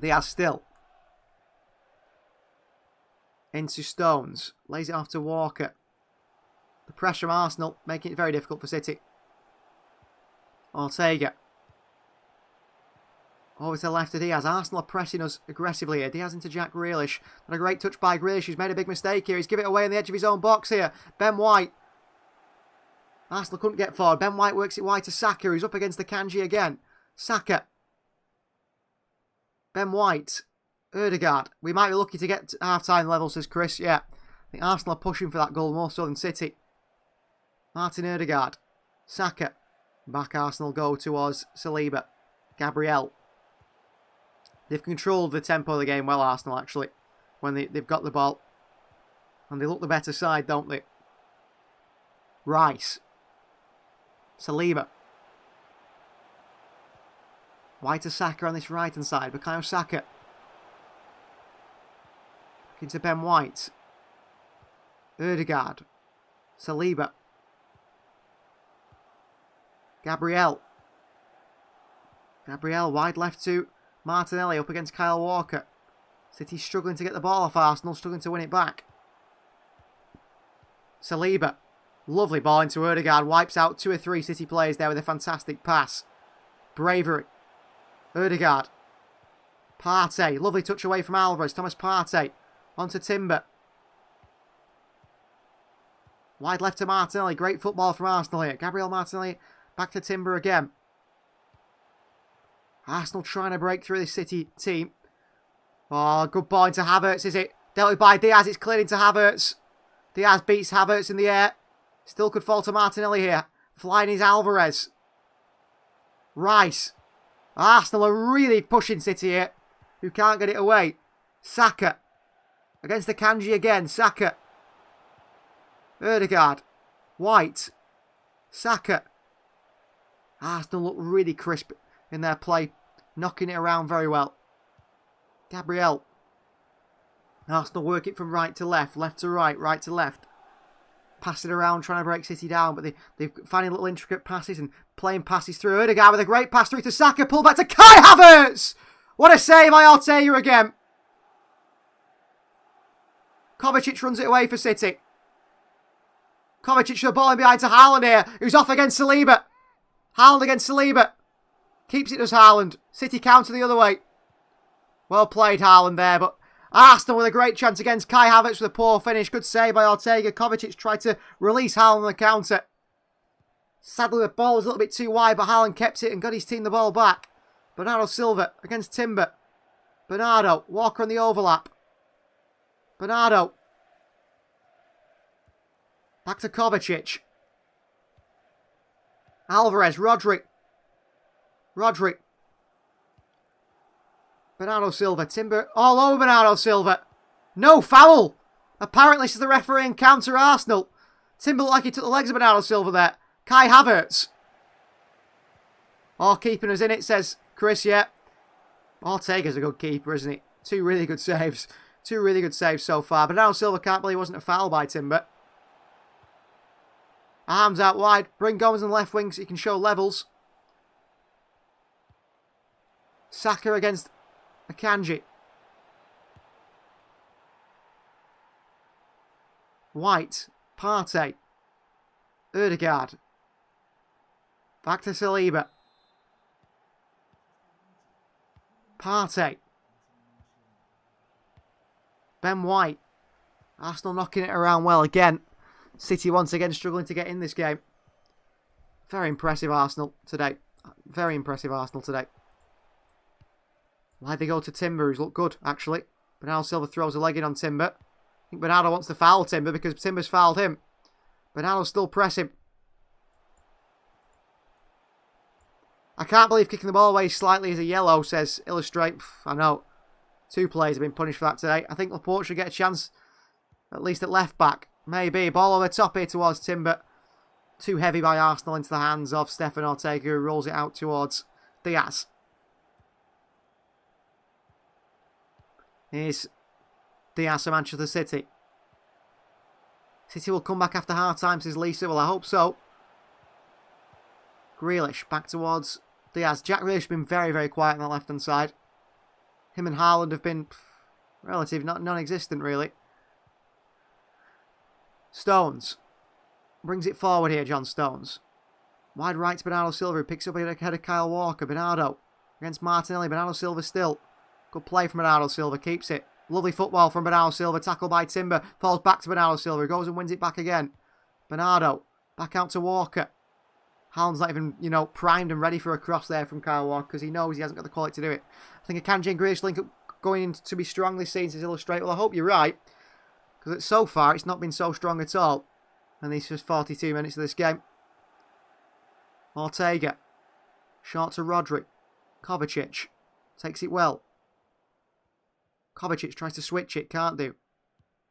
Diaz still. Into Stones. Lays it off to Walker. The pressure from Arsenal, making it very difficult for City. Ortega. Over to the left of Diaz. Arsenal are pressing us aggressively here. Diaz into Jack Grealish. And a great touch by Grealish. He's made a big mistake here. He's given it away on the edge of his own box here. Ben White. Arsenal couldn't get forward. Ben White works it wide to Saka, who's up against the Kanji again. Saka. Ben White. Ødegaard. We might be lucky to get to half-time level, says Chris. Yeah. I think Arsenal are pushing for that goal more so than City. Martin Ødegaard. Saka. Back Arsenal go towards Saliba. Gabriel. They've controlled the tempo of the game well, Arsenal, actually, when they've got the ball. And they look the better side, don't they? Rice. Saliba. White to Saka on this right-hand side. Bukayo Saka. Into Ben White. Ødegaard. Saliba. Gabriel. Gabriel wide left to Martinelli up against Kyle Walker. City struggling to get the ball off Arsenal, struggling to win it back. Saliba. Lovely ball into Ødegaard. Wipes out 2 or 3 City players there with a fantastic pass. Bravery. Ødegaard. Partey. Lovely touch away from Alvarez. Thomas Partey. Onto Timber. Wide left to Martinelli. Great football from Arsenal here. Gabriel Martinelli back to Timber again. Arsenal trying to break through this City team. Oh, good ball into Havertz, is it? Dealt with by Diaz. It's cleared into Havertz. Diaz beats Havertz in the air. Still could fall to Martinelli here. Flying is Alvarez. Rice. Arsenal are really pushing City here, who can't get it away. Saka. Against the Kanji again. Saka. Ødegaard. White. Saka. Arsenal look really crisp in their play. Knocking it around very well. Gabriel. Arsenal work it from right to left. Left to right. Right to left. Passing around, trying to break City down. But they're finding little intricate passes and playing passes through. Ødegaard with a great pass through to Saka. Pull back to Kai Havertz. What a save by Ortega again. Kovacic runs it away for City. Kovacic the ball in behind to Haaland here, who's off against Saliba. Haaland against Saliba. Keeps it as Haaland. City counter the other way. Well played, Haaland there, but Arsenal with a great chance against Kai Havertz with a poor finish. Good save by Ortega. Kovacic tried to release Haaland on the counter. Sadly, the ball was a little bit too wide, but Haaland kept it and got his team the ball back. Bernardo Silva against Timber. Bernardo. Walker on the overlap. Bernardo. Back to Kovacic. Alvarez. Rodri. Bernardo Silva. Timber all over Bernardo Silva. No foul. Apparently, this is the referee and counter Arsenal. Timber looked like he took the legs of Bernardo Silva there. Kai Havertz. Oh, keeping us in it, says Chris, yeah. Ortega's a good keeper, isn't he? 2 really good saves. 2 really good saves so far. Bernardo Silva can't believe it wasn't a foul by Timber. Arms out wide. Bring Gomez on the left wing so he can show levels. Saka against Akanji. White. Partey. Ødegaard. Back to Saliba. Partey. Ben White. Arsenal knocking it around well again. City once again struggling to get in this game. Very impressive Arsenal today. Very impressive Arsenal today. Why'd they go to Timber, who's looked good, actually. Bernardo Silva throws a leg in on Timber. I think Bernardo wants to foul Timber because Timber's fouled him. Bernardo's still pressing. I can't believe kicking the ball away slightly is a yellow, says Illustrate. I know. 2 players have been punished for that today. I think Laporte should get a chance, at least at left back. Maybe. Ball over the top here towards Timber. Too heavy by Arsenal into the hands of Stefan Ortega, who rolls it out towards Diaz. Here's Diaz for Manchester City. City will come back after half-time, says Lisa. Well, I hope so. Grealish back towards Diaz. Jack Grealish has been very, very quiet on the left-hand side. Him and Haaland have been relative, non-existent, really. Stones. Brings it forward here, John Stones. Wide right to Bernardo Silva, who picks up ahead of Kyle Walker. Bernardo against Martinelli. Bernardo Silva still. Good play from Bernardo Silva. Keeps it. Lovely football from Bernardo Silva. Tackled by Timber. Falls back to Bernardo Silva. He goes and wins it back again. Bernardo. Back out to Walker. Haaland's not even, primed and ready for a cross there from Kyle Walker because he knows he hasn't got the quality to do it. I think a Akanji and Grealish link up going to be strong this season, says Illustrate. Well, I hope you're right, because so far it's not been so strong at all. And these first 42 minutes of this game. Ortega. Short to Rodri. Kovacic. Takes it well. Kovacic tries to switch it, can't do.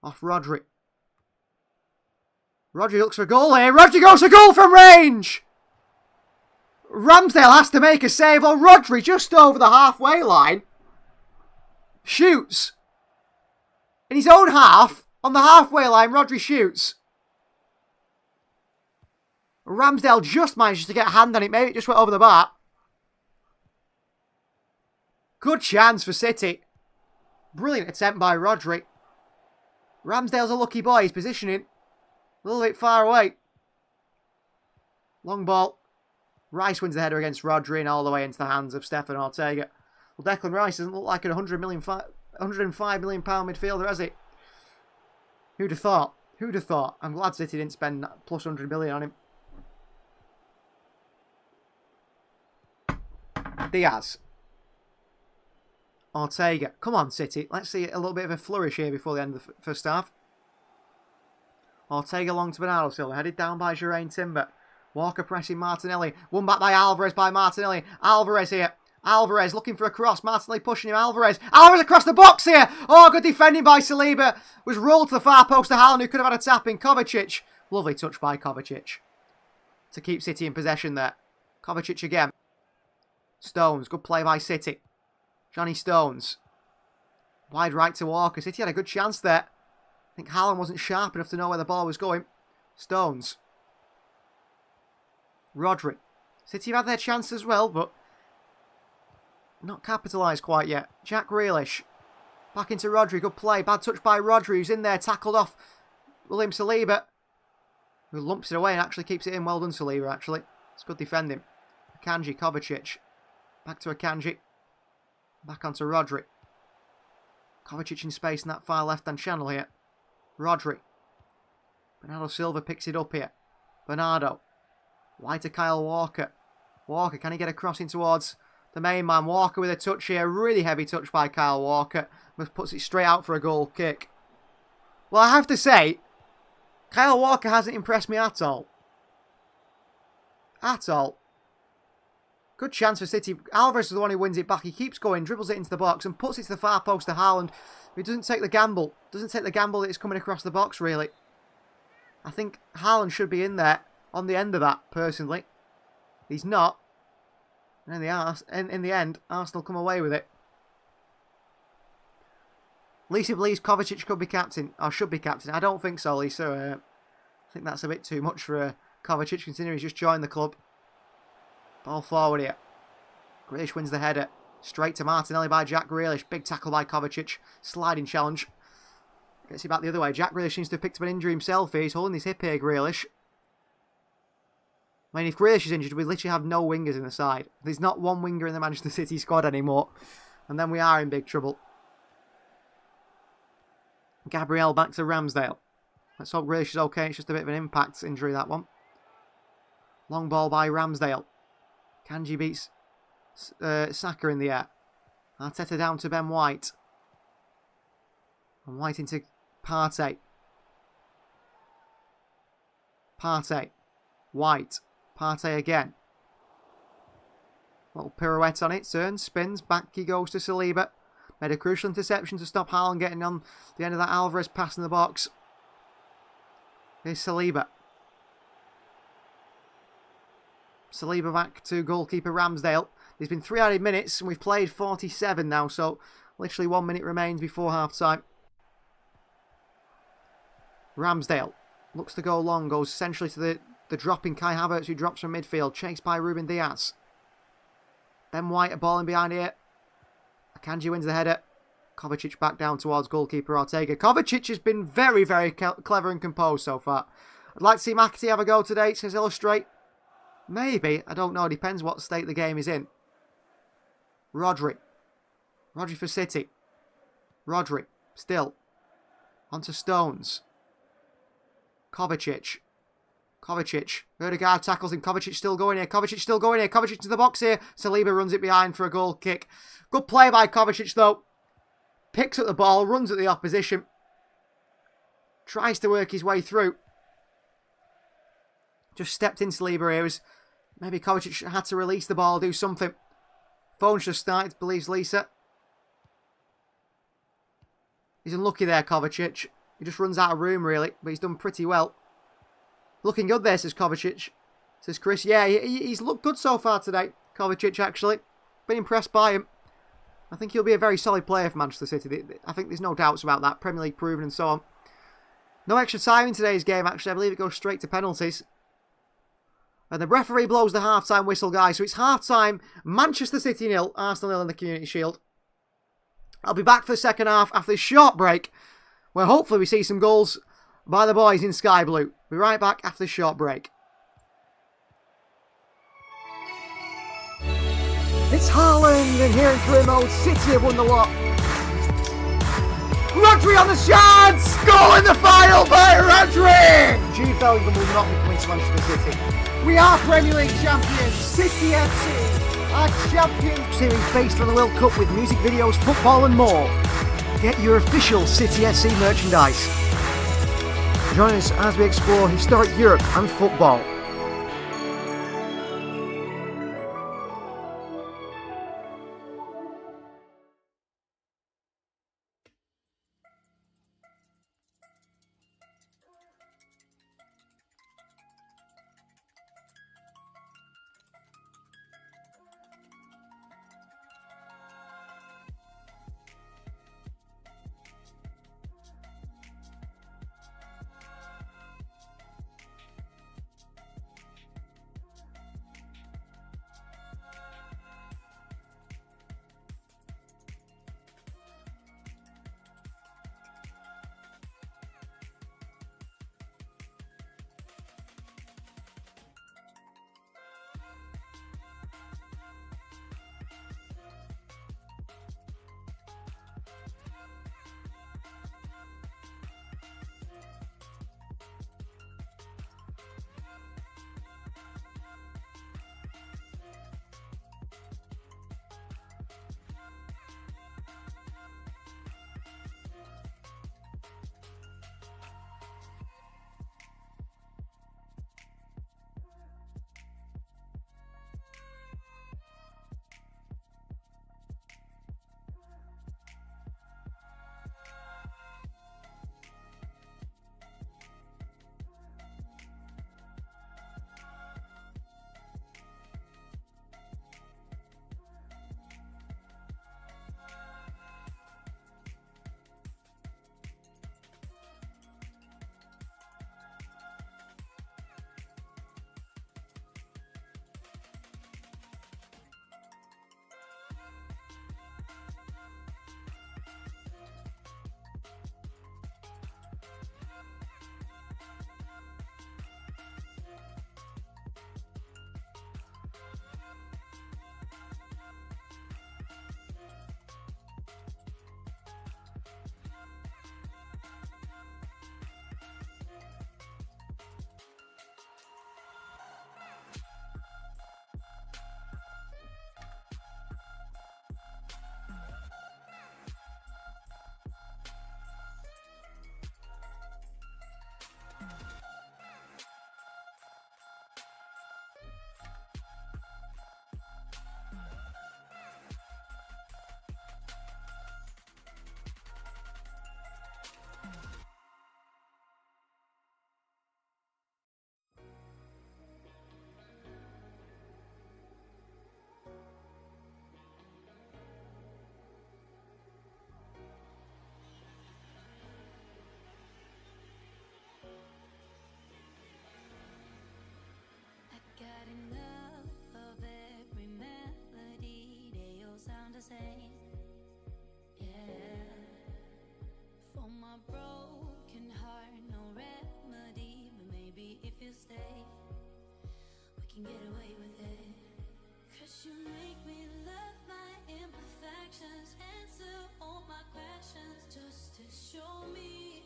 Off Rodri. Rodri looks for a goal here. Rodri goes for goal from range! Ramsdale has to make a save on Rodri just over the halfway line. Shoots. In his own half, on the halfway line, Rodri shoots. Ramsdale just manages to get a hand on it. Maybe it just went over the bar. Good chance for City. Brilliant attempt by Rodri. Ramsdale's a lucky boy. He's positioning a little bit far away. Long ball. Rice wins the header against Rodri and all the way into the hands of Stefan Ortega. Well, Declan Rice doesn't look like a £105 million midfielder, has he? Who'd have thought? Who'd have thought? I'm glad City didn't spend plus 100 million on him. Diaz. Ortega. Come on, City. Let's see a little bit of a flourish here before the end of the first half. Ortega long to Bernardo Silva. Headed down by Geraint Timber. Walker pressing Martinelli. Won back by Alvarez by Martinelli. Alvarez here. Alvarez looking for a cross. Martinelli pushing him. Alvarez across the box here. Oh, good defending by Saliba. Was rolled to the far post to Haaland, who could have had a tap in. Kovacic. Lovely touch by Kovacic to keep City in possession there. Kovacic again. Stones. Good play by City. Johnny Stones. Wide right to Walker. City had a good chance there. I think Haaland wasn't sharp enough to know where the ball was going. Stones. Rodri. City have had their chance as well, but not capitalised quite yet. Jack Grealish. Back into Rodri. Good play. Bad touch by Rodri, who's in there. Tackled off William Saliba, who lumps it away and actually keeps it in. Well done, Saliba, actually. It's good defending. Akanji, Kovacic. Back to Akanji. Back onto Rodri. Kovacic in space in that far left-hand channel here. Rodri. Bernardo Silva picks it up here. Bernardo. Wide to Kyle Walker. Walker, can he get a crossing towards the main man? Walker with a touch here. Really heavy touch by Kyle Walker. But puts it straight out for a goal kick. Well, I have to say, Kyle Walker hasn't impressed me at all. At all. Good chance for City. Alvarez is the one who wins it back. He keeps going, dribbles it into the box and puts it to the far post to Haaland, who doesn't take the gamble. Doesn't take the gamble that it's coming across the box, really. I think Haaland should be in there on the end of that, personally. He's not. And in the end, Arsenal come away with it. Lisa believes Kovacic could be captain, or should be captain. I don't think so, Lisa. I think that's a bit too much for Kovacic, considering he's just joined the club. Ball forward here. Grealish wins the header. Straight to Martinelli by Jack Grealish. Big tackle by Kovacic. Sliding challenge. Gets it back the other way. Jack Grealish seems to have picked up an injury himself here. He's holding his hip here, Grealish. I mean, if Grealish is injured, we literally have no wingers in the side. There's not one winger in the Manchester City squad anymore. And then we are in big trouble. Gabriel back to Ramsdale. Let's hope Grealish is okay. It's just a bit of an impact injury, that one. Long ball by Ramsdale. Kanji beats Saka in the air. Arteta down to Ben White. And White into Partey. Partey. White. Partey again. Little pirouette on it. Turns, spins. Back he goes to Saliba. Made a crucial interception to stop Haaland getting on the end of that Alvarez pass in the box. Here's Saliba. Saliba back to goalkeeper Ramsdale. There's been 3 added minutes and we've played 47 now, so literally 1 minute remains before half time. Ramsdale looks to go long, goes centrally to the dropping Kai Havertz, who drops from midfield, chased by Ruben Diaz. Ben White, a ball in behind here. Akanji wins the header. Kovacic back down towards goalkeeper Ortega. Kovacic has been very, very clever and composed so far. I'd like to see McAtee have a go today, says Illustrate. Maybe, I don't know, depends what state the game is in. Rodri for City. Rodri, still. Onto Stones. Kovacic. Ødegaard tackles him. Kovacic still going here. Kovacic to the box here. Saliba runs it behind for a goal kick. Good play by Kovacic though. Picks up the ball, runs at the opposition. Tries to work his way through. Just stepped in Saliba here. Maybe Kovacic had to release the ball, do something. Phone's just started, believes Lisa. He's unlucky there, Kovacic. He just runs out of room, really. But he's done pretty well. Looking good there, says Kovacic. Says Chris. Yeah, he's looked good so far today, Kovacic, actually. Been impressed by him. I think he'll be a very solid player for Manchester City. I think there's no doubts about that. Premier League proven and so on. No extra time in today's game, actually. I believe it goes straight to penalties. And the referee blows the half-time whistle, guys. So it's half-time. Manchester City 0, Arsenal 0 in the Community Shield. I'll be back for the second half after this short break, where hopefully we see some goals by the boys in Sky Blue. We'll be right back after this short break. It's Haaland, and here in career mode, City have won the lot. Rodri on the chance! Goal in the final by Rodri! Jude Bellingham will not be coming to Manchester City. We are Premier League champions, City FC, our Champions Series based on the World Cup with music videos, football and more. Get your official City FC merchandise. Join us as we explore historic Europe and football. can get away with it. 'Cause you make me love my imperfections, answer all my questions, just to show me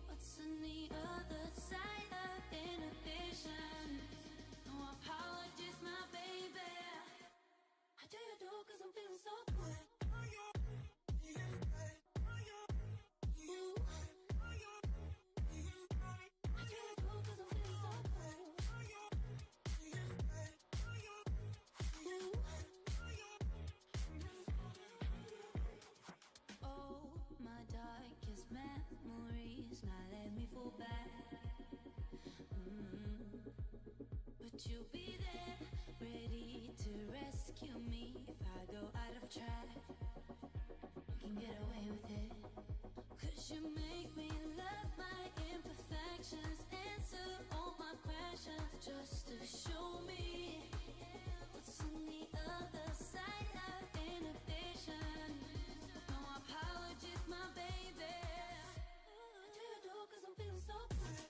what's on the other side of inhibition. No apologies, my baby. I do you do 'cause I'm feeling so good. But you'll be there, ready to rescue me if I go out of track. You can get away with it. 'Cause you make me love my imperfections, answer all my questions, just to show me what's on the other side of inhibition. No apologies, my baby. I do you do 'cause I'm feeling so good.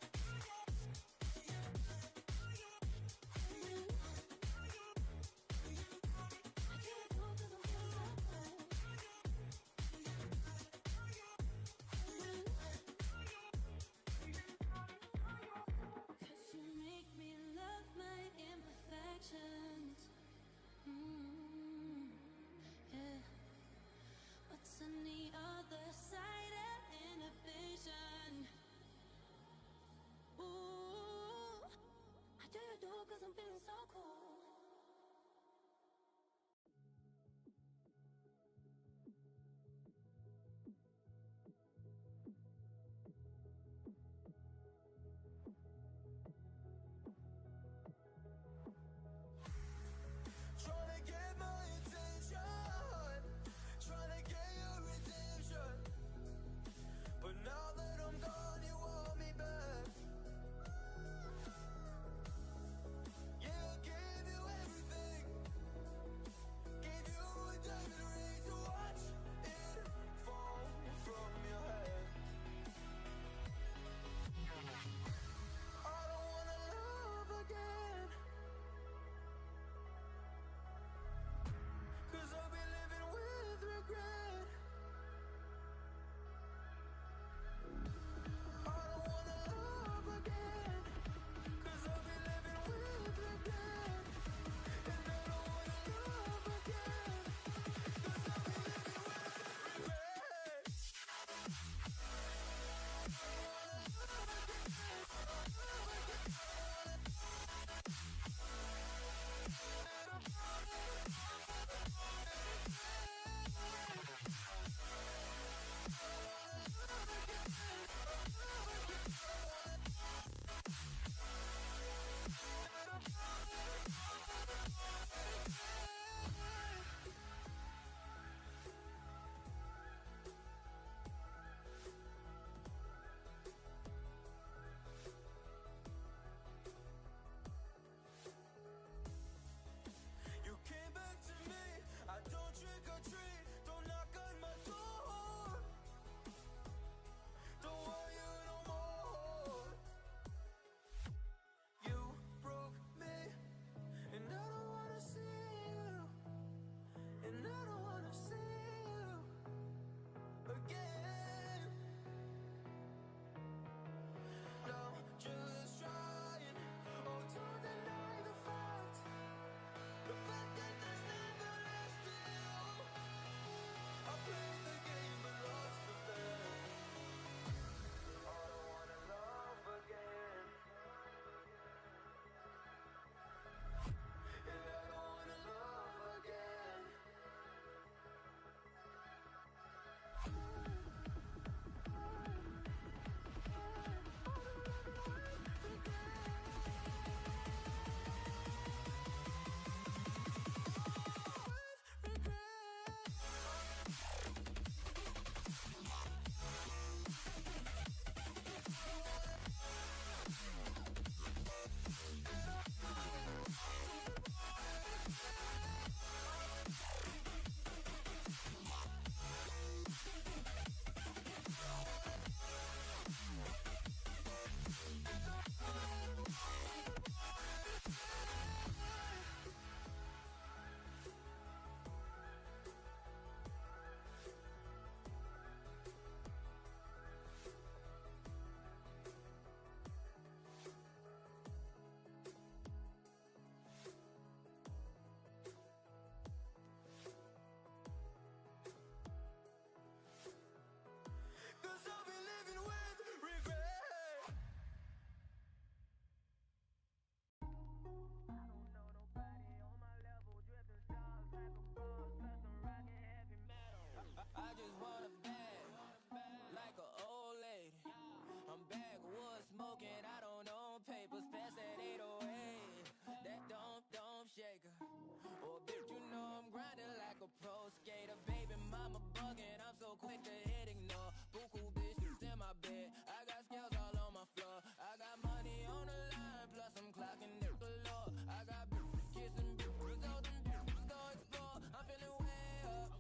pro skater, baby mama bugging. I'm so quick to hit ignore. Buku bitches in my bed. I got scales all on my floor. I got money on the line, plus I'm clocking it galore. I got bitches kissing bitches, all them bitches go explore. I'm feeling way up.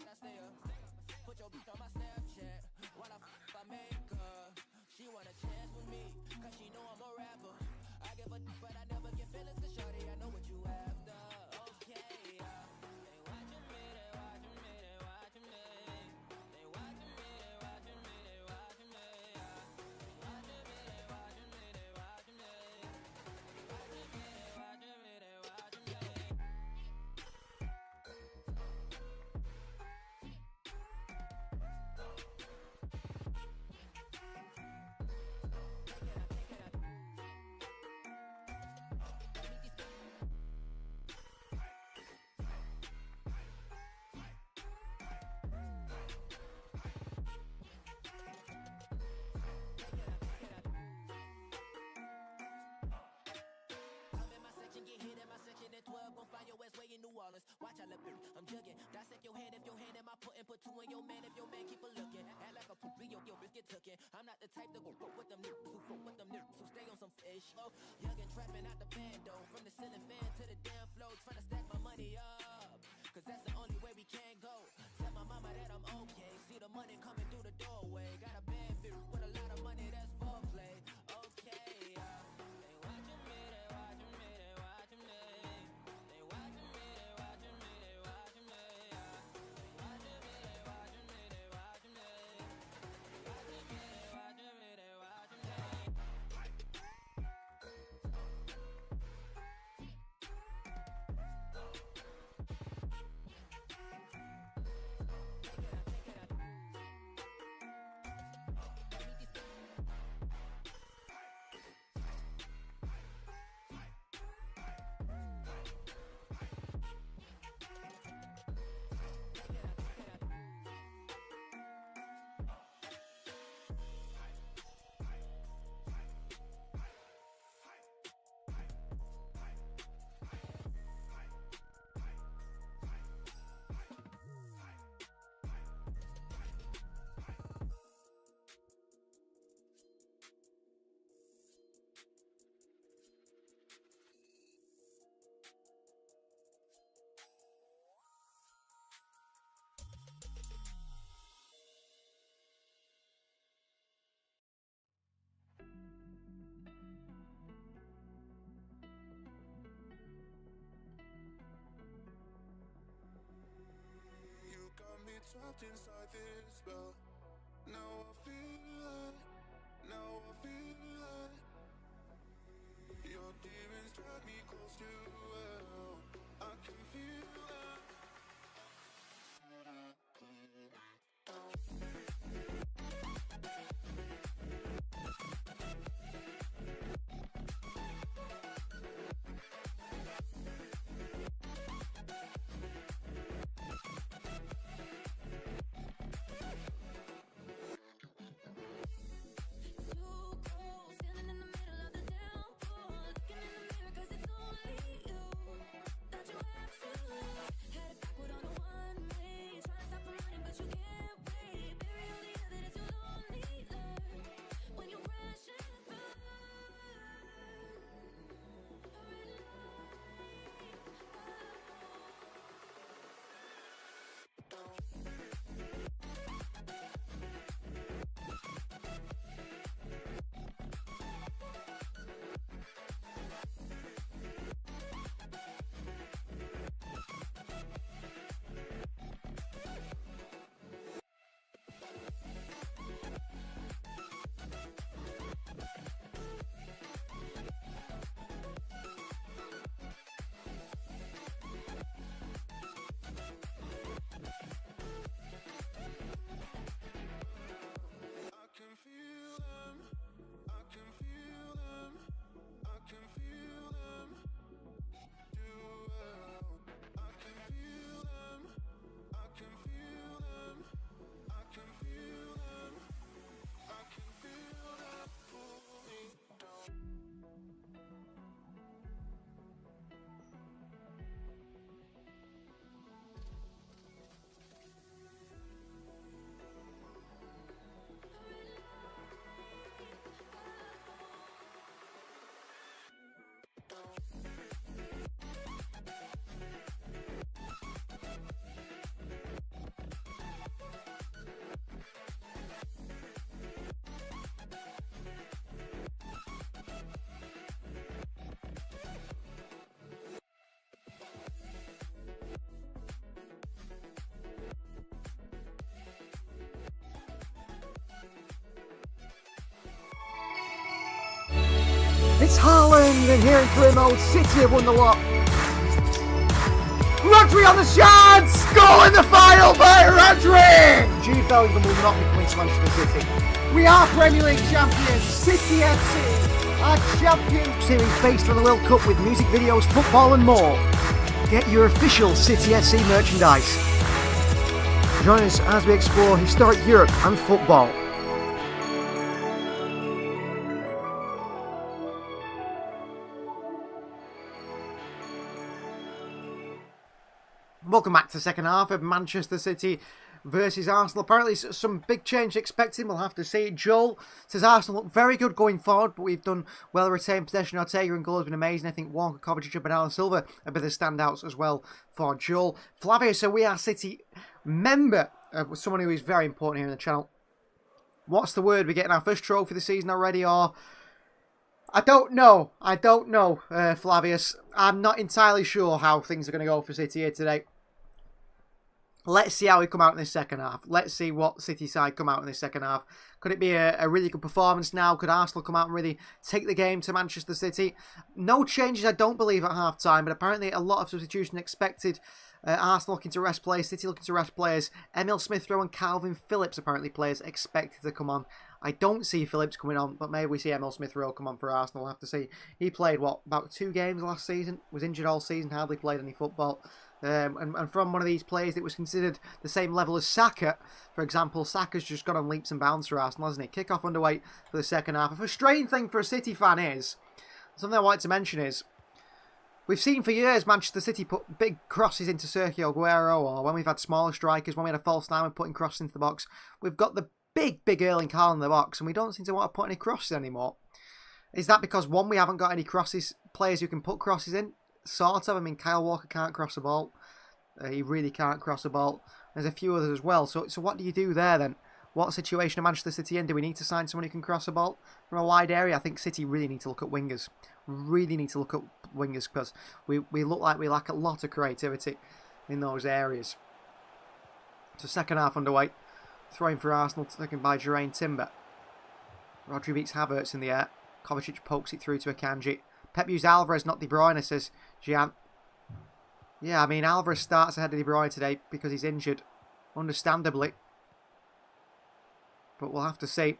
I stay up. Put your bitch on my Snapchat while I make her. She want a chance with me, cause she know I'm a rapper. I give a but I never get feelings, cause shorty, I know what you after. Okay, they watching me, they watching me, they watching me. They watching me, they watching me, they watching me. They watching me, they watching me, they watching me. They watching me, they watching me, they watching me. Watch I look, I'm jugging. Dissect your hand if your hand in my putting. Put two in your man if your man keep a looking. Act like a poopy, yo, bitch get tookin'. I'm not the type to go fuck with them niggas who fuck with them niggas who stay on some fish. Oh, young and trapping out the bando. From the ceiling fan to the damn floor. Trying to stack my money up, cause that's the only way we can go. Tell my mama that I'm okay. See the money coming through the doorway. Got a bad bitch with a lot of money, that's foreplay. Okay, they watching me, they watching me, they watching me. They watching me, they watching me, they watching me. They watching me, they watching me, they watching me. They watching me, they watching me, they watching me. You got me trapped inside this spell. Now I feel like, now I feel like your demons drag me close to hell. I can feel that. Too cold, standing in the middle of the downpour. Looking in the mirror 'cause it's only you that you have to love. Headed backward on a one-way, trying to stop from running but you can't wait. Bury all the evidence you don't need love when you crash and burn. A red light, Haaland, and here in career mode, City have won the lot. Rodri on the chance! Goal in the final by Rodri! Jude Bellingham will not be coming to Manchester City. We are Premier League champions, City FC, our champions. Series based on the World Cup with music videos, football and more. Get your official City FC merchandise. Join us as we explore historic Europe and football. Welcome back to the second half of Manchester City versus Arsenal. Apparently some big change expected. We'll have to see. Joel says Arsenal look very good going forward, but we've done well retained possession. Ortega and goal has been amazing. I think Walker, Kovacic and Bernardo Silva are bit of standouts as well for Joel. Flavio, so we are City member, someone who is very important here in the channel. What's the word? We're getting our first trophy of the season already, or... I don't know, Flavius. I'm not entirely sure how things are going to go for City here today. Let's see how we come out in this second half. Let's see what City side come out in this second half. Could it be a really good performance now? Could Arsenal come out and really take the game to Manchester City? No changes, I don't believe, at half-time, but apparently a lot of substitution expected. Arsenal looking to rest players, City looking to rest players. Emil Smith-Rowe and Calvin Phillips apparently players expected to come on. I don't see Phillips coming on, but maybe we see Emil Smith-Rowe come on for Arsenal. We'll have to see. He played, what, about 2 games last season? Was injured all season, hardly played any football. And from one of these players that was considered the same level as Saka, for example, Saka's just gone on leaps and bounds for Arsenal, hasn't he? Kick-off underway for the second half. A frustrating thing for a City fan is, something I wanted to mention is, we've seen for years Manchester City put big crosses into Sergio Aguero, or when we've had smaller strikers, when we had a false nine, we're putting crosses into the box. We've got the big Erling Haaland in the box, and we don't seem to want to put any crosses anymore. Is that because, one, we haven't got any crosses, players who can put crosses in? Sort of. I mean, Kyle Walker can't cross a ball. He really can't cross a ball. There's a few others as well. So what do you do there then? What situation are Manchester City in? Do we need to sign someone who can cross a ball from a wide area? I think City really need to look at wingers. Really need to look at wingers because we look like we lack a lot of creativity in those areas. So second half underway. Throwing for Arsenal, taken by Jeraine Timber. Rodri beats Havertz in the air. Kovacic pokes it through to Akanji. Pep used Alvarez, not De Bruyne, says Gian. Yeah, I mean, Alvarez starts ahead of De Bruyne today because he's injured. Understandably. But we'll have to see.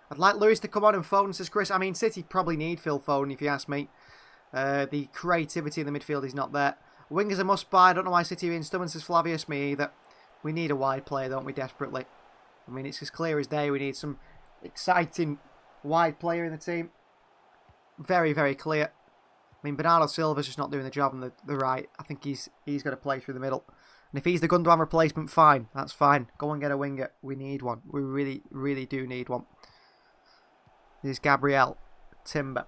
I'd like Lewis to come on and Foden, says Chris. I mean, City probably need Phil Foden, if you ask me. The creativity in the midfield is not there. Wingers a must-buy. I don't know why City are being stubborn, says Flavius. Me either. We need a wide player, don't we, desperately? I mean, it's as clear as day. We need some exciting wide player in the team. Very, very clear. I mean, Bernardo Silva's just not doing the job on the right. I think he's got to play through the middle. And if he's the Gundogan replacement, fine. That's fine. Go and get a winger. We need one. We really, really do need one. Here's Gabriel. Timber.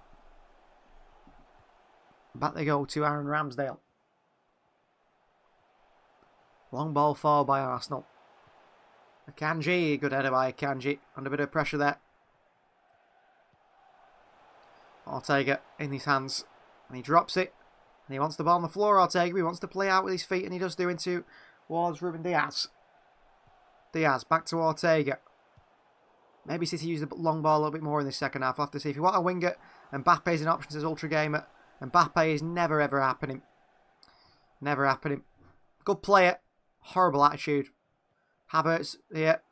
Back they go to Aaron Ramsdale. Long ball forward by Arsenal. Akanji. Good header by Akanji. Under a bit of pressure there. Ortega in his hands. And he drops it. And he wants the ball on the floor, Ortega. He wants to play out with his feet. And he does do towards Ruben Diaz. Diaz back to Ortega. Maybe City use the long ball a little bit more in the second half. We'll have to see. If you want a winger, Mbappe is an option, says Ultra Gamer. Mbappe is never ever happening. Never happening. Good player. Horrible attitude. Havertz here.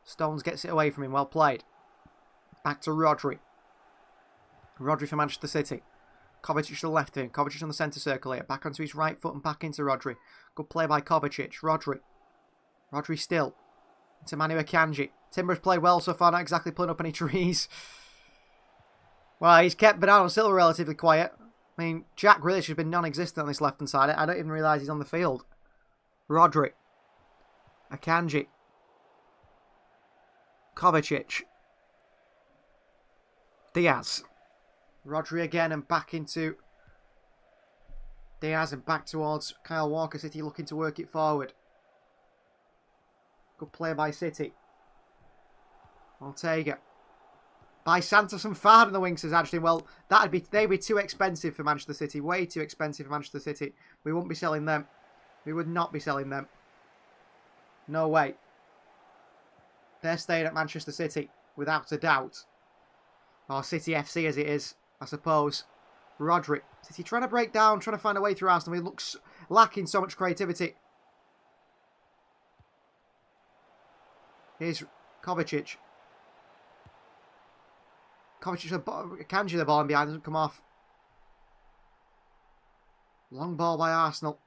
Stones gets it away from him. Well played. Back to Rodri. Rodri for Manchester City. Kovacic to the left of him. Kovacic on the centre circle here. Back onto his right foot and back into Rodri. Good play by Kovacic. Rodri. Rodri still. Into Manu Akanji. Timber's played well so far. Not exactly pulling up any trees. Well, he's kept Bernardo Silva relatively quiet. I mean, Jack Grealish has been non-existent on this left-hand side. I don't even realise he's on the field. Rodri. Akanji. Kovacic. Diaz. Rodri again and back into Diaz and back towards Kyle Walker. City looking to work it forward. Good play by City. Ortega. By Santos and Fard in the wing, says Adrian. Well, they'd be too expensive for Manchester City. Way too expensive for Manchester City. We wouldn't be selling them. We would not be selling them. No way. They're staying at Manchester City, without a doubt. Or City FC as it is. I suppose. Rodri. Is he trying to break down, trying to find a way through Arsenal? He looks lacking so much creativity. Here's Kovacic. Kovacic, Kanji the ball in behind, doesn't come off. Long ball by Arsenal.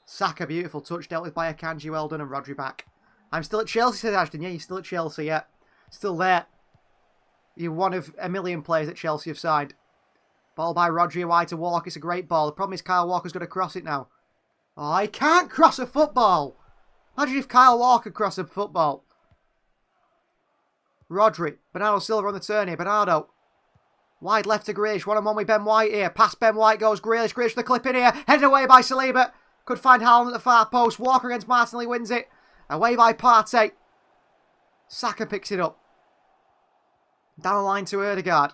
Saka, beautiful touch, dealt with by Akanji, well done, and Rodri back. I'm still at Chelsea, said Ashton. Yeah, you're still at Chelsea, yeah. Still there. You're one of a million players that Chelsea have signed. Ball by Rodri, wide to Walker. It's a great ball. The problem is Kyle Walker's going to cross it now. Oh, he can't cross a football. Imagine if Kyle Walker crossed a football. Rodri. Bernardo Silva on the turn here. Bernardo. Wide left to Grealish. One-on-one with Ben White here. Past Ben White goes Grealish. Grealish for the clip in here. Headed away by Saliba. Could find Haaland at the far post. Walker against Martinelli wins it. Away by Partey. Saka picks it up. Down the line to Ødegaard.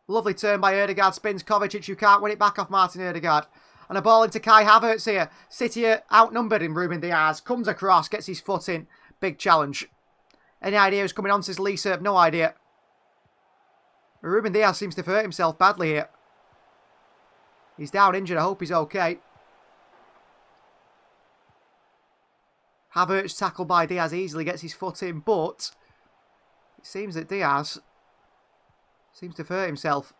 Lovely turn by Ødegaard. Spins Kovacic, who can't win it back off Martin Ødegaard. And a ball into Kai Havertz here. City are outnumbered in Ruben Diaz. Comes across, gets his foot in. Big challenge. Any idea who's coming on, says Lisa? No idea. Ruben Diaz seems to have hurt himself badly here. He's down injured. I hope he's okay. Havertz tackled by Diaz easily. Gets his foot in, but it seems that Diaz seems to have hurt himself.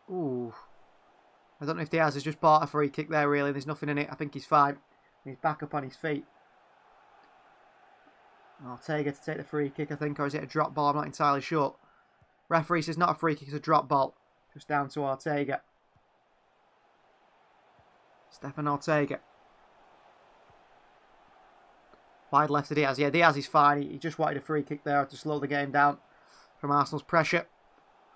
Ooh. I don't know if Diaz has just bought a free kick there, really. There's nothing in it. I think he's fine. He's back up on his feet. Ortega to take the free kick, I think. Or is it a drop ball? I'm not entirely sure. Referee says not a free kick, it's a drop ball. Just down to Ortega. Stefan Ortega. Wide left to Diaz. Yeah, Diaz is fine. He just wanted a free kick there to slow the game down from Arsenal's pressure.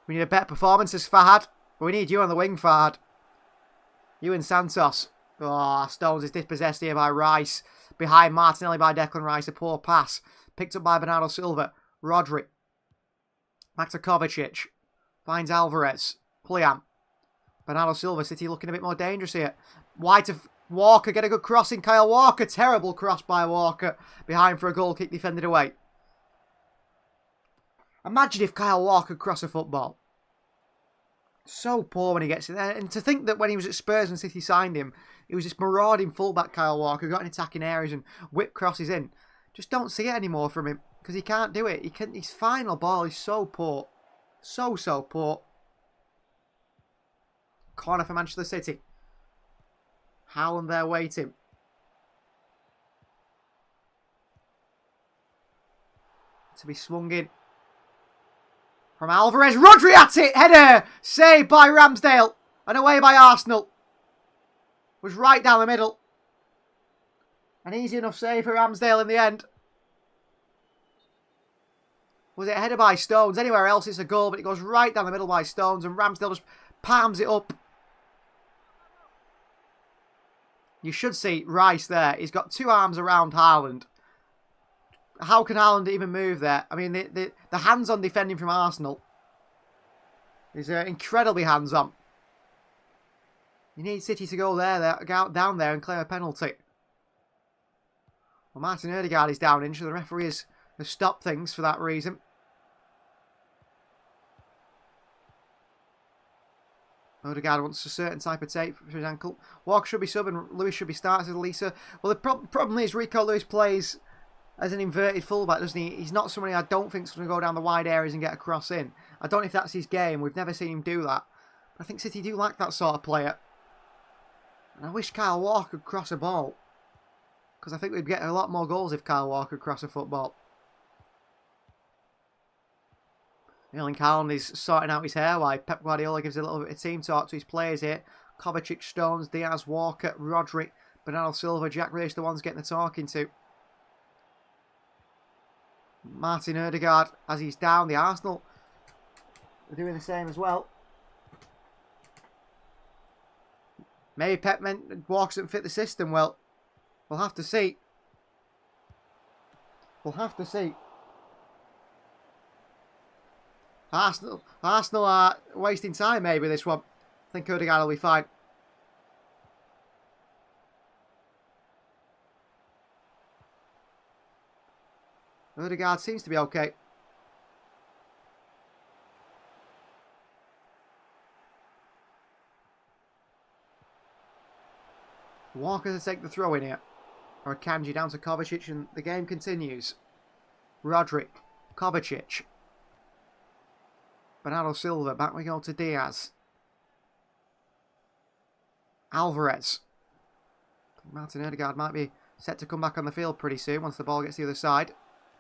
We need a better performance, as Fahad. But we need you on the wing, Fahad. You and Santos. Oh, Stones is dispossessed here by Rice. Behind Martinelli by Declan Rice. A poor pass. Picked up by Bernardo Silva. Rodri. Back to Kovacic. Finds Alvarez. Pliam. Bernardo Silva. City looking a bit more dangerous here. Wide to Walker. Get a good crossing. Kyle Walker. Terrible cross by Walker. Behind for a goal kick defended away. Imagine if Kyle Walker could cross a football. So poor when he gets in there. And to think that when he was at Spurs and City signed him, he was this marauding fullback, Kyle Walker, got in attacking areas and whip crosses in. Just don't see it anymore from him because he can't do it. His final ball is so poor. So poor. Corner for Manchester City. Haaland there waiting. To be swung in. From Alvarez, Rodri at it, header, saved by Ramsdale, and away by Arsenal. Was right down the middle. An easy enough save for Ramsdale in the end. Was it a header by Stones? Anywhere else it's a goal, but it goes right down the middle by Stones, and Ramsdale just palms it up. You should see Rice there. He's got two arms around Haaland. How can Haaland even move there? I mean, the hands-on defending from Arsenal is incredibly hands-on. You need City to go down there and claim a penalty. Well, Martin Ødegaard is down injured. The referee has stopped things for that reason. Ødegaard wants a certain type of tape for his ankle. Walker should be sub and Lewis should be starting, says Lisa. Well, the problem is Rico Lewis plays as an inverted fullback, doesn't he? He's not somebody I don't think is going to go down the wide areas and get a cross in. I don't know if that's his game. We've never seen him do that. But I think City do like that sort of player. And I wish Kyle Walker could cross a ball. Because I think we'd get a lot more goals if Kyle Walker could cross a football. Erling Haaland is sorting out his hair while Pep Guardiola gives a little bit of team talk to his players here. Kovacic, Stones, Diaz, Walker, Rodri, Bernardo Silva, Jack Grealish, the ones getting the talking to. Martin Ødegaard, as he's down, the Arsenal are doing the same as well. Maybe Pep meant Walker doesn't fit the system. Well, we'll have to see. We'll have to see. Arsenal are wasting time maybe this one. I think Ødegaard will be fine. Ødegaard seems to be okay. Walker to take the throw in here. Or Akanji down to Kovacic, and the game continues. Rodri. Kovacic. Bernardo Silva. Back we go to Diaz. Alvarez. Martin Odegaard might be set to come back on the field pretty soon once the ball gets to the other side.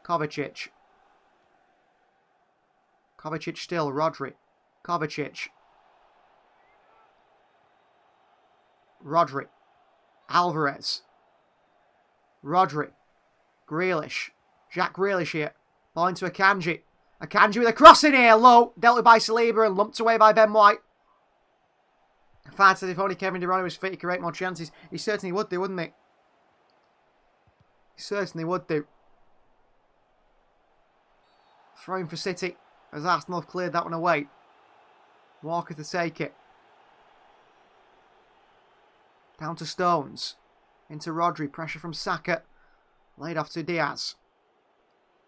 Kovacic. Kovacic still. Rodri. Kovacic. Rodri. Alvarez. Rodri. Grealish. Jack Grealish here. Ball into Akanji. Akanji with a cross in here. Low. Dealt with by Saliba and lumped away by Ben White. Fad said if only Kevin De Bruyne was fit, he could create more chances. He certainly would do, wouldn't he? He certainly would do. Throwing for City as Arsenal have cleared that one away. Walker to take it. Down to Stones. Into Rodri. Pressure from Saka. Laid off to Diaz.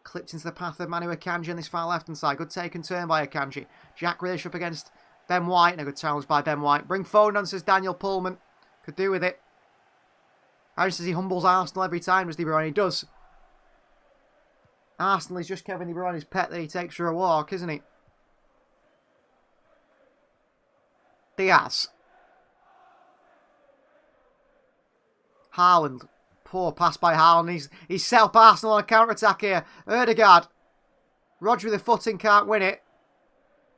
Clipped into the path of Manu Akanji on this far left-hand side. Good take and turn by Akanji. Jack Grealish up against Ben White. And a good challenge by Ben White. Bring phone on, says Daniel Pullman. Could do with it. Harry says he humbles Arsenal every time, as De Bruyne. He does. Arsenal is just Kevin De Bruyne's pet that he takes for a walk, isn't he? Diaz. Haaland. Poor pass by Haaland. He's set up Arsenal on a counter-attack here. Odegaard. Rodri with a footing, can't win it.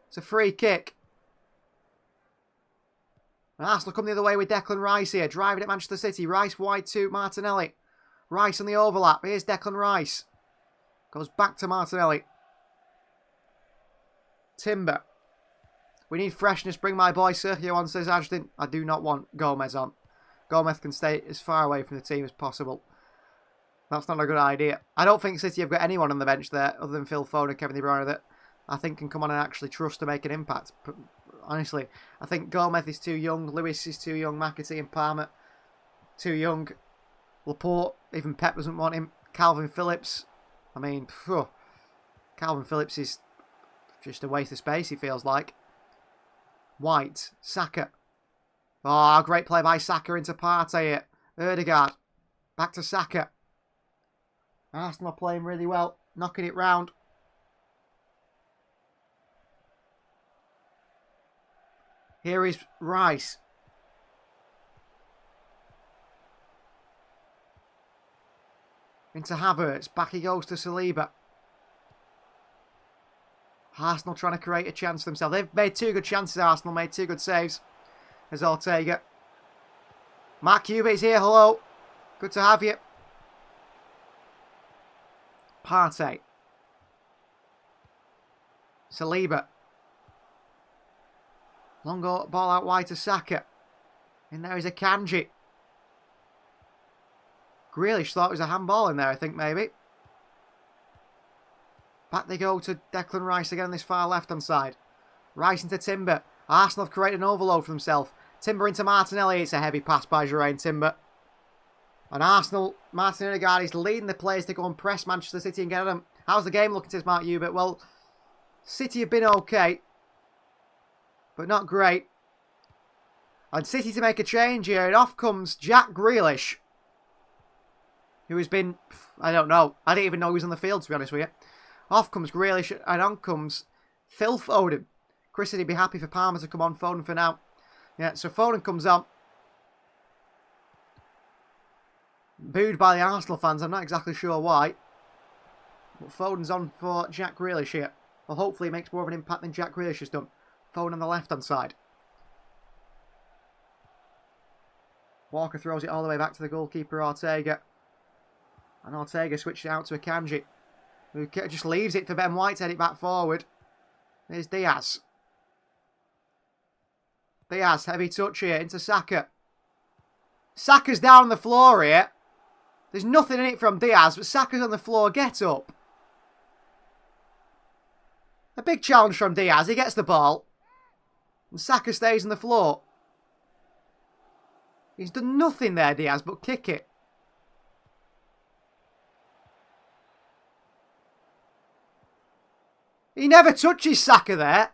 It's a free kick. And Arsenal come the other way with Declan Rice here. Driving at Manchester City. Rice wide to Martinelli. Rice on the overlap. Here's Declan Rice. Goes back to Martinelli. Timber. We need freshness. Bring my boy Sergio on, says Ashton. I do not want Gomez on. Gomez can stay as far away from the team as possible. That's not a good idea. I don't think City have got anyone on the bench there other than Phil Foden and Kevin De Bruyne that I think can come on and actually trust to make an impact. But honestly, I think Gomez is too young. Lewis is too young. McAtee and Palmer too young. Laporte, even Pep doesn't want him. Calvin Phillips. I mean, Calvin Phillips is just a waste of space, he feels like. White. Saka. Oh, great play by Saka into Partey here. Odegaard. Back to Saka. Arsenal playing really well. Knocking it round. Here is Rice. Into Havertz. Back he goes to Saliba. Arsenal trying to create a chance for themselves. They've made two good chances, Arsenal. Made two good saves. There's Ortega. Mark Cubitt's here. Hello. Good to have you. Partey. Saliba. Long ball out wide to Saka. In there is Akanji. Grealish thought it was a handball in there, I think, maybe. Back they go to Declan Rice again on this far left-hand side. Rice into Timber. Arsenal have created an overload for themselves. Timber into Martinelli. It's a heavy pass by Jurriën Timber. And Arsenal, Martin Odegaard is leading the players to go and press Manchester City and get at them. How's the game looking, says Mark Hubert? Well, City have been okay, but not great. And City to make a change here. And off comes Jack Grealish, who has been, I don't know. I didn't even know he was on the field, to be honest with you. Off comes Grealish, and on comes Phil Foden. Chris said he'd be happy for Palmer to come on. Foden for now. Yeah, so Foden comes on. Booed by the Arsenal fans. I'm not exactly sure why. But Foden's on for Jack Grealish here. Well, hopefully he makes more of an impact than Jack Grealish has done. Foden on the left-hand side. Walker throws it all the way back to the goalkeeper, Ortega. And Ortega switches it out to Akanji, who just leaves it for Ben White to head it back forward. There's Diaz. Diaz, heavy touch here into Saka. Saka's down on the floor here. There's nothing in it from Diaz, but Saka's on the floor. Get up. A big challenge from Diaz. He gets the ball. And Saka stays on the floor. He's done nothing there, Diaz, but kick it. He never touches Saka there.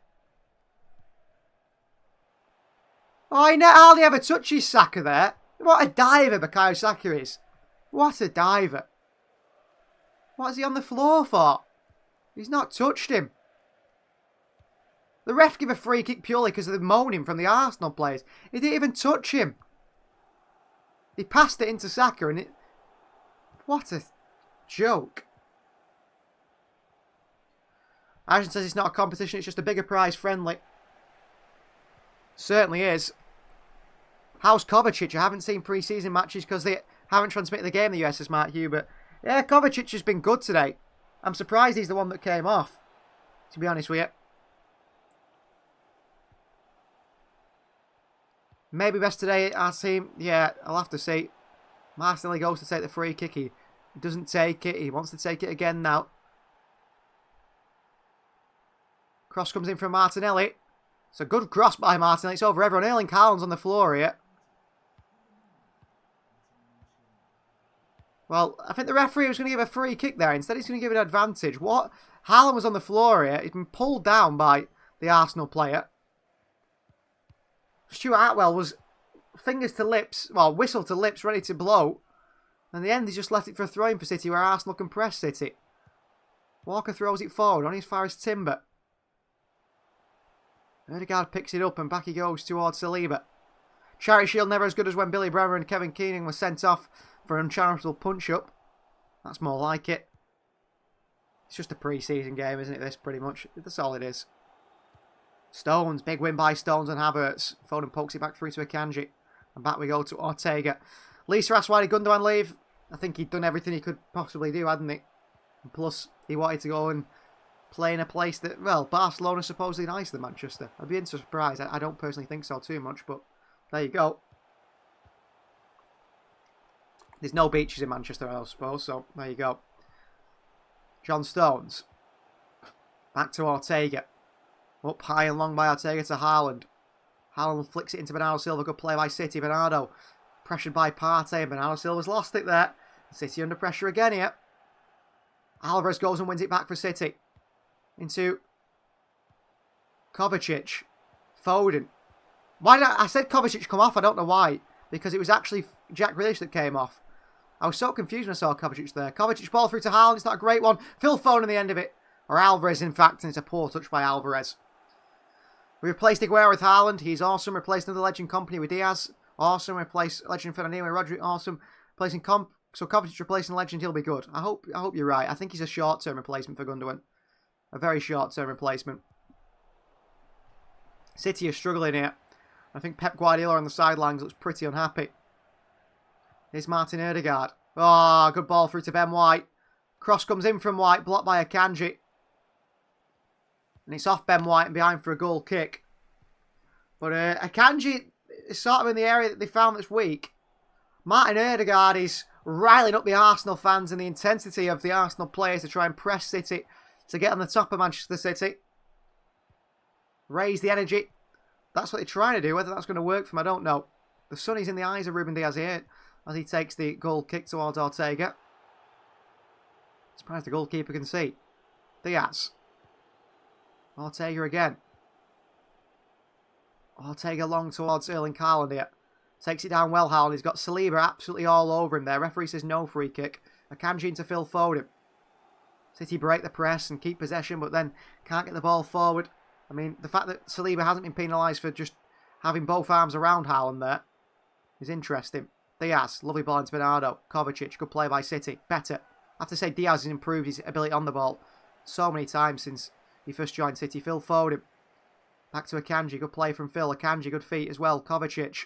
Oh, he hardly ever touches Saka there. What a diver Bukayo Saka is. What a diver. What is he on the floor for? He's not touched him. The ref gave a free kick purely because of the moaning from the Arsenal players. He didn't even touch him. He passed it into Saka and it... What a joke. Ashton says it's not a competition, it's just a bigger prize friendly. Certainly is. How's Kovacic? I haven't seen pre-season matches because they haven't transmitted the game, the USS Mark Hubert. Yeah, Kovacic has been good today. I'm surprised he's the one that came off, to be honest with you. Maybe best today, our team. Yeah, I'll have to see. Martinelli goes to take the free kick. He doesn't take it. He wants to take it again now. Cross comes in from Martinelli. It's a good cross by Martinelli. It's over everyone. Erling Haaland's on the floor here. Well, I think the referee was going to give a free kick there. Instead, he's going to give an advantage. What? Haaland was on the floor here. He'd been pulled down by the Arsenal player. Stuart Atwell was fingers to lips, well, whistle to lips, ready to blow. And in the end, he just left it for a throw-in for City, where Arsenal can press City. Walker throws it forward, only as far as Timber. Ødegaard picks it up, and back he goes towards Saliba. Charity Shield never as good as when Billy Bremner and Kevin Keenan were sent off for an uncharitable punch-up. That's more like it. It's just a pre-season game, isn't it, this, pretty much? That's all it is. Stones, big win by Stones and Havertz. Foden pokes it back through to Akanji. And back we go to Ortega. Lisa asked why did Gundogan leave? I think he'd done everything he could possibly do, hadn't he? And plus, he wanted to go and play in a place that, well, Barcelona's supposedly nicer than Manchester. I'd be surprised. I don't personally think so too much, but there you go. There's no beaches in Manchester, I suppose, so there you go. John Stones. Back to Ortega. Up high and long by Ortega to Haaland. Haaland flicks it into Bernardo Silva. Good play by City. Bernardo pressured by Partey. And Bernardo Silva's lost it there. City under pressure again here. Alvarez goes and wins it back for City. Into Kovacic. Foden. Why did I said Kovacic come off? I don't know why. Because it was actually Jack Grealish that came off. I was so confused when I saw Kovacic there. Kovacic ball through to Haaland. It's not a great one. Phil Foden at the end of it. Or Alvarez, in fact. And it's a poor touch by Alvarez. We replaced Aguero with Haaland. He's awesome. Replaced another legend company with Diaz. Awesome. Replaced legend Fernandinho with Rodri. Awesome. Replacing so Kovacic replacing legend. He'll be good. I hope you're right. I think he's a short-term replacement for Gundogan. A very short-term replacement. City are struggling here. I think Pep Guardiola on the sidelines looks pretty unhappy. Here's Martin Ødegaard. Oh, good ball through to Ben White. Cross comes in from White, blocked by Akanji. And it's off Ben White and behind for a goal kick. But Akanji is sort of in the area that they found that's weak. Martin Ødegaard is riling up the Arsenal fans and the intensity of the Arsenal players to try and press City to get on the top of Manchester City. Raise the energy. That's what they're trying to do. Whether that's going to work for them, I don't know. The sun is in the eyes of Ruben Diaz here as he takes the goal kick towards Ortega. Surprised the goalkeeper can see. Diaz. Ortega again. Ortega long towards Erling Haaland here. Takes it down well, Haaland. He's got Saliba absolutely all over him there. Referee says no free kick. Akanji into Phil Foden. City break the press and keep possession, but then can't get the ball forward. I mean, the fact that Saliba hasn't been penalised for just having both arms around Haaland there is interesting. Diaz, lovely ball into Bernardo. Kovacic, good play by City. Better. I have to say Diaz has improved his ability on the ball so many times since he first joined City. Phil Foden. Back to Akanji. Good play from Phil. Akanji, good feet as well. Kovacic.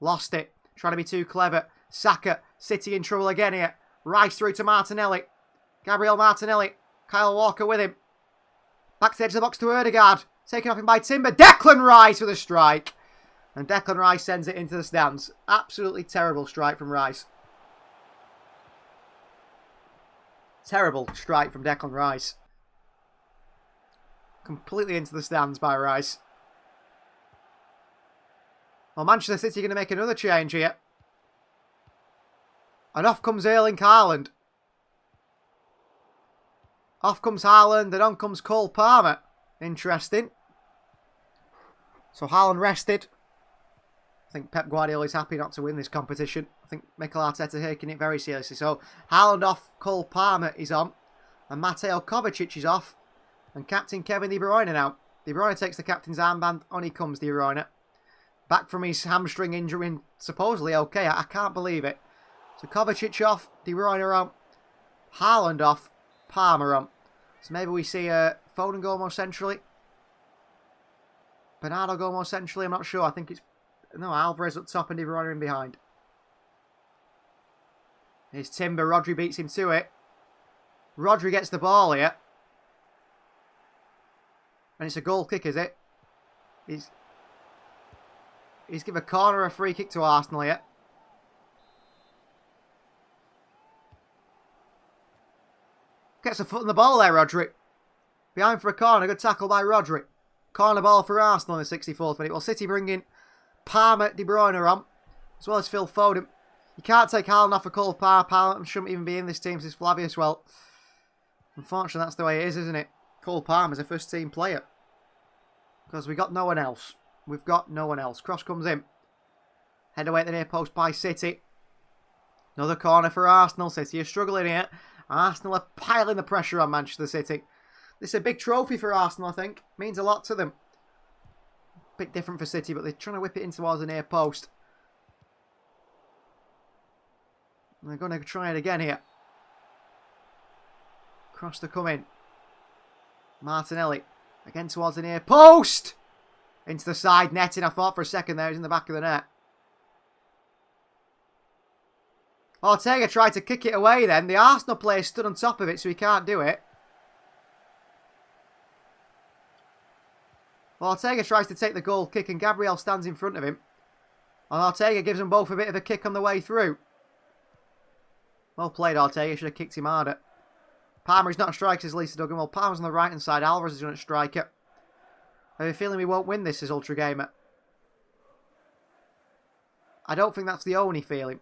Lost it. Trying to be too clever. Saka. City in trouble again here. Rice through to Martinelli. Gabriel Martinelli. Kyle Walker with him. Back to the edge of the box to Ødegaard. Taken off him by Timber. Declan Rice with a strike. And Declan Rice sends it into the stands. Absolutely terrible strike from Rice. Terrible strike from Declan Rice. Completely into the stands by Rice. Well, Manchester City are going to make another change here. And off comes Erling Haaland. Off comes Haaland and on comes Cole Palmer. Interesting. So Haaland rested. I think Pep Guardiola is happy not to win this competition. I think Mikel Arteta taking it very seriously. So Haaland off, Cole Palmer is on. And Mateo Kovacic is off. And captain Kevin De Bruyne now. De Bruyne takes the captain's armband. On he comes, De Bruyne. Back from his hamstring injury and supposedly okay. I can't believe it. So Kovacic off, De Bruyne on. Haaland off, Palmer on. So maybe we see Foden go more centrally. Bernardo go more centrally, I'm not sure. I think it's... No, Alvarez up top and De Bruyne in behind. Here's Timber. Rodri beats him to it. Rodri gets the ball here. And it's a goal kick, is it? He's given a corner, a free kick to Arsenal here. Gets a foot on the ball there, Rodri. Behind for a corner. Good tackle by Rodri. Corner ball for Arsenal in the 64th minute. Well, City bringing Palmer, De Bruyne on, as well as Phil Foden. You can't take Haaland off for Cole Palmer. Palmer shouldn't even be in this team, says Flavius. Well, unfortunately, that's the way it is, isn't it? Cole Palmer's a first-team player. Because we've got no one else. We've got no one else. Cross comes in. Head away at the near post by City. Another corner for Arsenal. City are struggling here. Arsenal are piling the pressure on Manchester City. This is a big trophy for Arsenal, I think. Means a lot to them. Bit different for City, but they're trying to whip it in towards the near post. And they're going to try it again here. Cross to come in. Martinelli. Again towards the near post. Into the side netting. I thought for a second there. He's in the back of the net. Ortega tried to kick it away then. The Arsenal player stood on top of it, so he can't do it. Ortega tries to take the goal kick and Gabriel stands in front of him. And Ortega gives them both a bit of a kick on the way through. Well played, Ortega. Should have kicked him harder. Palmer is not a striker, says Lisa Duggan. Well, Palmer's on the right hand side. Alvarez is on a striker. I have a feeling we won't win this, says Ultra Gamer. I don't think that's the only feeling.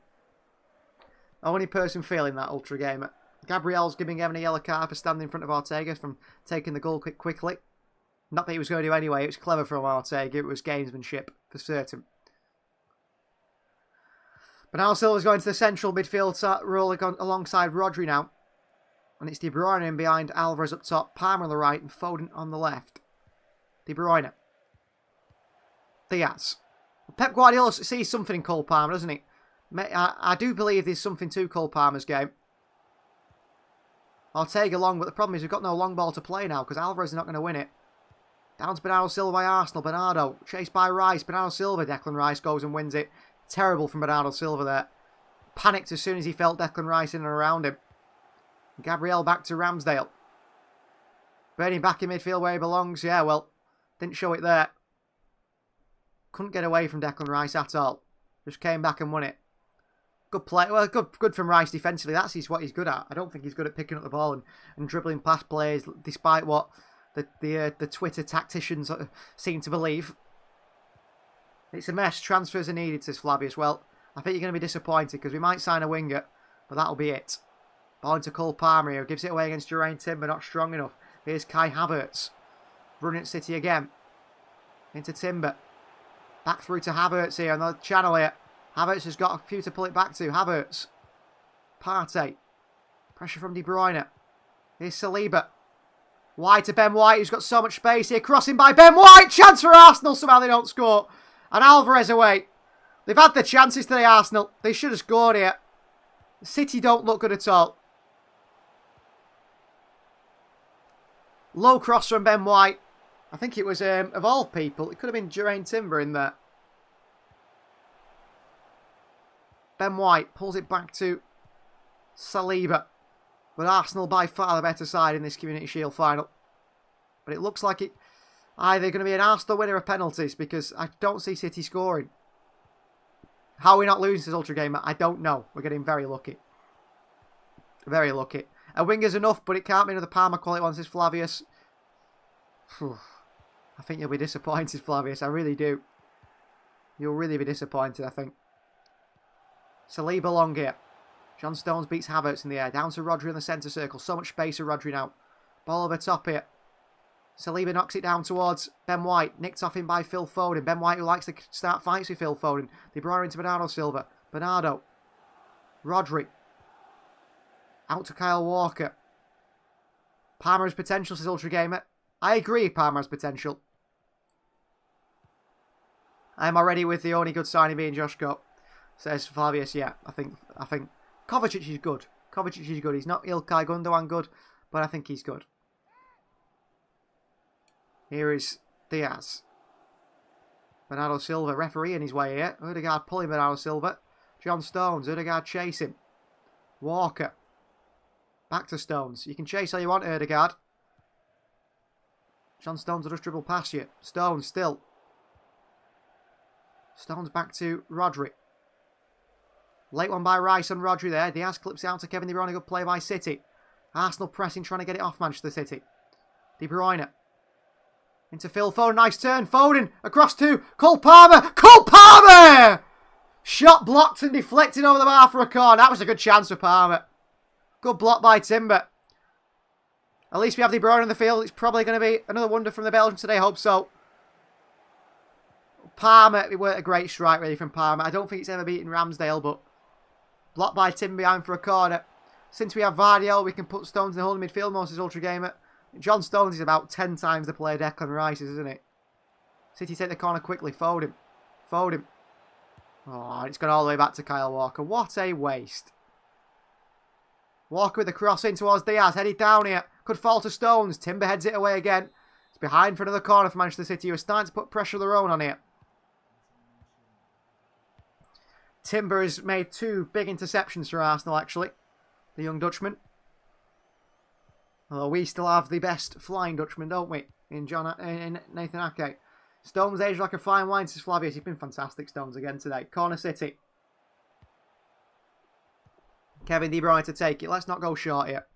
Only person feeling that, Ultra Gamer. Gabriel's giving Evan a yellow card for standing in front of Ortega from taking the goal quickly. Not that he was going to do anyway. It was clever from Ortega. It was gamesmanship, for certain. Bernardo Silva's going to the central midfield role alongside Rodri now. And it's De Bruyne in behind, Alvarez up top, Palmer on the right and Foden on the left. De Bruyne. Diaz. Pep Guardiola sees something in Cole Palmer, doesn't he? I do believe there's something to Cole Palmer's game. Ortega long, but the problem is we've got no long ball to play now because Alvarez is not going to win it. Down to Bernardo Silva by Arsenal. Bernardo, chased by Rice. Bernardo Silva, Declan Rice goes and wins it. Terrible from Bernardo Silva there. Panicked as soon as he felt Declan Rice in and around him. Gabriel back to Ramsdale. Bernie back in midfield where he belongs. Yeah, well, didn't show it there. Couldn't get away from Declan Rice at all. Just came back and won it. Good play. Well, good from Rice defensively. That's what he's good at. I don't think he's good at picking up the ball and dribbling past players, despite what the Twitter tacticians seem to believe. It's a mess. Transfers are needed, says Flavius. Well, I think you're going to be disappointed because we might sign a winger, but that'll be it. Ball into Cole Palmer here. Gives it away against Geraint Timber. Not strong enough. Here's Kai Havertz. Running at City again. Into Timber. Back through to Havertz here on the channel here. Havertz has got a few to pull it back to. Havertz. Partey. Pressure from De Bruyne. Here's Saliba. Wide to Ben White, who's got so much space here. Crossing by Ben White. Chance for Arsenal. Somehow they don't score. And Alvarez away. They've had the chances today, Arsenal. They should have scored here. City don't look good at all. Low cross from Ben White. I think it was, of all people, it could have been Geraint Timber in there. Ben White pulls it back to Saliba. But Arsenal by far the better side in this Community Shield final. But it looks like it either going to be an Arsenal winner of penalties because I don't see City scoring. How are we not losing, says Ultra Gamer? I don't know. We're getting very lucky. Very lucky. A winger's enough, but it can't be another Palmer quality one, says Flavius. I think you'll be disappointed, Flavius. I really do. You'll really be disappointed, I think. Saliba long here. John Stones beats Havertz in the air. Down to Rodri in the centre circle. So much space for Rodri now. Ball over top here. Saliba knocks it down towards Ben White. Nicked off him by Phil Foden. Ben White, who likes to start fights with Phil Foden. De Bruyne into Bernardo Silva. Bernardo. Rodri. Out to Kyle Walker. Palmer has potential, says Ultra Gamer. I agree, Palmer has potential. I'm already with the only good signing being Josh Goat, says Flavius. Yeah, I think Kovacic is good. Kovacic is good. He's not Ilkay Gundogan good, but I think he's good. Here is Diaz. Bernardo Silva, referee in his way here. Odegaard pulling Bernardo Silva. John Stones, Odegaard chasing. Walker. Back to Stones. You can chase all you want, Odegaard. John Stones will just dribble past you. Stones still. Stones back to Rodri. Late one by Rice on Rodri there. Diaz clips it out to Kevin De Bruyne. Good play by City. Arsenal pressing, trying to get it off Manchester City. De Bruyne. Into Phil Foden. Nice turn. Foden across to Cole Palmer. Cole Palmer! Shot blocked and deflected over the bar for a corner. That was a good chance for Palmer. Good block by Timber. At least we have De Bruyne on the field. It's probably going to be another wonder from the Belgians today. Hope so. Palmer, it weren't a great strike really from Palmer. I don't think it's ever beaten Ramsdale, but blocked by Tim behind for a corner. Since we have Vardiel, we can put Stones in the holding midfield, most is Ultra Gamer. John Stones is about 10 times the player Declan Rice is, isn't it? City take the corner quickly. Foden. Foden. Oh, it's gone all the way back to Kyle Walker. What a waste. Walker with the cross in towards Diaz. Headed down here. Could fall to Stones. Timber heads it away again. It's behind for another corner for Manchester City, who are starting to put pressure of their own on here. Timber has made 2 big interceptions for Arsenal, actually. The young Dutchman. Although we still have the best flying Dutchman, don't we? In Nathan Ake. Stones aged like a fine wine, says Flavius. He's been fantastic, Stones, again today. Corner City. Kevin De Bruyne to take it. Let's not go short here.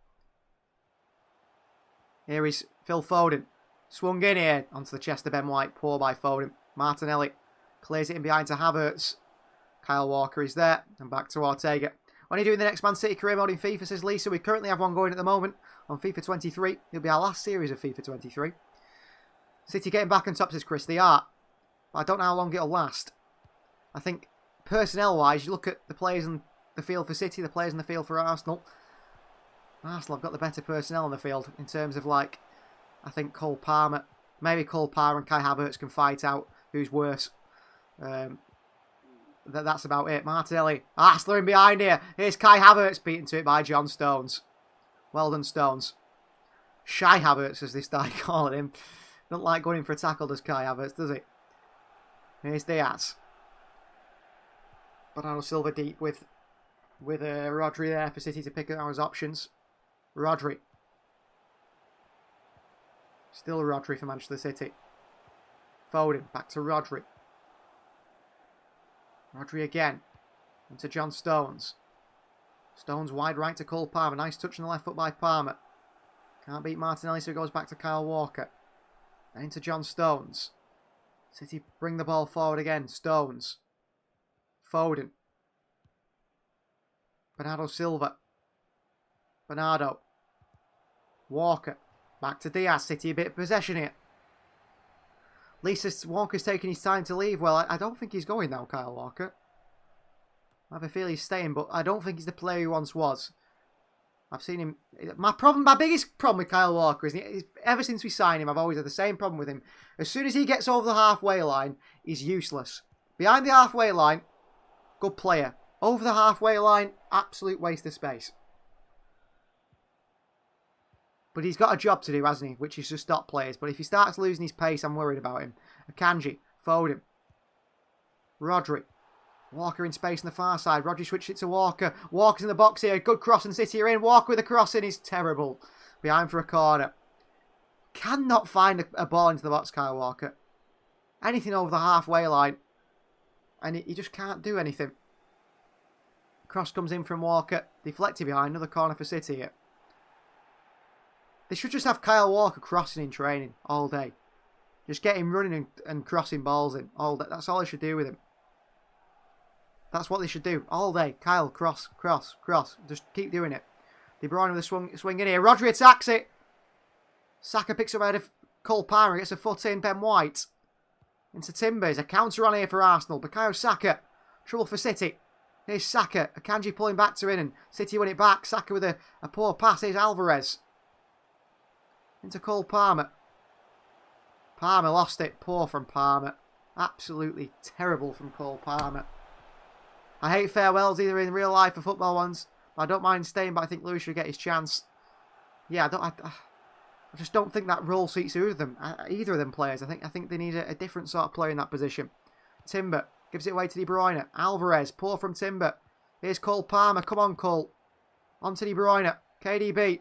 Here is Phil Foden. Swung in here onto the chest of Ben White. Poor by Foden. Martinelli clears it in behind to Havertz. Kyle Walker is there. And back to Ortega. When are you doing the next Man City career mode in FIFA, says Lisa? We currently have one going at the moment on FIFA 23. It'll be our last series of FIFA 23. City getting back on top, says Chris. They are. But I don't know how long it'll last. I think personnel-wise, you look at the players in the field for City, the players in the field for Arsenal. Arsenal have got the better personnel on the field in terms of, like, I think Cole Palmer. Maybe Cole Palmer and Kai Havertz can fight out who's worse. That's about it. Martinelli. Arsenal in behind here. Here's Kai Havertz beaten to it by John Stones. Well done, Stones. Shy Havertz, as they start calling him. Don't like going in for a tackle, does Kai Havertz, does he? Here's Diaz. Bernardo Silva deep with Rodri there for City to pick out his options. Rodri. Still Rodri for Manchester City. Foden. Back to Rodri. Rodri again. Into John Stones. Stones wide right to Cole Palmer. Nice touch on the left foot by Palmer. Can't beat Martinelli, so it goes back to Kyle Walker. Then into John Stones. City bring the ball forward again. Stones. Foden. Bernardo Silva. Bernardo. Walker. Back to Diaz. City a bit of possession here. Lisa Walker's taking his time to leave. Well, I don't think he's going now, Kyle Walker. I have a feeling he's staying, but I don't think he's the player he once was. I've seen him. My biggest problem with Kyle Walker is ever since we signed him, I've always had the same problem with him. As soon as he gets over the halfway line, he's useless. Behind the halfway line, good player. Over the halfway line, absolute waste of space. But he's got a job to do, hasn't he? Which is to stop players. But if he starts losing his pace, I'm worried about him. Akanji. Foden. Rodri. Walker in space on the far side. Rodri switched it to Walker. Walker's in the box here. Good cross and City are in. Walker with a cross in is terrible. Behind for a corner. Cannot find a ball into the box, Kyle Walker. Anything over the halfway line. And he just can't do anything. Cross comes in from Walker. Deflected behind. Another corner for City here. They should just have Kyle Walker crossing in training all day. Just get him running and crossing balls in all day. That's all they should do with him. That's what they should do all day. Kyle, cross, cross, cross. Just keep doing it. De Bruyne with a swing in here. Rodri attacks it. Saka picks up ahead of Cole Palmer gets a foot in. Ben White. Into Timber. There's a counter on here for Arsenal. Bukayo Saka. Trouble for City. Here's Saka. Akanji pulling back to in, and City win it back. Saka with a poor pass. Here's Alvarez. Into Cole Palmer. Palmer lost it. Poor from Palmer. Absolutely terrible from Cole Palmer. I hate farewells either in real life or football ones. I don't mind staying, but I think Lewis should get his chance. Yeah, I just don't think that role suits either of them players. I think they need a different sort of player in that position. Timber gives it away to De Bruyne. Alvarez, poor from Timber. Here's Cole Palmer. Come on, Cole. On to De Bruyne. KDB.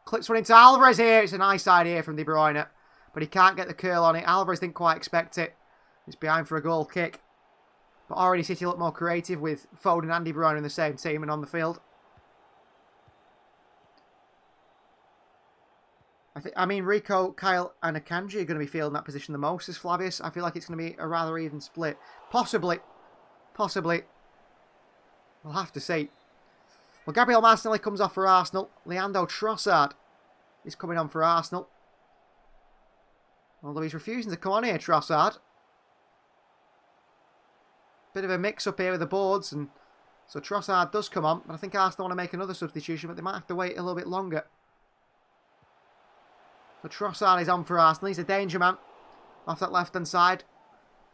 Clips one into Alvarez here. It's a nice idea from De Bruyne, but he can't get the curl on it. Alvarez didn't quite expect it. He's behind for a goal kick. But already City look more creative with Foden and De Bruyne in the same team and on the field. I mean, Rico, Kyle and Akanji are going to be feeling that position the most as Flavius. I feel like it's going to be a rather even split. Possibly. We'll have to see. Well, Gabriel Martinelli comes off for Arsenal. Leandro Trossard is coming on for Arsenal. Although he's refusing to come on here, Trossard. Bit of a mix-up here with the boards. And so Trossard does come on. But I think Arsenal want to make another substitution, but they might have to wait a little bit longer. So Trossard is on for Arsenal. He's a danger man off that left-hand side.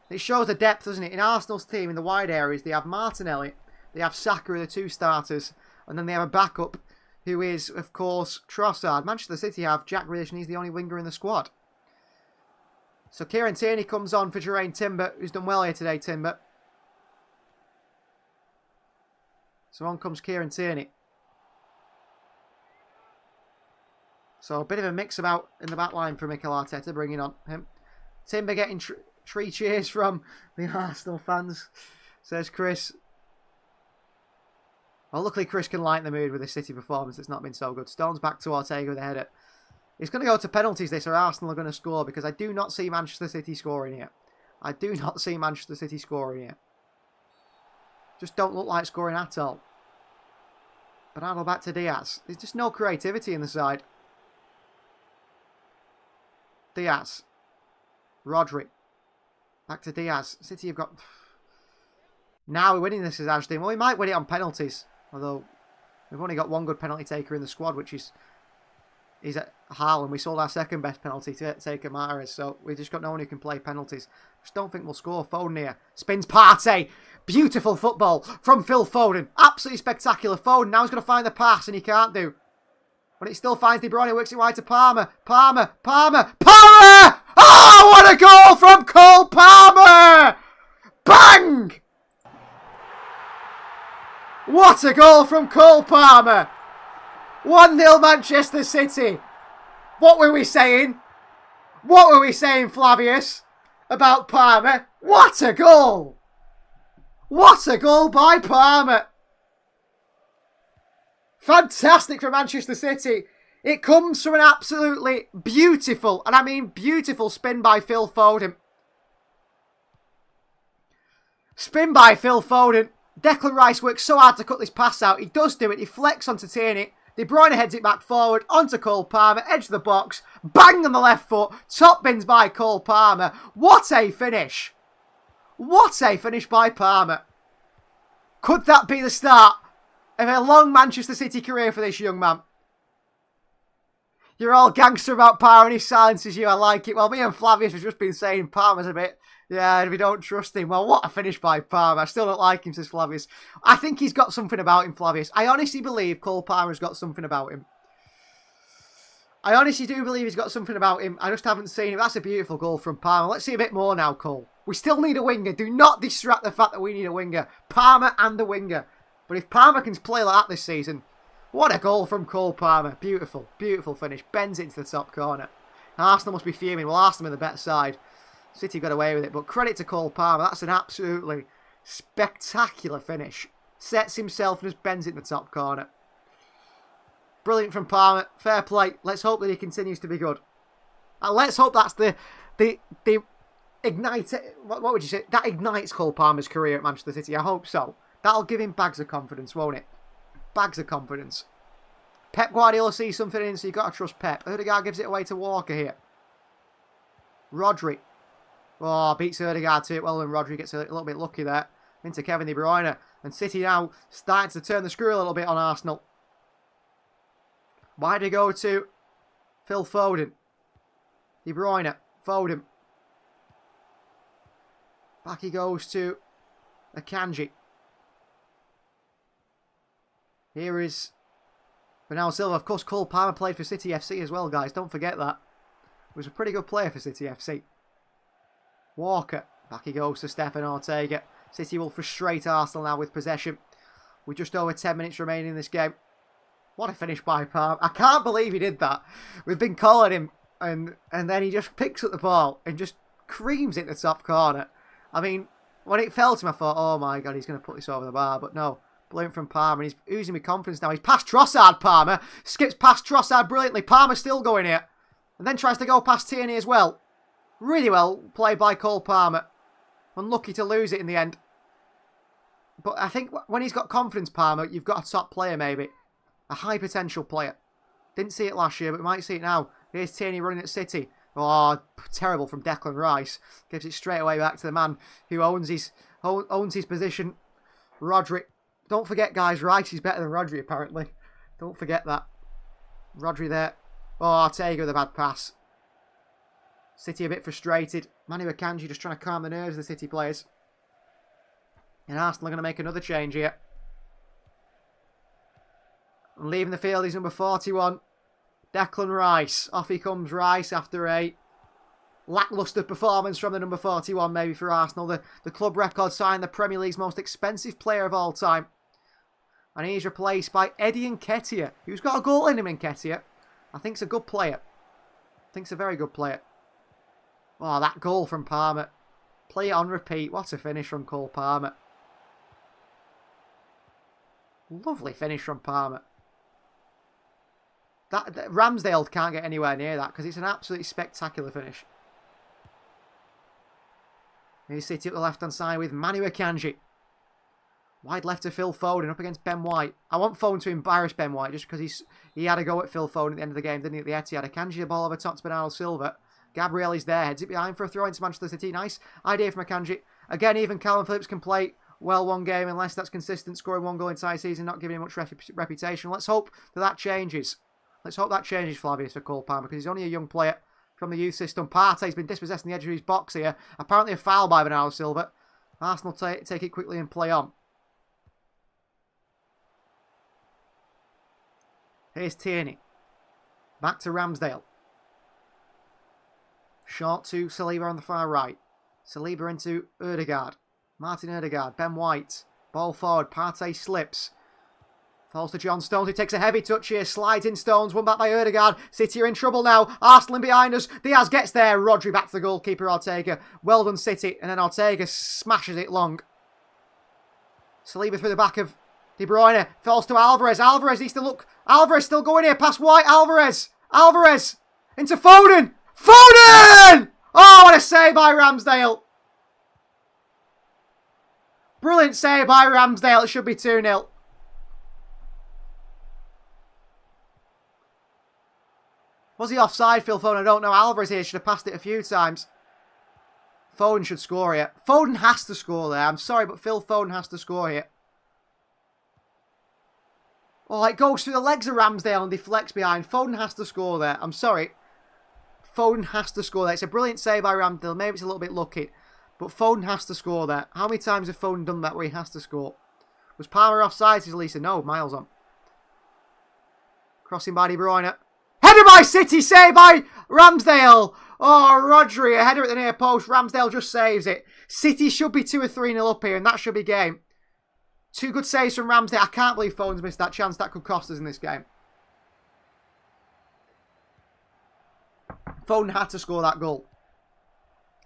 It shows the depth, doesn't it? In Arsenal's team, in the wide areas, they have Martinelli. They have Saka, the two starters. And then they have a backup, who is, of course, Trossard. Manchester City have Jack Grealish, and he's the only winger in the squad. So Kieran Tierney comes on for Jeraine Timber, who's done well here today, Timber. So on comes Kieran Tierney. So a bit of a mix about in the back line for Mikel Arteta, bringing on him. Timber getting three cheers from the Arsenal fans, says Chris. Well, luckily Chris can lighten the mood with the City performance. It's not been so good. Stones back to Ortega with a header. It's going to go to penalties this, or Arsenal are going to score, because I do not see Manchester City scoring here. I do not see Manchester City scoring here. Just don't look like scoring at all. Bernardo back to Diaz. There's just no creativity in the side. Diaz. Rodri. Back to Diaz. City have got... Now we're winning this as Ashton. Well, we might win it on penalties. Although, we've only got one good penalty taker in the squad, which is at Haaland. We sold our second best penalty taker, Mahrez. So, we've just got no one who can play penalties. Just don't think we'll score. Foden here. Spins Partey. Beautiful football from Phil Foden. Absolutely spectacular. Foden now he's going to find the pass, and he can't do. But it still finds De Bruyne. Works it wide to Palmer. Palmer! Oh, what a goal from Cole Palmer! Bang! What a goal from Cole Palmer! 1-0 Manchester City. What were we saying? What were we saying, Flavius, about Palmer? What a goal! What a goal by Palmer! Fantastic for Manchester City. It comes from an absolutely beautiful, and I mean beautiful, spin by Phil Foden. Spin by Phil Foden. Declan Rice works so hard to cut this pass out. He does do it. He flecks onto Tierney. De Bruyne heads it back forward onto Cole Palmer. Edge of the box. Bang on the left foot. Top bins by Cole Palmer. What a finish. What a finish by Palmer. Could that be the start of a long Manchester City career for this young man? You're all gangster about Palmer and he silences you. I like it. Well, me and Flavius have just been saying Palmer's a bit... Yeah, we don't trust him. Well, what a finish by Palmer. I still don't like him, says Flavius. I think he's got something about him, Flavius. I honestly believe Cole Palmer's got something about him. I honestly do believe he's got something about him. I just haven't seen him. That's a beautiful goal from Palmer. Let's see a bit more now, Cole. We still need a winger. Do not distract the fact that we need a winger. Palmer and a winger. But if Palmer can play like that this season, what a goal from Cole Palmer. Beautiful, beautiful finish. Bends it into the top corner. Arsenal must be fuming. Well, Arsenal are the better side. City got away with it, but credit to Cole Palmer. That's an absolutely spectacular finish. Sets himself and just bends it in the top corner. Brilliant from Palmer. Fair play. Let's hope that he continues to be good. And let's hope that's the ignite. What would you say? That ignites Cole Palmer's career at Manchester City. I hope so. That'll give him bags of confidence, won't it? Bags of confidence. Pep Guardiola sees something in, so you've got to trust Pep. Odegaard gives it away to Walker here. Rodri. Oh, beats Ødegaard to it well, and Rodri gets a little bit lucky there. Into Kevin De Bruyne. And City now starting to turn the screw a little bit on Arsenal. Why do they go to Phil Foden? De Bruyne. Foden. Back he goes to Akanji. Here is Bernardo Silva. Of course, Cole Palmer played for City FC as well, guys. Don't forget that. He was a pretty good player for City FC. Walker. Back he goes to Stefan Ortega. City will frustrate Arsenal now with possession. With just over 10 minutes remaining in this game. What a finish by Palmer. I can't believe he did that. We've been calling him. And then he just picks up the ball and just creams it in the top corner. I mean, when it fell to him, I thought, oh my God, he's going to put this over the bar. But no, brilliant from Palmer. And he's oozing with confidence now. He's past Trossard, Palmer. Skips past Trossard brilliantly. Palmer's still going here. And then tries to go past Tierney as well. Really well played by Cole Palmer. Unlucky to lose it in the end. But I think when he's got confidence, Palmer, you've got a top player maybe. A high potential player. Didn't see it last year, but we might see it now. Here's Tierney running at City. Oh, terrible from Declan Rice. Gives it straight away back to the man who owns his position. Rodri. Don't forget, guys, Rice is better than Rodri, apparently. Don't forget that. Rodri there. Oh, Ortega with a bad pass. City a bit frustrated. Manu Akanji just trying to calm the nerves of the City players. And Arsenal are going to make another change here. And leaving the field is number 41. Declan Rice. Off he comes, Rice, after a lacklustre performance from the number 41 maybe for Arsenal. The club record signed the Premier League's most expensive player of all time. And he's replaced by Eddie Nketiah, who's got a goal in him, Nketiah. I think he's a good player. I think he's a very good player. Oh, that goal from Palmer. Play it on repeat. What a finish from Cole Palmer. Lovely finish from Palmer. That Ramsdale can't get anywhere near that because it's an absolutely spectacular finish. Here's City up the left-hand side with Manu Akanji. Wide left to Phil Foden up against Ben White. I want Foden to embarrass Ben White just because he had a go at Phil Foden at the end of the game, didn't he, at the Etihad. Akanji the ball over top to Bernardo Silva. Gabriel is there, heads it behind for a throw into Manchester City. Nice idea from Akanji. Again, even Calvin Phillips can play well one game unless that's consistent, scoring one goal entire season, not giving him much reputation. Let's hope that changes. Let's hope that changes, Flavius, for Cole Palmer, because he's only a young player from the youth system. Partey's been dispossessed in the edge of his box here. Apparently a foul by Bernardo Silva. Arsenal take it quickly and play on. Here's Tierney. Back to Ramsdale. Short to Saliba on the far right. Saliba into Ødegaard. Martin Ødegaard. Ben White. Ball forward. Partey slips. Falls to John Stones, who takes a heavy touch here. Slides in Stones. Won back by Ødegaard. City are in trouble now. Arsenal in behind us. Diaz gets there. Rodri back to the goalkeeper, Ortega. Well done, City. And then Ortega smashes it long. Saliba through the back of De Bruyne. Falls to Alvarez. Alvarez needs to look. Alvarez still going here. Past White. Alvarez. Alvarez. Into Foden. Foden! Oh, what a save by Ramsdale. Brilliant save by Ramsdale. It should be 2-0. Was he offside, Phil Foden? I don't know. Alvarez here should have passed it a few times. Foden should score here. Foden has to score there. I'm sorry, but Phil Foden has to score here. Oh, it goes through the legs of Ramsdale and deflects behind. Foden has to score there. I'm sorry. Foden has to score there. It's a brilliant save by Ramsdale. Maybe it's a little bit lucky. But Foden has to score there. How many times have Foden done that where he has to score? Was Palmer offside, says Lisa? No, miles on. Crossing by De Bruyne. Header by City, save by Ramsdale. Oh, Rodri, a header at the near post. Ramsdale just saves it. City should be 2 or 3-0 up here, and that should be game. 2 good saves from Ramsdale. I can't believe Foden's missed that chance. That could cost us in this game. Foden had to score that goal.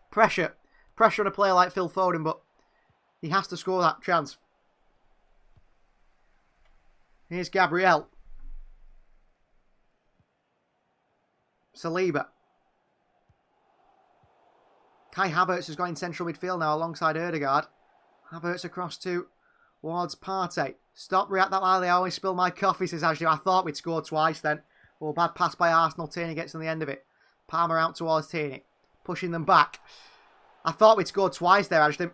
Pressure. Pressure on a player like Phil Foden, but he has to score that chance. Here's Gabriel. Saliba. Kai Havertz has got in central midfield now alongside Ødegaard. Havertz across towards Partey. Stop, react that loudly. I always spill my coffee, says Ashley. I thought we'd scored twice then. Oh, bad pass by Arsenal. Tierney gets on the end of it. Palmer out towards Tierney. pushing them back. I thought we'd scored twice there, Ashton.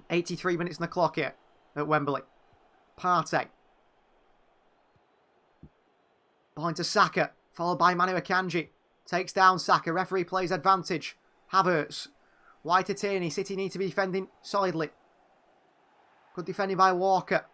83 minutes on the clock here at Wembley. Partey. Ball into Saka, followed by Manu Akanji. Takes down Saka. Referee plays advantage. Havertz. Wide to Tierney. City need to be defending solidly. Good defending by Walker.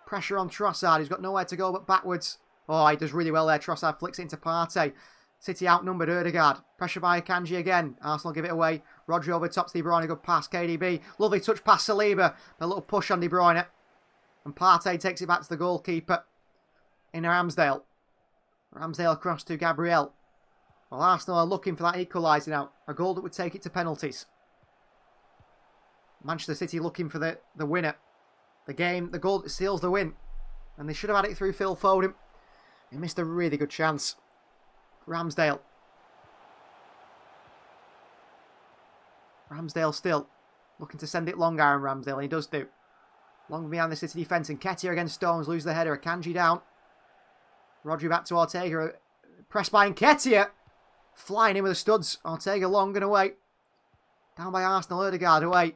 Pressure on Trossard. He's got nowhere to go but backwards. Oh, he does really well there. Trossard flicks it into Partey. City outnumbered. Odegaard. Pressure by Akanji again. Arsenal give it away. Rodri overtops De Bruyne. Good pass. KDB. Lovely touch past Saliba. A little push on De Bruyne. And Partey takes it back to the goalkeeper. In Ramsdale. Ramsdale across to Gabriel. Well, Arsenal are looking for that equaliser now. A goal that would take it to penalties. Manchester City looking for the winner. The goal that seals the win. And they should have had it through Phil Foden. He missed a really good chance. Ramsdale. Ramsdale still looking to send it long, Aaron Ramsdale. And he does do. Long behind the City defence. And Nketiah against Stones. Lose the header. Akanji down. Rodri back to Ortega. Pressed by Nketiah. Flying in with the studs. Ortega long and away. Down by Arsenal. Odegaard away.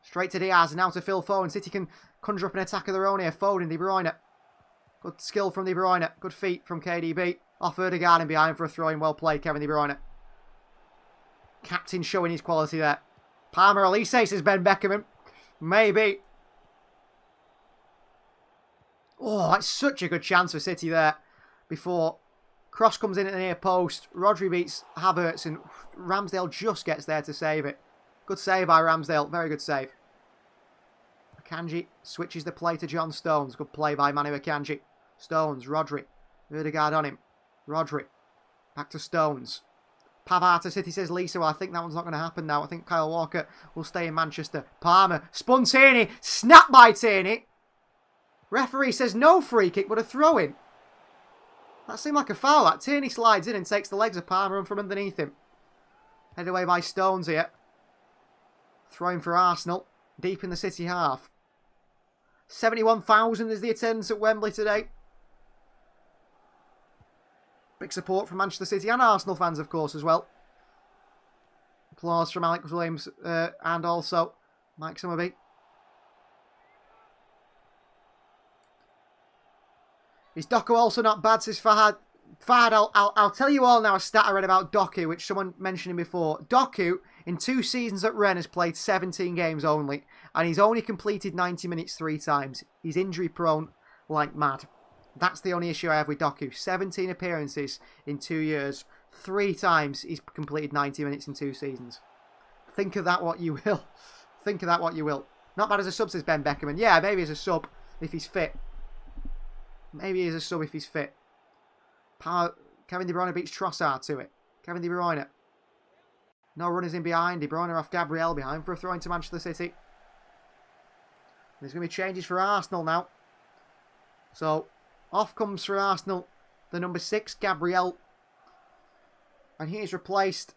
Straight to Diaz. And now to Phil Foden. City can conjure up an attack of their own here. Foden, De Bruyne. Good skill from De Bruyne. Good feet from KDB. Off Odegaard and behind for a throw-in. Well played, Kevin De Bruyne. Captain showing his quality there. Palmer Elise, says Ben Beckerman. Maybe. Oh, it's such a good chance for City there. Before cross comes in at the near post. Rodri beats Havertz and Ramsdale just gets there to save it. Good save by Ramsdale. Very good save. Akanji switches the play to John Stones. Good play by Manu Akanji. Stones, Rodri. Odegaard on him. Rodri. Back to Stones. Pavard to City, says Lisa. Well, I think that one's not going to happen now. I think Kyle Walker will stay in Manchester. Palmer. Spun Tierney. Snap by Tierney. Referee says no free kick, but a throw-in. That seemed like a foul. That Tierney slides in and takes the legs of Palmer and from underneath him. Headed away by Stones here. Throwing for Arsenal. Deep in the City half. 71,000 is the attendance at Wembley today. Big support from Manchester City and Arsenal fans, of course, as well. Applause from Alex Williams and also Mike Summerby. Is Doku also not bad, says Fahad? Fahad, I'll tell you all now a stat I read about Doku, which someone mentioned him before. Doku, in 2 seasons at Rennes, has played 17 games only, and he's only completed 90 minutes 3 times. He's injury prone like mad. That's the only issue I have with Doku. 17 appearances in 2 years. 3 times he's completed 90 minutes in 2 seasons. Think of that what you will. Think of that what you will. Not bad as a sub, says Ben Beckerman. Yeah, maybe as a sub if he's fit. Maybe as a sub if he's fit. Kevin De Bruyne beats Trossard to it. Kevin De Bruyne. No runners in behind. De Bruyne off Gabriel behind for a throw into Manchester City. There's going to be changes for Arsenal now. So, off comes for Arsenal the number 6, Gabriel. And he is replaced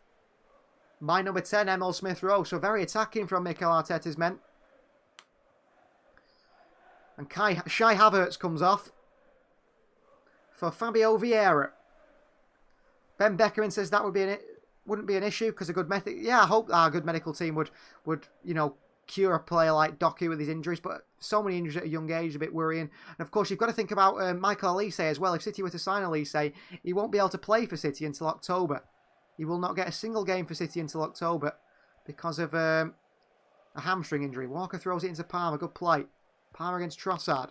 by number 10, Emil Smith-Rowe. So, very attacking from Mikel Arteta's men. And Shai Havertz comes off for Fabio Vieira. Ben Beckerman says that wouldn't be an issue because a good I hope our good medical team would cure a player like Doku with his injuries, but so many injuries at a young age, a bit worrying. And of course, you've got to think about Michael Elise as well. If City were to sign Elise, he won't be able to play for City until October. He will not get a single game for City until October because of a hamstring injury. Walker throws it into Palmer. Good play. Palmer against Trossard.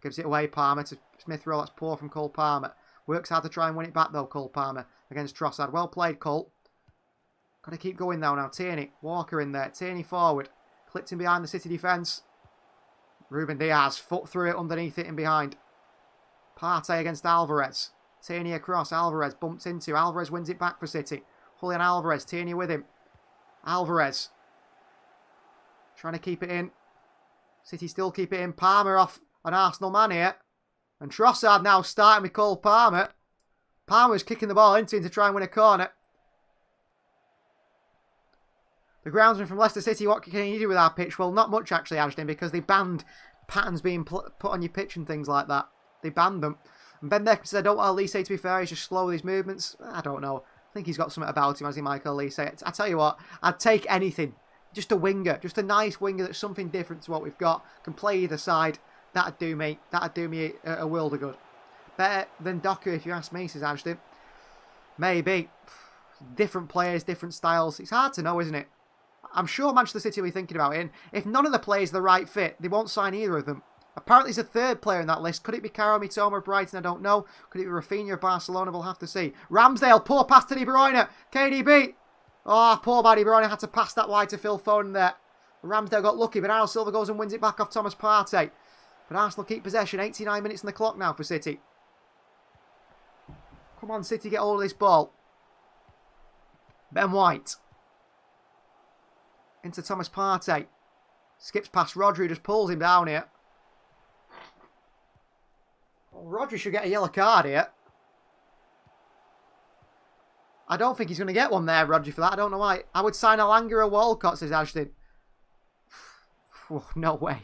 Gives it away, Palmer, to Smith-Rowe. That's poor from Cole Palmer. Works hard to try and win it back, though, Cole Palmer, against Trossard. Well played, Cole. Got to keep going now. Tierney. Walker in there. Tierney forward. Clipped in behind the City defence. Ruben Diaz. Foot through it, underneath it and behind. Partey against Alvarez. Tierney across. Alvarez bumped into. Alvarez wins it back for City. Julian Alvarez. Tierney with him. Alvarez. Trying to keep it in. City still keep it in. Palmer off an Arsenal man here. And Trossard now starting with Cole Palmer. Palmer's kicking the ball into him to try and win a corner. The groundsman from Leicester City, what can you do with our pitch? Well, not much actually, Ashton, because they banned patterns being put on your pitch and things like that. They banned them. And Ben Beckham said, I don't want Elise to be fair, he's just slow with his movements. I don't know. think he's got something about him, as he Michael Lee say. I tell you what, I'd take anything. Just a winger. Just a nice winger that's something different to what we've got. Can play either side. That'd do me. That'd do me a world of good. Better than Docker, if you ask me, says Ashton. Maybe. Different players, different styles. It's hard to know, isn't it? I'm sure Manchester City will be thinking about it. And if none of the players are the right fit, they won't sign either of them. Apparently there's a third player in that list. Could it be Karo Mitoma of Brighton? I don't know. Could it be Rafinha of Barcelona? We'll have to see. Ramsdale, poor pass to De Bruyne. KDB. Oh, poor Buddy De Bruyne had to pass that wide to Phil Foden there. Ramsdale got lucky, but Bernardo Silva goes and wins it back off Thomas Partey. But Arsenal keep possession. 89 minutes on the clock now for City. Come on, City, get hold of this ball. Ben White. Into Thomas Partey. Skips past Rodri, just pulls him down here. Well, Rodri should get a yellow card here. I don't think he's going to get one there, Rodri, for that. I don't know why. I would sign Alanga or Walcott, says Ashton. Oh, no way.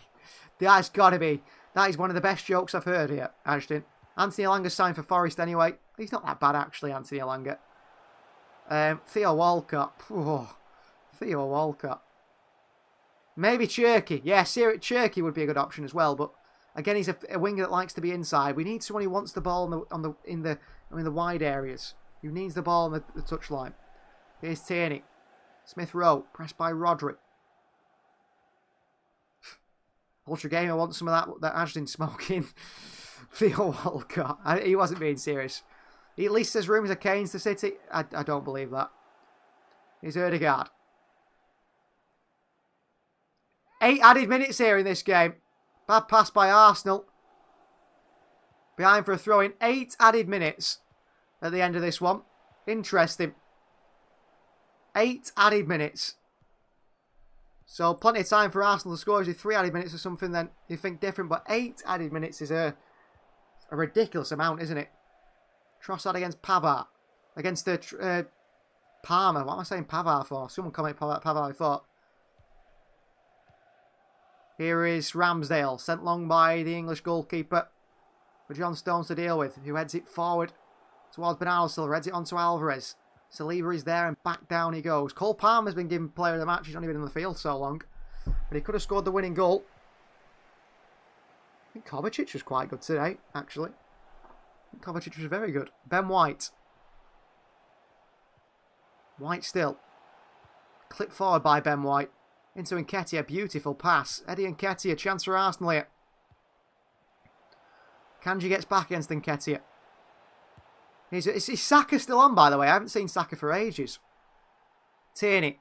That's got to be. That is one of the best jokes I've heard here, Ashton. Anthony Alanga's signed for Forest anyway. He's not that bad, actually, Anthony Alanga. Theo Walcott. Oh, Theo Walcott. Maybe Cherky. Yeah, Cherky would be a good option as well. But again, he's a winger that likes to be inside. We need someone who wants the ball in the wide areas. Who needs the ball on the touchline. Here's Tierney. Smith Rowe. Pressed by Rodri. Ultra Gamer wants some of that Ashton smoking. Theo Walcott. He wasn't being serious. He at least says rumours of Kane's to City. I don't believe that. Here's Ødegaard. 8 added minutes here in this game. Bad pass by Arsenal. Behind for a throw-in. 8 added minutes at the end of this one. Interesting. 8 added minutes. So plenty of time for Arsenal to score. If 3 added minutes or something, then you think different. But 8 added minutes is a ridiculous amount, isn't it? Trossard against Pavard. Against the Palmer. What am I saying Pavard for? Someone comment Pavard, I thought. Here is Ramsdale. Sent long by the English goalkeeper. For John Stones to deal with. Who heads it forward towards Bernardo Silva. Heads it on to Alvarez. Saliba is there and back down he goes. Cole Palmer's been given player of the match. He's only been in the field so long. But he could have scored the winning goal. I think Kovacic was quite good today, actually. Kovacic was very good. Ben White. White still. Clipped forward by Ben White. Into Nketiah. Beautiful pass. Eddie Nketiah. Chance for Arsenal here. Kanji gets back against Nketiah. Is Saka still on, by the way? I haven't seen Saka for ages. Tierney.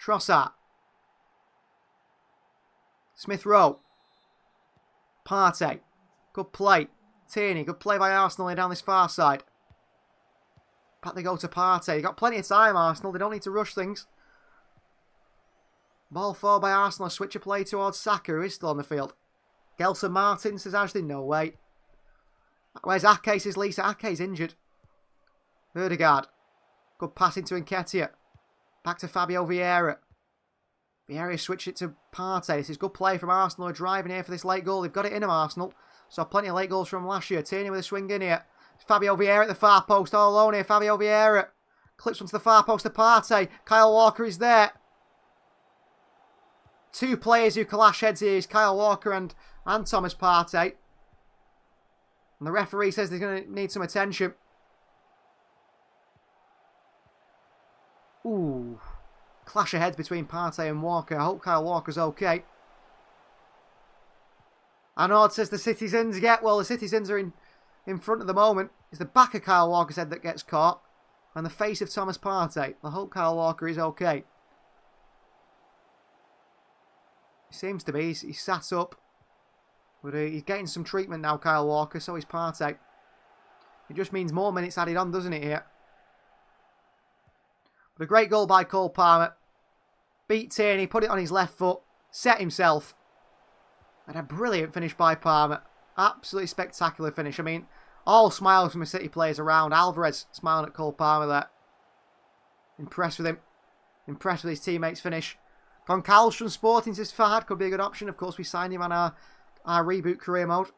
Trossard. Smith Rowe. Partey. Good play. Tierney. Good play by Arsenal down this far side. Back they go to Partey. They've got plenty of time, Arsenal. They don't need to rush things. Ball forward by Arsenal. A switch of play towards Saka, who is still on the field. Gelson Martin, says Ashley. No way. Where's Ake, says Lisa. Ake's injured. Ødegaard. Good pass into Nketiah. Back to Fabio Vieira. Vieira switched it to Partey. This is good play from Arsenal. Are driving here for this late goal. They've got it in them, Arsenal. Saw plenty of late goals from last year. Tierney with a swing in here. Fabio Vieira at the far post. All alone here. Fabio Vieira. Clips onto the far post to Partey. Kyle Walker is there. 2 players who clash heads here is Kyle Walker and Thomas Partey. And the referee says they're going to need some attention. Ooh. Clash of heads between Partey and Walker. I hope Kyle Walker's okay. Arnaud says the citizens. Yeah, well, the citizens are in front at the moment. It's the back of Kyle Walker's head that gets caught. And the face of Thomas Partey. I hope Kyle Walker is okay. He seems to be. He's sat up. But he's getting some treatment now, Kyle Walker. So is Partey. It just means more minutes added on, doesn't it, here? But a great goal by Cole Palmer. Beat Tierney, put it on his left foot. Set himself. And a brilliant finish by Palmer. Absolutely spectacular finish. I mean, all smiles from the City players around. Alvarez smiling at Cole Palmer there. Impressed with him. Impressed with his teammates' finish. Von Karlström Sporting says Fahad could be a good option. Of course, we signed him on our reboot career mode.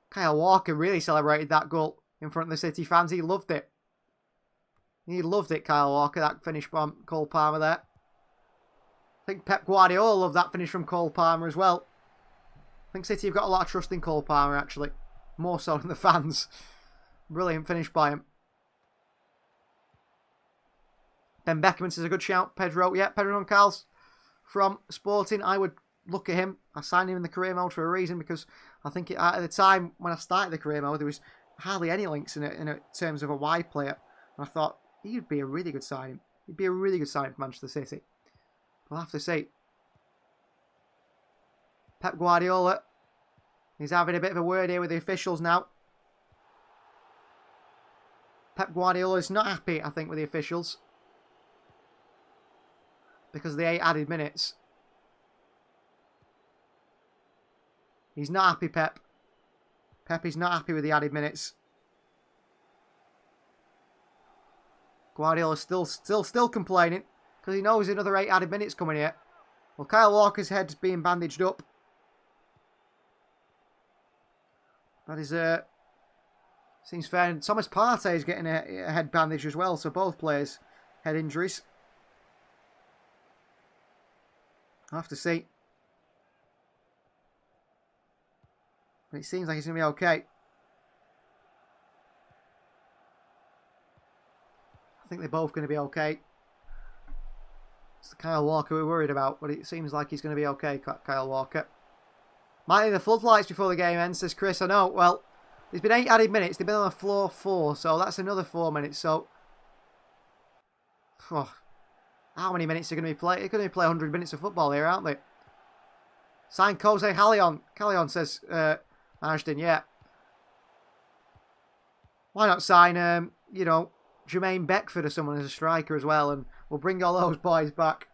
Kyle Walker really celebrated that goal in front of the City fans. He loved it. He loved it, Kyle Walker, that finish from Cole Palmer there. I think Pep Guardiola loved that finish from Cole Palmer as well. I think City have got a lot of trust in Cole Palmer, actually. More so than the fans. Brilliant finish by him. Ben Beckerman says a good shout. Pedro, yeah, Pedro Goncalves from Sporting. I would look at him. I signed him in the career mode for a reason, because I think at the time when I started the career mode, there was hardly any links in terms of a wide player. And I thought, he'd be a really good signing. He'd be a really good signing for Manchester City. We'll have to see. Pep Guardiola, he's having a bit of a word here with the officials now. Pep Guardiola is not happy, I think, with the officials, because of the 8 added minutes. He's not happy, Pep. Pep is not happy with the added minutes. Guardiola's still complaining, because he knows another 8 added minutes coming here. Well, Kyle Walker's head's being bandaged up. That is, seems fair. And Thomas Partey is getting a head bandage as well, so both players head injuries. I'll have to see. But it seems like he's going to be okay. I think they're both going to be okay. It's the Kyle Walker we're worried about, but it seems like he's going to be okay, Kyle Walker. Might need the floodlights before the game ends, says Chris. I know. Well, there's been 8 added minutes. They've been on the floor 4, so that's another 4 minutes. So, how many minutes are going to be played? They're going to play 100 minutes of football here, aren't they? Sign Jose Callejon, says Ashton. Yeah. Why not sign, Jermaine Beckford or someone as a striker as well, and we'll bring all those boys back.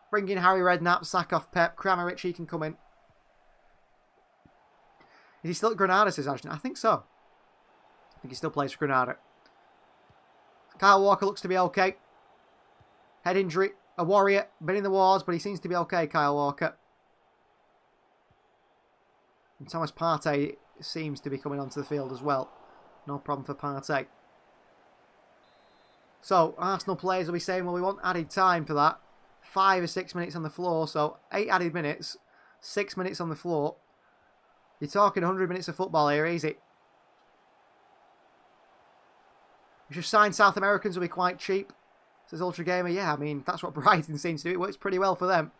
Bring in Harry Redknapp, sack off Pep, Kramaric, he can come in. Is he still at Granada, says Ashton? I think so. I think he still plays for Granada. Kyle Walker looks to be okay. Head injury, a warrior, been in the wars, but he seems to be okay, Kyle Walker. And Thomas Partey seems to be coming onto the field as well. No problem for Partey. So, Arsenal players will be saying, well, we want added time for that. 5 or 6 minutes on the floor, so 8 added minutes, 6 minutes on the floor. You're talking 100 minutes of football here, easy. We should sign South Americans, will be quite cheap, says Ultra Gamer. Yeah, I mean, that's what Brighton seems to do. It works pretty well for them.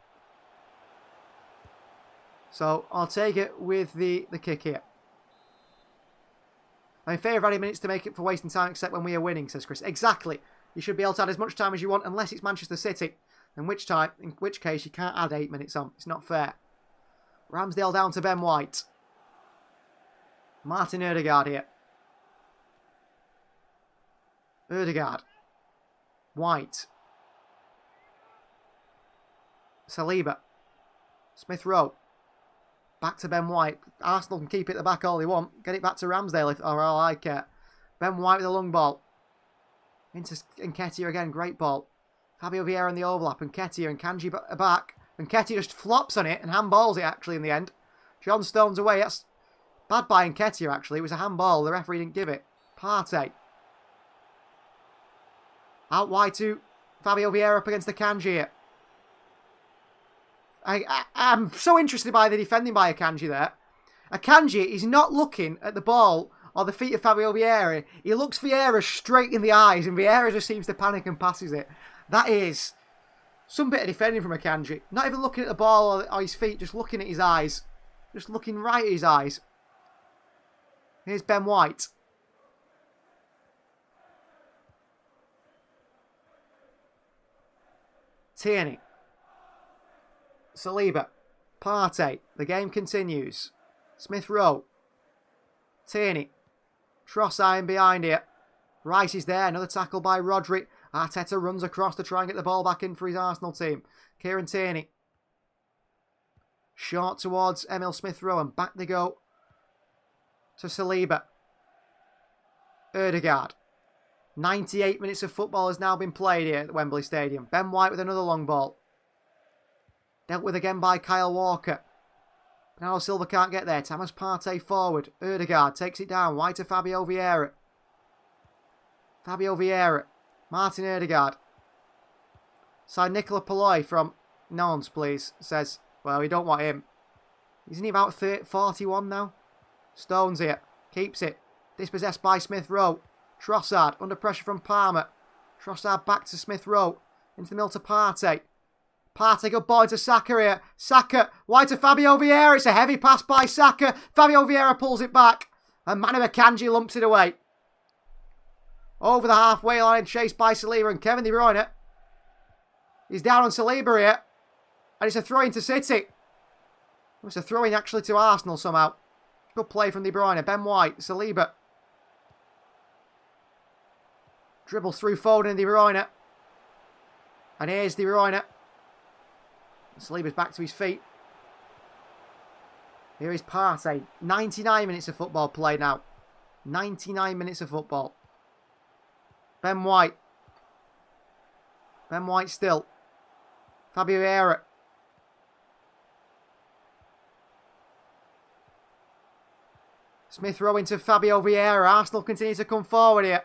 So, I'll take it with the kick here. I'm in favour of adding minutes to make it for wasting time, except when we are winning, says Chris. Exactly. You should be able to add as much time as you want, unless it's Manchester City. In which case, you can't add 8 minutes on. It's not fair. Ramsdale down to Ben White. Martin Ødegaard here. Ødegaard. White. Saliba. Smith Rowe. Back to Ben White. Arsenal can keep it at the back all they want. Get it back to Ramsdale or all I care. Ben White with a long ball. Into Nketiah again. Great ball. Fabio Vieira in the overlap. Nketiah and Kanji back. Nketiah just flops on it and handballs it actually in the end. John Stones away. That's bad by Nketiah actually. It was a handball. The referee didn't give it. Partey. Out wide to Fabio Vieira up against the Kanji here. I'm so interested by the defending by Akanji there. Akanji is not looking at the ball or the feet of Fabio Vieira. He looks Vieira straight in the eyes, and Vieira just seems to panic and passes it. That is some bit of defending from Akanji. Not even looking at the ball or his feet, just looking at his eyes. Just looking right at his eyes. Here's Ben White. Tierney. Saliba. Partey. The game continues. Smith Rowe. Tierney. Trossard behind here. Rice is there. Another tackle by Rodri. Arteta runs across to try and get the ball back in for his Arsenal team. Kieran Tierney. Short towards Emil Smith Rowe, and back they go to Saliba. Ødegaard. 98 minutes of football has now been played here at Wembley Stadium. Ben White with another long ball. Dealt with again by Kyle Walker. Bernardo Silva can't get there. Thomas Partey forward. Ødegaard takes it down. Wide to Fabio Vieira. Fabio Vieira. Martin Ødegaard. Sign Nicola Palloy from Nantes, please. Says, well, we don't want him. Isn't he about 41 now? Stones here. Keeps it. Dispossessed by Smith Rowe. Trossard under pressure from Palmer. Trossard back to Smith Rowe. Into the middle to Partey. Partey, good ball into Saka here. Saka, wide to Fabio Vieira. It's a heavy pass by Saka. Fabio Vieira pulls it back. And Manu Akanji lumps it away. Over the halfway line, chased by Saliba and Kevin De Bruyne. He's down on Saliba here. And it's a throw into City. It's a throw in actually to Arsenal somehow. Good play from De Bruyne. Ben White, Saliba. Dribbles through Foden and De Bruyne. And here's De Bruyne. Saliba's back to his feet. Here is Partey. 99 minutes of football played now. 99 minutes of football. Ben White. Ben White still. Fabio Vieira. Smith Rowe into Fabio Vieira. Arsenal continue to come forward here.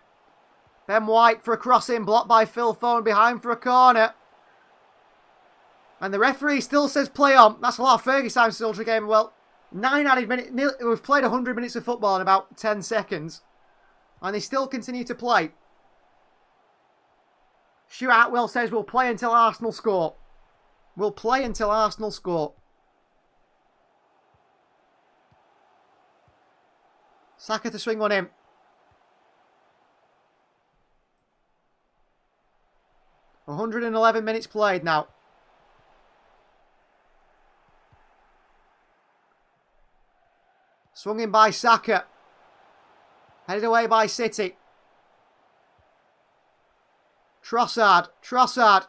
Ben White for a crossing, blocked by Phil Foden behind for a corner. And the referee still says play on. That's a lot of Fergie time still to the game. Well, 9 added minutes. We've played 100 minutes of football in about 10 seconds. And they still continue to play. Shootout Will says we'll play until Arsenal score. We'll play until Arsenal score. Saka to swing one in. $111 minutes played now. Swung in by Saka. Headed away by City. Trossard. Trossard.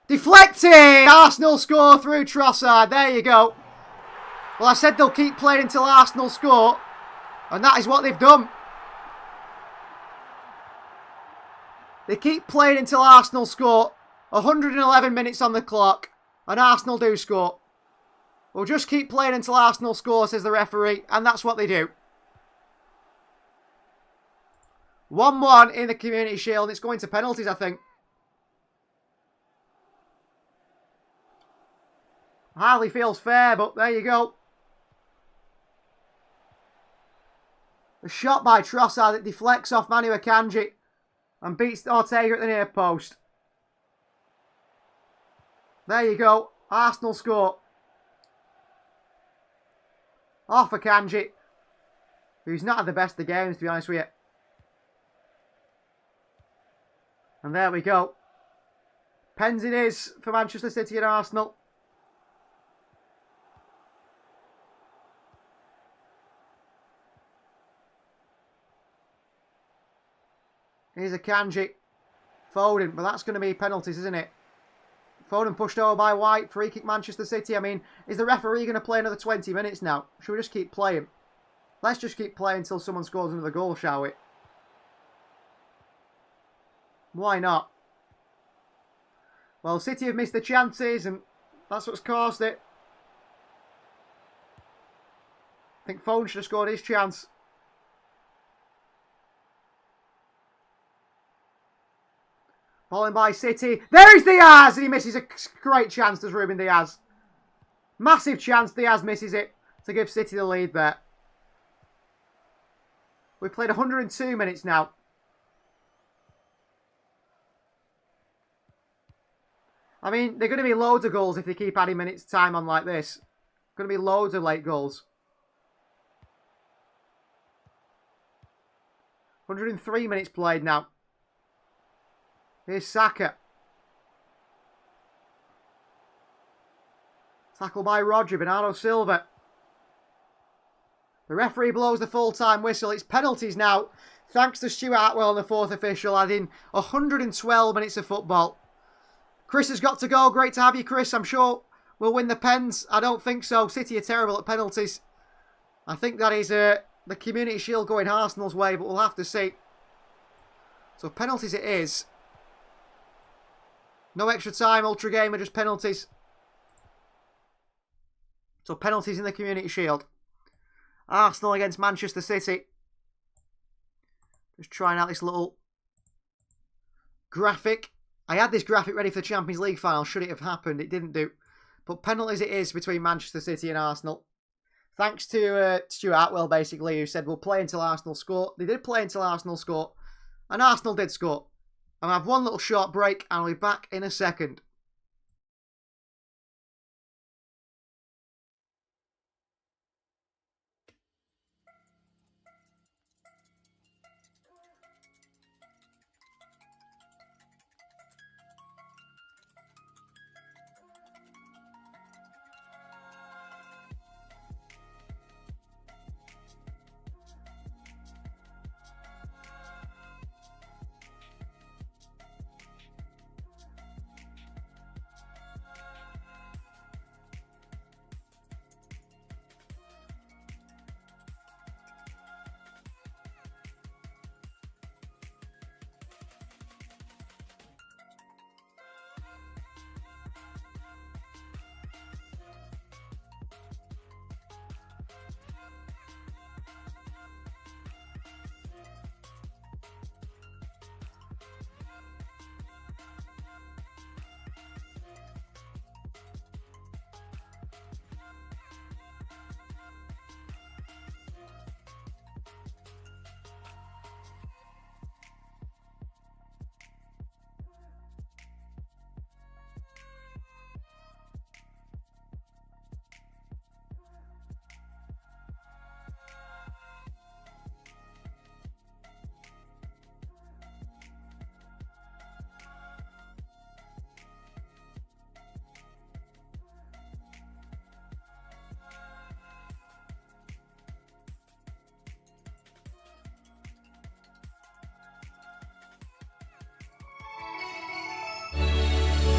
Deflected! Arsenal score through Trossard. There you go. Well, I said they'll keep playing until Arsenal score. And that is what they've done. They keep playing until Arsenal score. 111 minutes on the clock. And Arsenal do score. We'll just keep playing until Arsenal score, says the referee. And that's what they do. 1-1 in the Community Shield. And it's going to penalties, I think. Hardly feels fair, but there you go. The shot by Trossard that deflects off Manu Akanji and beats Ortega at the near post. There you go. Arsenal score. Off Akanji, who's not had the best of the games, to be honest with you. And there we go. Pens it is for Manchester City and Arsenal. Here's Akanji. Foden, but that's going to be penalties, isn't it? Foden pushed over by White. Free kick Manchester City. I mean, is the referee going to play another 20 minutes now? Should we just keep playing? Let's just keep playing until someone scores another goal, shall we? Why not? Well, City have missed the chances, and that's what's caused it. I think Foden should have scored his chance. Ball in by City. There is Diaz! And he misses a great chance, does Ruben Diaz. Massive chance. Diaz misses it to give City the lead there. We've played 102 minutes now. I mean, there are going to be loads of goals if they keep adding minutes time on like this. Going to be loads of late goals. 103 minutes played now. Here's Saka. Tackle by Roger, Bernardo Silva. The referee blows the full-time whistle. It's penalties now. Thanks to Stuart Atwell, the fourth official, adding 112 minutes of football. Chris has got to go. Great to have you, Chris. I'm sure we'll win the pens. I don't think so. City are terrible at penalties. I think that is the Community Shield going Arsenal's way, but we'll have to see. So penalties it is. No extra time, Ultra Gamer, just penalties. So penalties in the Community Shield. Arsenal against Manchester City. Just trying out this little graphic. I had this graphic ready for the Champions League final. Should it have happened? It didn't do. But penalties it is between Manchester City and Arsenal. Thanks to Stuart Atwell, basically, who said we'll play until Arsenal score. They did play until Arsenal score. And Arsenal did score. And I have one little short break and I'll be back in a second.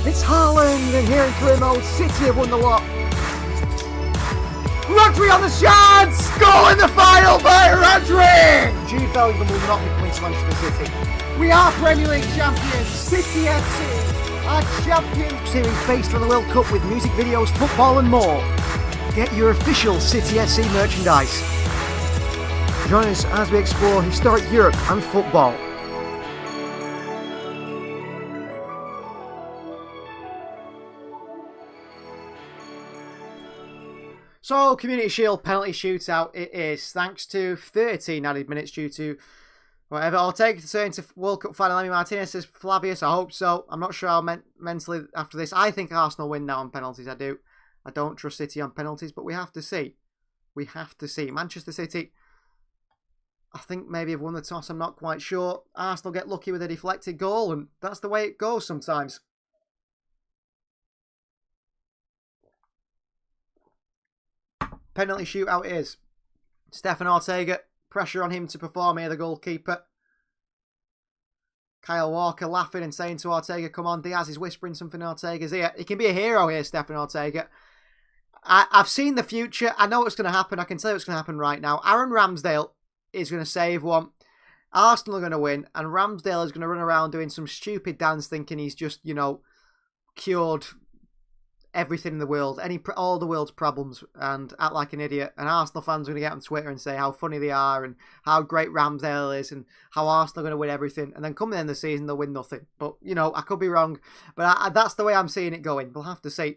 It's Haaland, and here in career mode, City have won the lot. Rodri on the chance! Goal in the final by Rodri! Jude Bellingham will not be coming to Manchester City. We are Premier League champions, City FC, our champions. Series based on the World Cup with music videos, football and more. Get your official City FC merchandise. Join us as we explore historic Europe and football. So, Community Shield penalty shootout it is, thanks to 13 added minutes due to whatever. I'll take the turn to World Cup final. Emi Martinez says Flavius, I hope so. I'm not sure how mentally after this. I think Arsenal win now on penalties, I do. I don't trust City on penalties, but we have to see. We have to see. Manchester City, I think maybe have won the toss, I'm not quite sure. Arsenal get lucky with a deflected goal, and that's the way it goes sometimes. Penalty shootout it is. Stefan Ortega, pressure on him to perform here, the goalkeeper. Kyle Walker laughing and saying to Ortega, come on, Diaz is whispering something in Ortega's ear. He can be a hero here, Stefan Ortega. I've seen the future. I know what's going to happen. I can tell you what's going to happen right now. Aaron Ramsdale is going to save one. Arsenal are going to win. And Ramsdale is going to run around doing some stupid dance thinking he's just, you know, cured everything in the world, all the world's problems, and act like an idiot. And Arsenal fans are going to get on Twitter and say how funny they are and how great Ramsdale is and how Arsenal are going to win everything. And then come the end of the season, they'll win nothing. But, you know, I could be wrong. But that's the way I'm seeing it going. We'll have to see.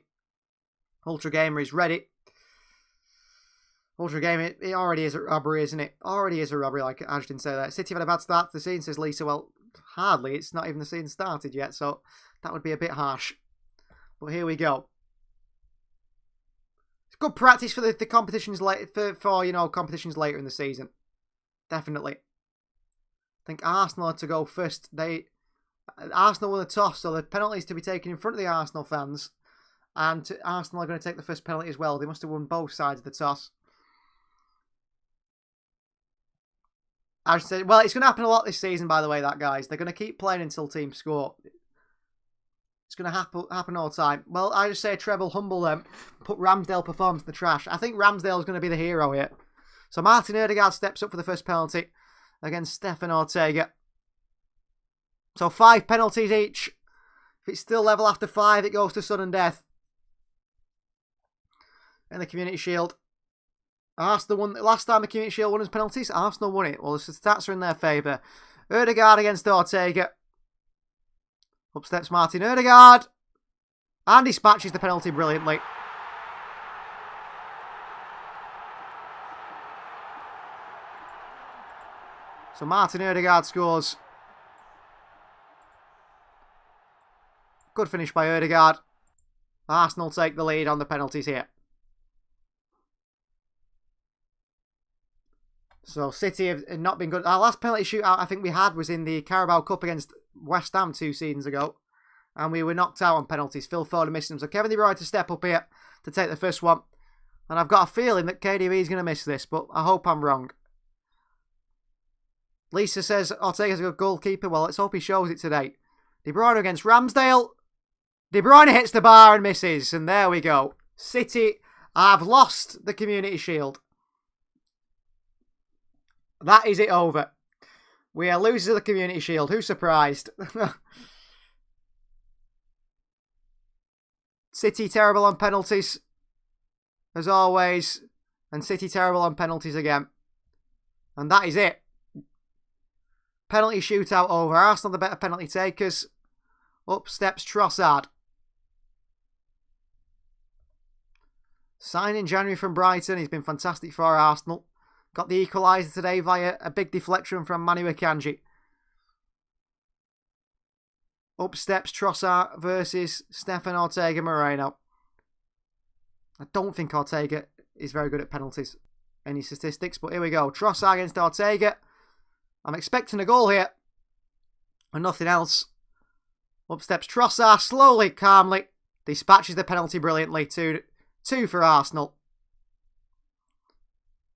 Ultra Gamer is ready. Ultra Gamer, it already is a robbery, isn't it? Already is a robbery, like Ashton said there. City have had a bad start to the season, says Lisa. Well, hardly. It's not even the season started yet, so that would be a bit harsh. But here we go. It's good practice for the competitions for you know, competitions later in the season. Definitely. I think Arsenal had to go first. Arsenal won the toss, so the penalty is to be taken in front of the Arsenal fans. And Arsenal are going to take the first penalty as well. They must have won both sides of the toss. I should say, well, it's going to happen a lot this season, by the way, that, guys. They're going to keep playing until teams score. It's going to happen all the time. Well, I just say treble, humble them, put Ramsdale performance in the trash. I think Ramsdale is going to be the hero here. So Martin Odegaard steps up for the first penalty against Stefan Ortega. So 5 penalties each. If it's still level after 5, it goes to sudden death. In the Community Shield. Arsenal won. Last time the Community Shield won his penalties, Arsenal won it. Well, the stats are in their favour. Odegaard against Ortega. Up steps Martin Odegaard. And dispatches the penalty brilliantly. So Martin Odegaard scores. Good finish by Odegaard. Arsenal take the lead on the penalties here. So City have not been good. Our last penalty shootout I think we had was in the Carabao Cup against West Ham 2 seasons ago. And we were knocked out on penalties. Phil Foden missed them. So Kevin De Bruyne to step up here to take the first one. And I've got a feeling that KDB is going to miss this, but I hope I'm wrong. Lisa says Ortega's a good goalkeeper. Well, let's hope he shows it today. De Bruyne against Ramsdale. De Bruyne hits the bar and misses. And there we go. City have lost the Community Shield. That is it over. We are losers of the Community Shield. Who's surprised? City terrible on penalties. As always. And City terrible on penalties again. And that is it. Penalty shootout over. Arsenal the better penalty takers. Up steps Trossard. Signed in January from Brighton. He's been fantastic for Arsenal. Got the equaliser today via a big deflection from Manu Akanji. Up steps Trossard versus Stefan Ortega Moreno. I don't think Ortega is very good at penalties. Any statistics, but here we go. Trossard against Ortega. I'm expecting a goal here. And nothing else. Up steps Trossard slowly, calmly. Dispatches the penalty brilliantly. 2 for Arsenal.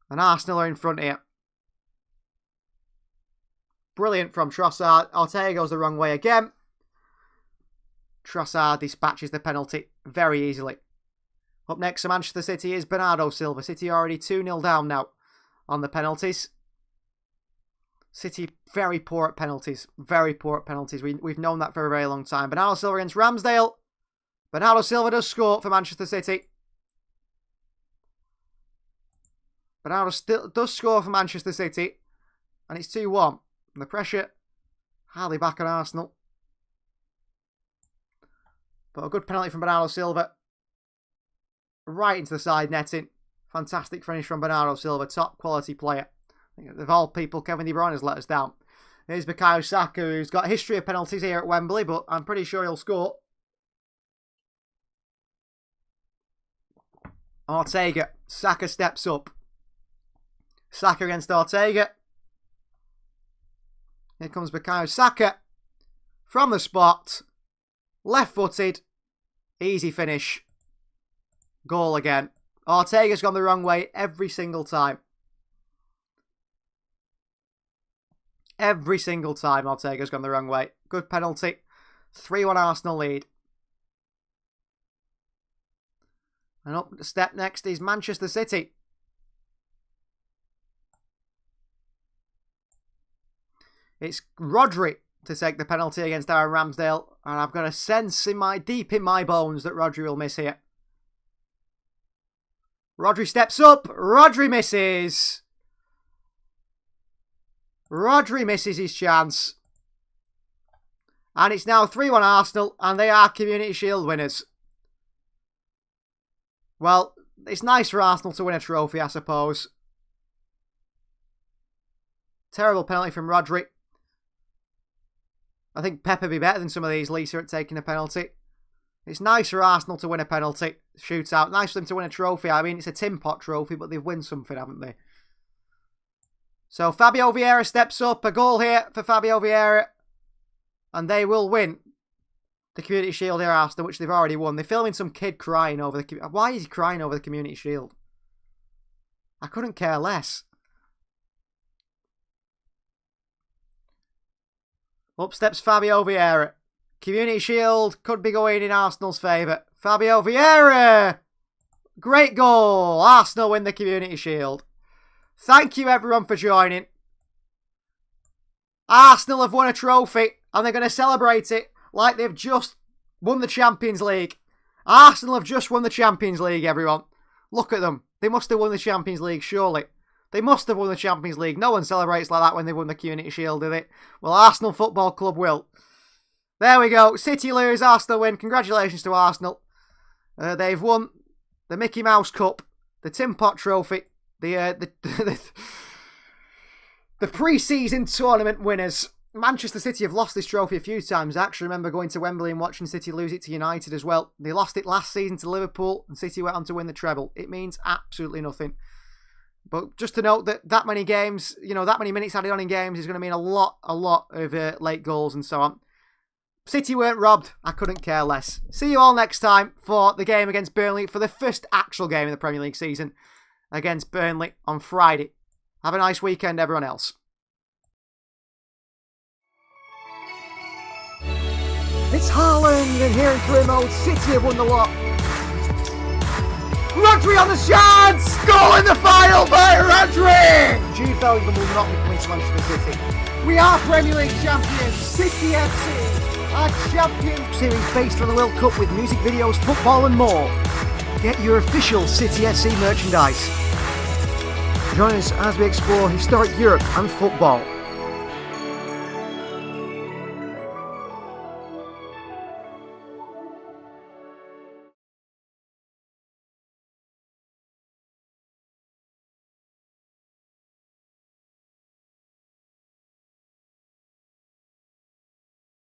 And Arsenal are in front here. Brilliant from Trossard. Ortega goes the wrong way again. Trossard dispatches the penalty very easily. Up next for Manchester City is Bernardo Silva. City already 2-0 down now on the penalties. City very poor at penalties. Very poor at penalties. We've known that for a very long time. Bernardo Silva against Ramsdale. Bernardo Silva does score for Manchester City. Bernardo still does score for Manchester City. And it's 2-1. And the pressure hardly back on Arsenal. But a good penalty from Bernardo Silva. Right into the side netting. Fantastic finish from Bernardo Silva. Top quality player. Of all people, Kevin De Bruyne has let us down. Here's Bukayo Saka, who's got a history of penalties here at Wembley, but I'm pretty sure he'll score. Ortega. Saka steps up. Saka against Ortega. Here comes Bukayo Saka. From the spot. Left-footed. Easy finish. Goal again. Ortega's gone the wrong way every single time. Every single time Ortega's gone the wrong way. Good penalty. 3-1 Arsenal lead. And up the step next is Manchester City. It's Rodri to take the penalty against Aaron Ramsdale. And I've got a sense deep in my bones that Rodri will miss here. Rodri steps up. Rodri misses. Rodri misses his chance. And it's now 3-1 Arsenal. And they are Community Shield winners. Well, it's nice for Arsenal to win a trophy, I suppose. Terrible penalty from Rodri. I think Pep would be better than some of these Lisa at taking a penalty. It's nice for Arsenal to win a penalty shootout. Nice for them to win a trophy. I mean, it's a tin pot trophy, but they've won something, haven't they? So Fabio Vieira steps up. A goal here for Fabio Vieira. And they will win the Community Shield here, Arsenal, which they've already won. They're filming some kid crying over the... Why is he crying over the Community Shield? I couldn't care less. Up steps Fabio Vieira. Community Shield could be going in Arsenal's favour. Fabio Vieira! Great goal! Arsenal win the Community Shield. Thank you everyone for joining. Arsenal have won a trophy and they're going to celebrate it like they've just won the Champions League. Arsenal have just won the Champions League, everyone. Look at them. They must have won the Champions League, surely. They must have won the Champions League. No one celebrates like that when they won the Community Shield, do they? Well, Arsenal Football Club will. There we go. City lose, Arsenal win. Congratulations to Arsenal. They've won the Mickey Mouse Cup, the Tin Pot Trophy, the pre-season tournament winners. Manchester City have lost this trophy a few times. I actually remember going to Wembley and watching City lose it to United as well. They lost it last season to Liverpool, and City went on to win the treble. It means absolutely nothing. But just to note that many games, that many minutes added on in games is going to mean a lot of late goals and so on. City weren't robbed. I couldn't care less. See you all next time for the game against Burnley, for the first actual game in the Premier League season against Burnley on Friday. Have a nice weekend, everyone else. It's Haaland, and here in career mode, City have won the lot. Rodri on the chance! Goal in the final by Rodri! Jude Bellingham will not be coming to Manchester City. We are Premier League champions, City FC, our champions. Series based on the World Cup with music videos, football and more. Get your official City FC merchandise. Join us as we explore historic Europe and football.